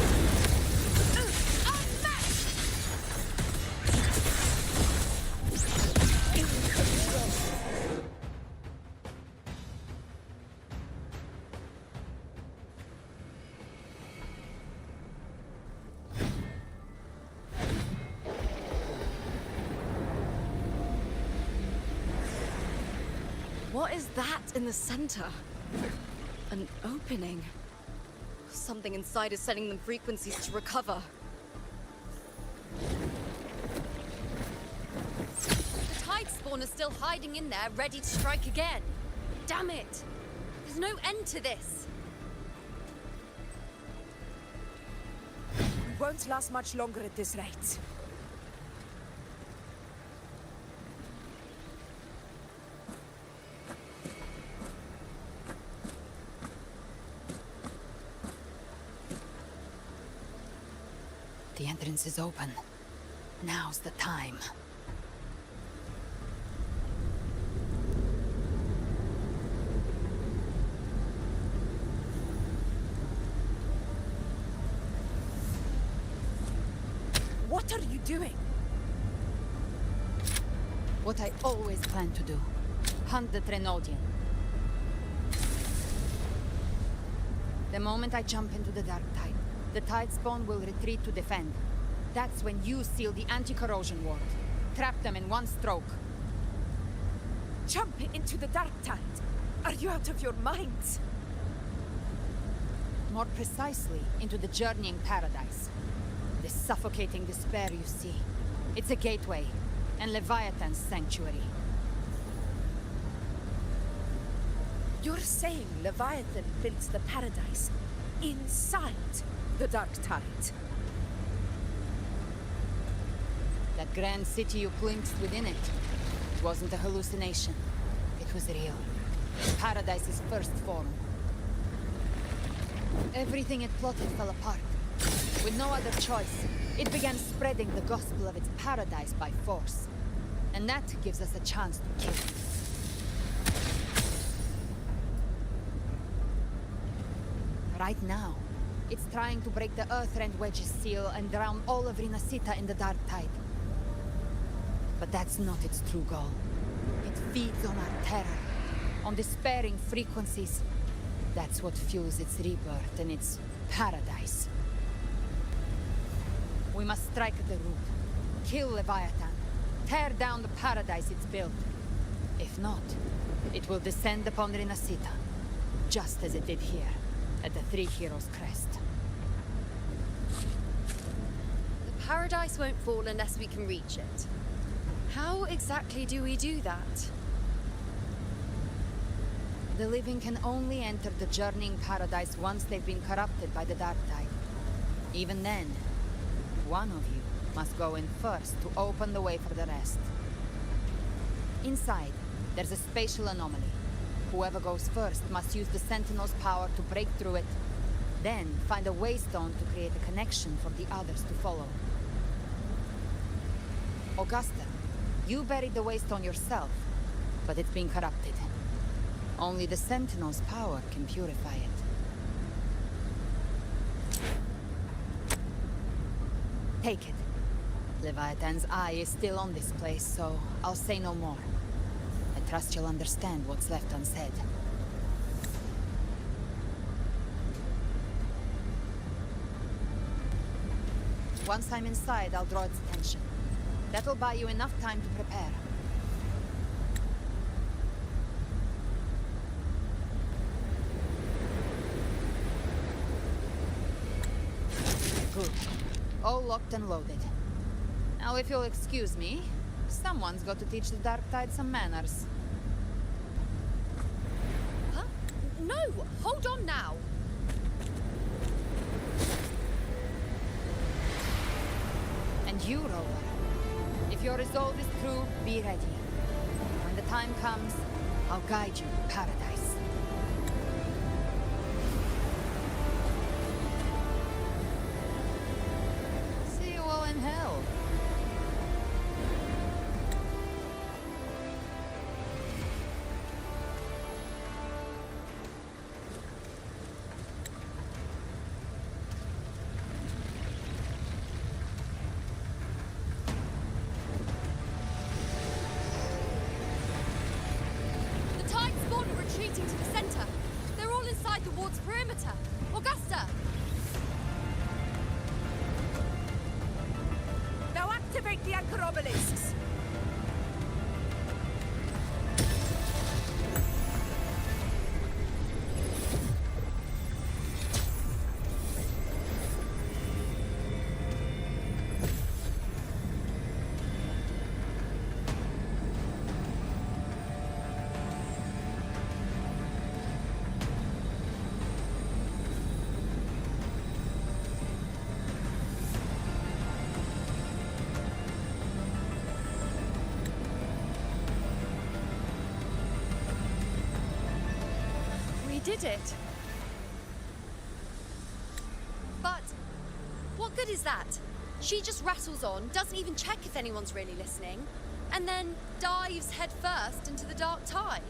Unmatched. In control. What is that in the center? An opening. Something inside is sending them frequencies to recover. The tide spawn is still hiding in there, ready to strike again. Damn it! There's no end to this. We won't last much longer at this rate. The entrance is open. Now's the time. What are you doing? What I always planned to do. Hunt the Trenodian. The moment I jump into the dark tide, the tide spawn will retreat to defend. That's when you seal the anti-corrosion ward. Trap them in one stroke. Jump into the dark tide. Are you out of your minds? More precisely, into the journeying paradise. The suffocating despair you see. It's a gateway, and Leviathan's sanctuary. You're saying Leviathan built the paradise inside the dark tide? That grand city you glimpsed within it, it wasn't a hallucination. It was real. Paradise's first form. Everything it plotted fell apart. With no other choice, it began spreading the gospel of its paradise by force. And that gives us a chance to kill it. Right now, it's trying to break the Earthrend Wedge's seal and drown all of Rinascita in the dark tide. But that's not its true goal. It feeds on our terror, on despairing frequencies. That's what fuels its rebirth and its paradise. We must strike at the root, kill Leviathan, tear down the paradise it's built. If not, it will descend upon Rinascita, just as it did here, at the Three Heroes' Crest. The paradise won't fall unless we can reach it. How exactly do we do that? The living can only enter the journeying paradise once they've been corrupted by the dark tide. Even then, one of you must go in first to open the way for the rest. Inside, there's a spatial anomaly. Whoever goes first must use the Sentinel's power to break through it, then find a waystone to create a connection for the others to follow. Augusta, you buried the waystone yourself, but it's been corrupted. Only the Sentinel's power can purify it. Take it. Leviathan's eye is still on this place, so I'll say no more. I trust you'll understand what's left unsaid. Once I'm inside, I'll draw its attention. That'll buy you enough time to prepare. Good. All locked and loaded. Now, if you'll excuse me, someone's got to teach the Dark Tide some manners. Huh? No! Hold on now! And you, Rover. If your resolve is true, be ready. When the time comes, I'll guide you to paradise. See you all in hell. Retreating to the center. They're all inside the ward's perimeter. Augusta! Now activate the anchor obelisks! Did it. But what good is that? She just rattles on, doesn't even check if anyone's really listening, and then dives headfirst into the dark tide.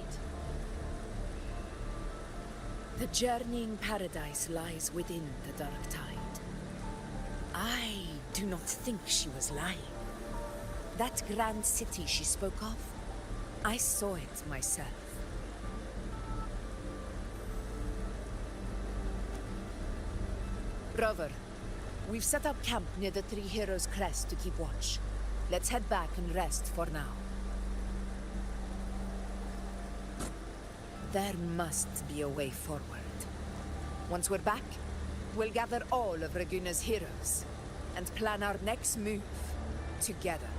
The journeying paradise lies within the dark tide. I do not think she was lying. That grand city she spoke of, I saw it myself. Rover, we've set up camp near the Three Heroes Crest to keep watch. Let's head back and rest for now. There must be a way forward. Once we're back, we'll gather all of Raguna's heroes and plan our next move together.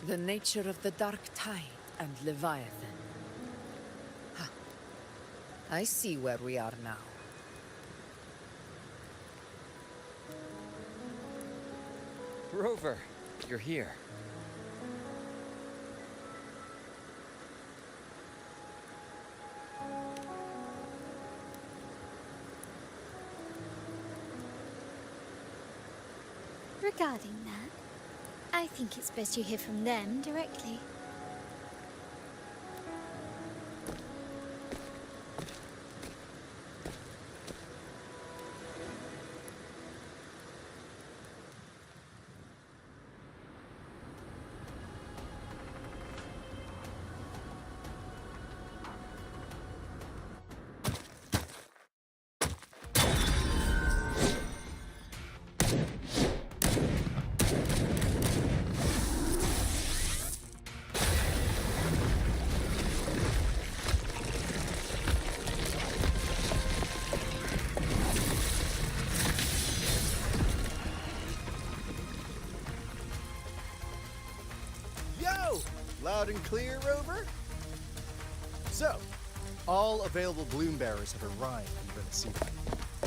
The nature of the dark tide and Leviathan. Huh. I see where we are now. Rover, you're here. Regarding that, I think it's best you hear from them directly. Loud and clear, Rover? So, all available bloom bearers have arrived in Rinascita.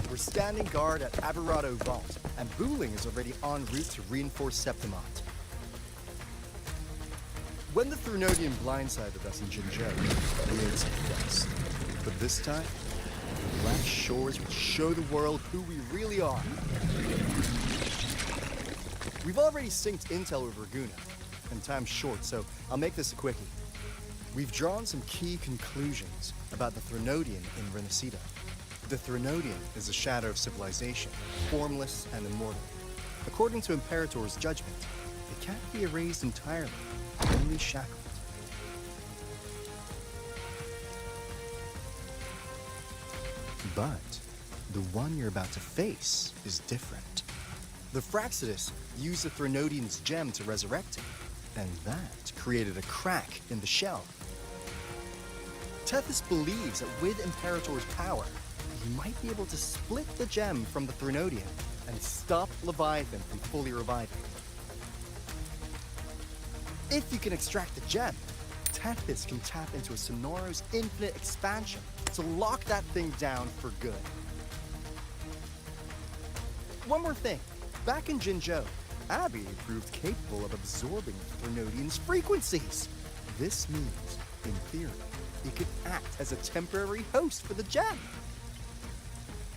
We're standing guard at Aberrado Vault, and Booling is already en route to reinforce Septimont. When the Threnodian blindsided us in Jinzhou, we ate some dust. But this time, the Black Shores will show the world who we really are. We've already synced intel with Raguna, and time's short, so I'll make this a quickie. We've drawn some key conclusions about the Threnodian in Rinascita. The Threnodian is a shadow of civilization, formless and immortal. According to Imperator's judgment, it can't be erased entirely, only shackled. But the one you're about to face is different. The Fraxidus used the Threnodian's gem to resurrect him, and that created a crack in the shell. Tethys believes that with Imperator's power, he might be able to split the gem from the Threnodian and stop Leviathan from fully reviving. If you can extract the gem, Tempest can tap into a Sonoro's infinite expansion to lock that thing down for good. One more thing. Back in Jinzhou, Abby proved capable of absorbing Threnodian's frequencies. This means, in theory, it could act as a temporary host for the gem.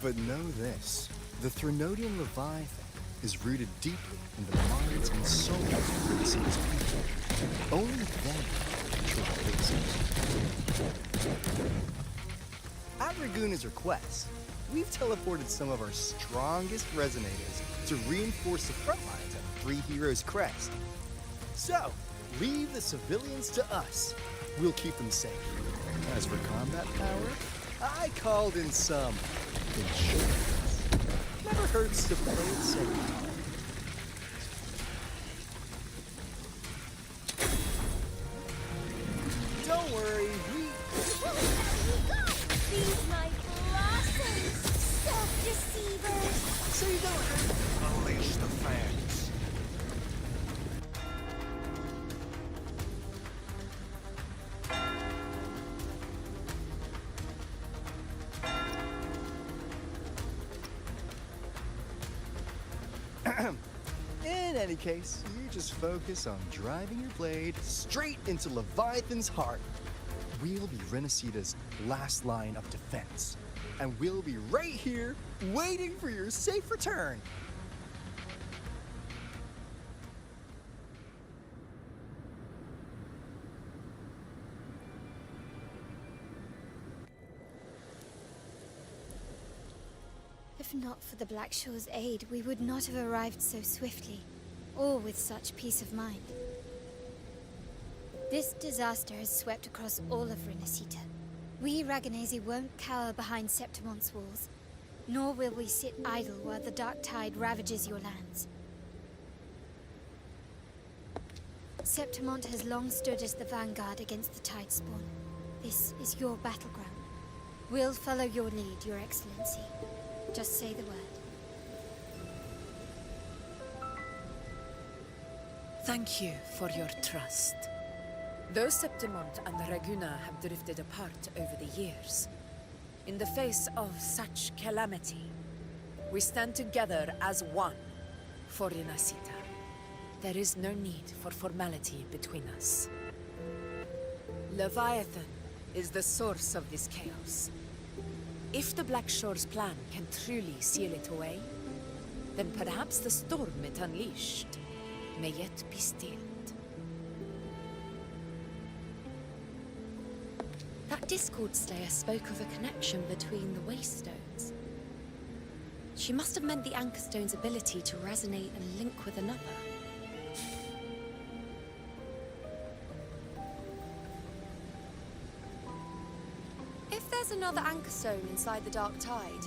But know this, the Threnodian Leviathan is rooted deeply in the minds and souls of Rinascita's people. Only then can control the At Raguna's request, we've teleported some of our strongest Resonators to reinforce the front lines at Three Heroes Crest. So, leave the civilians to us. We'll keep them safe. As for combat power, I called in some insurance. Never hurts to play it safe. Don't worry, These my blossoms, self-deceivers! So you don't Unleash the fans. In any case, you just focus on driving your blade straight into Leviathan's heart. We'll be Rinascita's last line of defense. And we'll be right here, waiting for your safe return. If not for the Blackshaw's aid, we would not have arrived so swiftly, or with such peace of mind. This disaster has swept across all of Rinascita. We Raganese won't cower behind Septimon's walls, nor will we sit idle while the dark tide ravages your lands. Septimont has long stood as the vanguard against the tide spawn. This is your battleground. We'll follow your lead, Your Excellency. Just say the word. Thank you for your trust. Though Septimont and Raguna have drifted apart over the years, in the face of such calamity, we stand together as one for Rinascita. There is no need for formality between us. Leviathan is the source of this chaos. If the Blackshore's plan can truly seal it away, then perhaps the storm it unleashed may yet be stilled. That Discord Slayer spoke of a connection between the Waystones. She must have meant the Anchor Stone's ability to resonate and link with another. If there's another Anchor Stone inside the Dark Tide,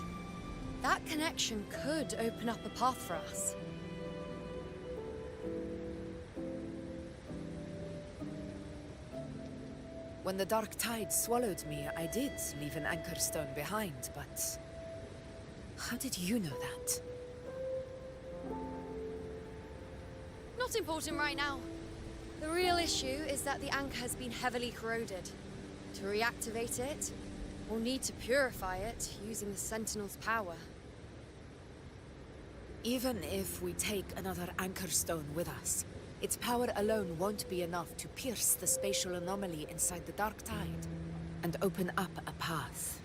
that connection could open up a path for us. When the Dark Tide swallowed me, I did leave an Anchor Stone behind, but... how did you know that? Not important right now. The real issue is that the anchor has been heavily corroded. To reactivate it, we'll need to purify it using the Sentinel's power. Even if we take another Anchor Stone with us, its power alone won't be enough to pierce the spatial anomaly inside the Dark Tide and open up a path.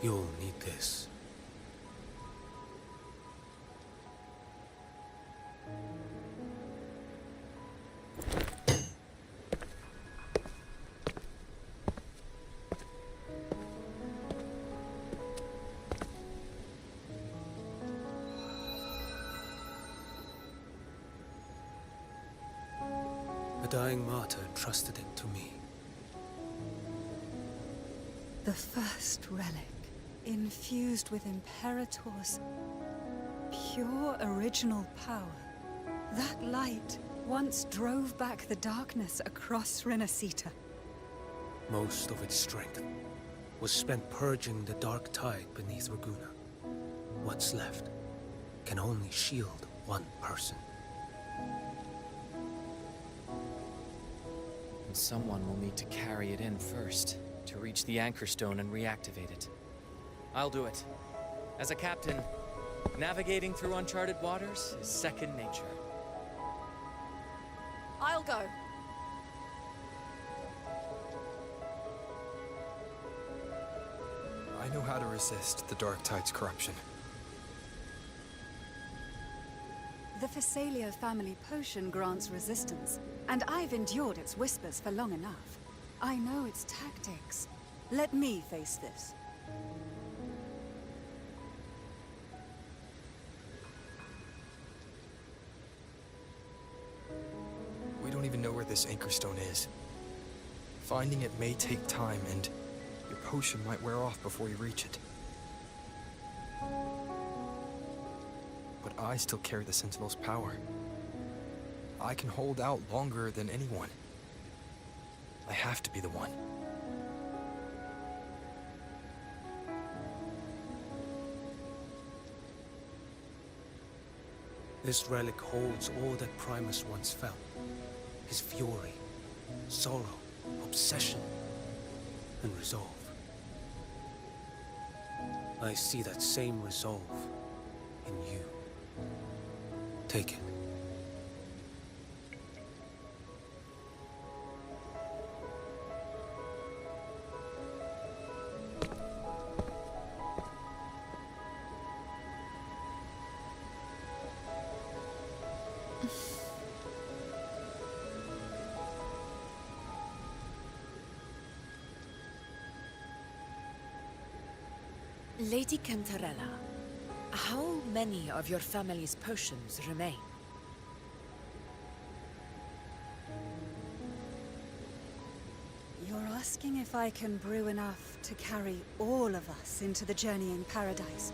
You'll need this. A dying martyr entrusted it to me. The first relic, infused with Imperator's pure original power. That light once drove back the darkness across Rinascita. Most of its strength was spent purging the dark tide beneath Ragunna. What's left can only shield one person. And someone will need to carry it in first, to reach the anchor stone and reactivate it. I'll do it. As a captain, navigating through uncharted waters is second nature. I'll go. I know how to resist the Dark Tide's corruption. The Physalia family potion grants resistance, and I've endured its whispers for long enough. I know its tactics. Let me face this. We don't even know where this anchor stone is. Finding it may take time, and your potion might wear off before you reach it. But I still carry the Sentinel's power. I can hold out longer than anyone. I have to be the one. This relic holds all that Primus once felt. His fury, sorrow, obsession, and resolve. I see that same resolve in you. Take it. Lady Cantarella, how many of your family's potions remain? You're asking if I can brew enough to carry all of us into the journeying paradise.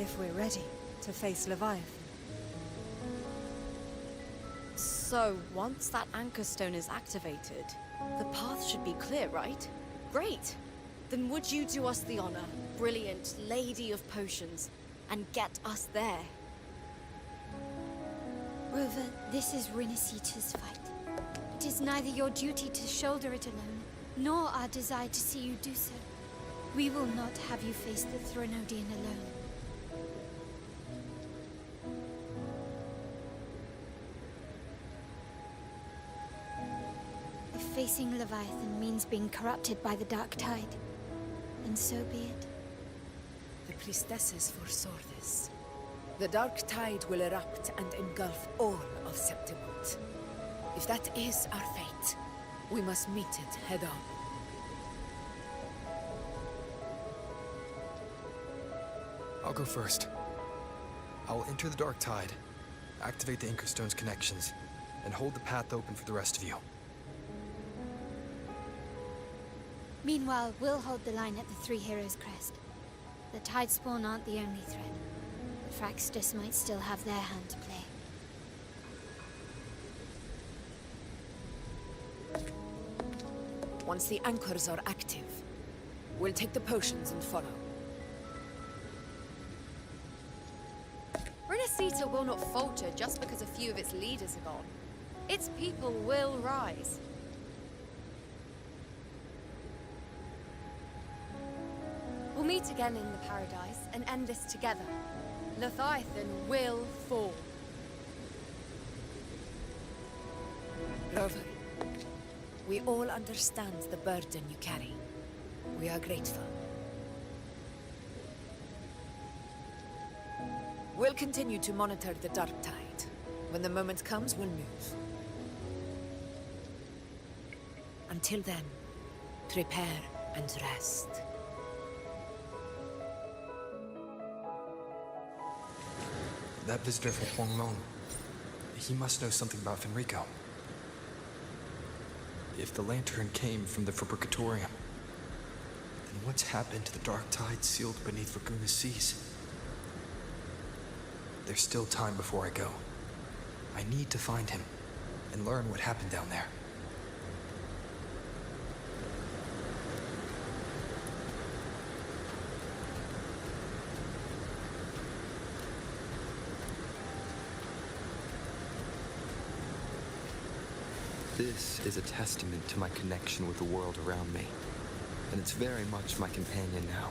If we're ready to face Leviathan. So, once that anchor stone is activated, the path should be clear, right? Great! Then would you do us the honor, brilliant Lady of Potions, and get us there? Rover, this is Rinascita's fight. It is neither your duty to shoulder it alone, nor our desire to see you do so. We will not have you face the Threnodian alone. If facing Leviathan means being corrupted by the Dark Tide, then so be it. The priestesses foresaw this. The dark tide will erupt and engulf all of Septimont. If that is our fate, we must meet it head on. I'll go first. I'll enter the Dark Tide, activate the Anchor Stone's connections, and hold the path open for the rest of you. Meanwhile, we'll hold the line at the Three Heroes Crest. The Tidespawn aren't the only threat. The Fraxtus might still have their hand to play. Once the anchors are active, we'll take the potions and follow. Rinascita will not falter just because a few of its leaders are gone. Its people will rise. We'll meet again in the paradise and end this together. Leviathan will fall. Rover, we all understand the burden you carry. We are grateful. We'll continue to monitor the dark tide. When the moment comes, we'll move. Until then, prepare and rest. That visitor from Huanglong, he must know something about Fenrico. If the lantern came from the Fabricatorium, then what's happened to the dark tide sealed beneath Ragunna's seas? There's still time before I go. I need to find him. and learn what happened down there. This is a testament to my connection with the world around me, and it's very much my companion now.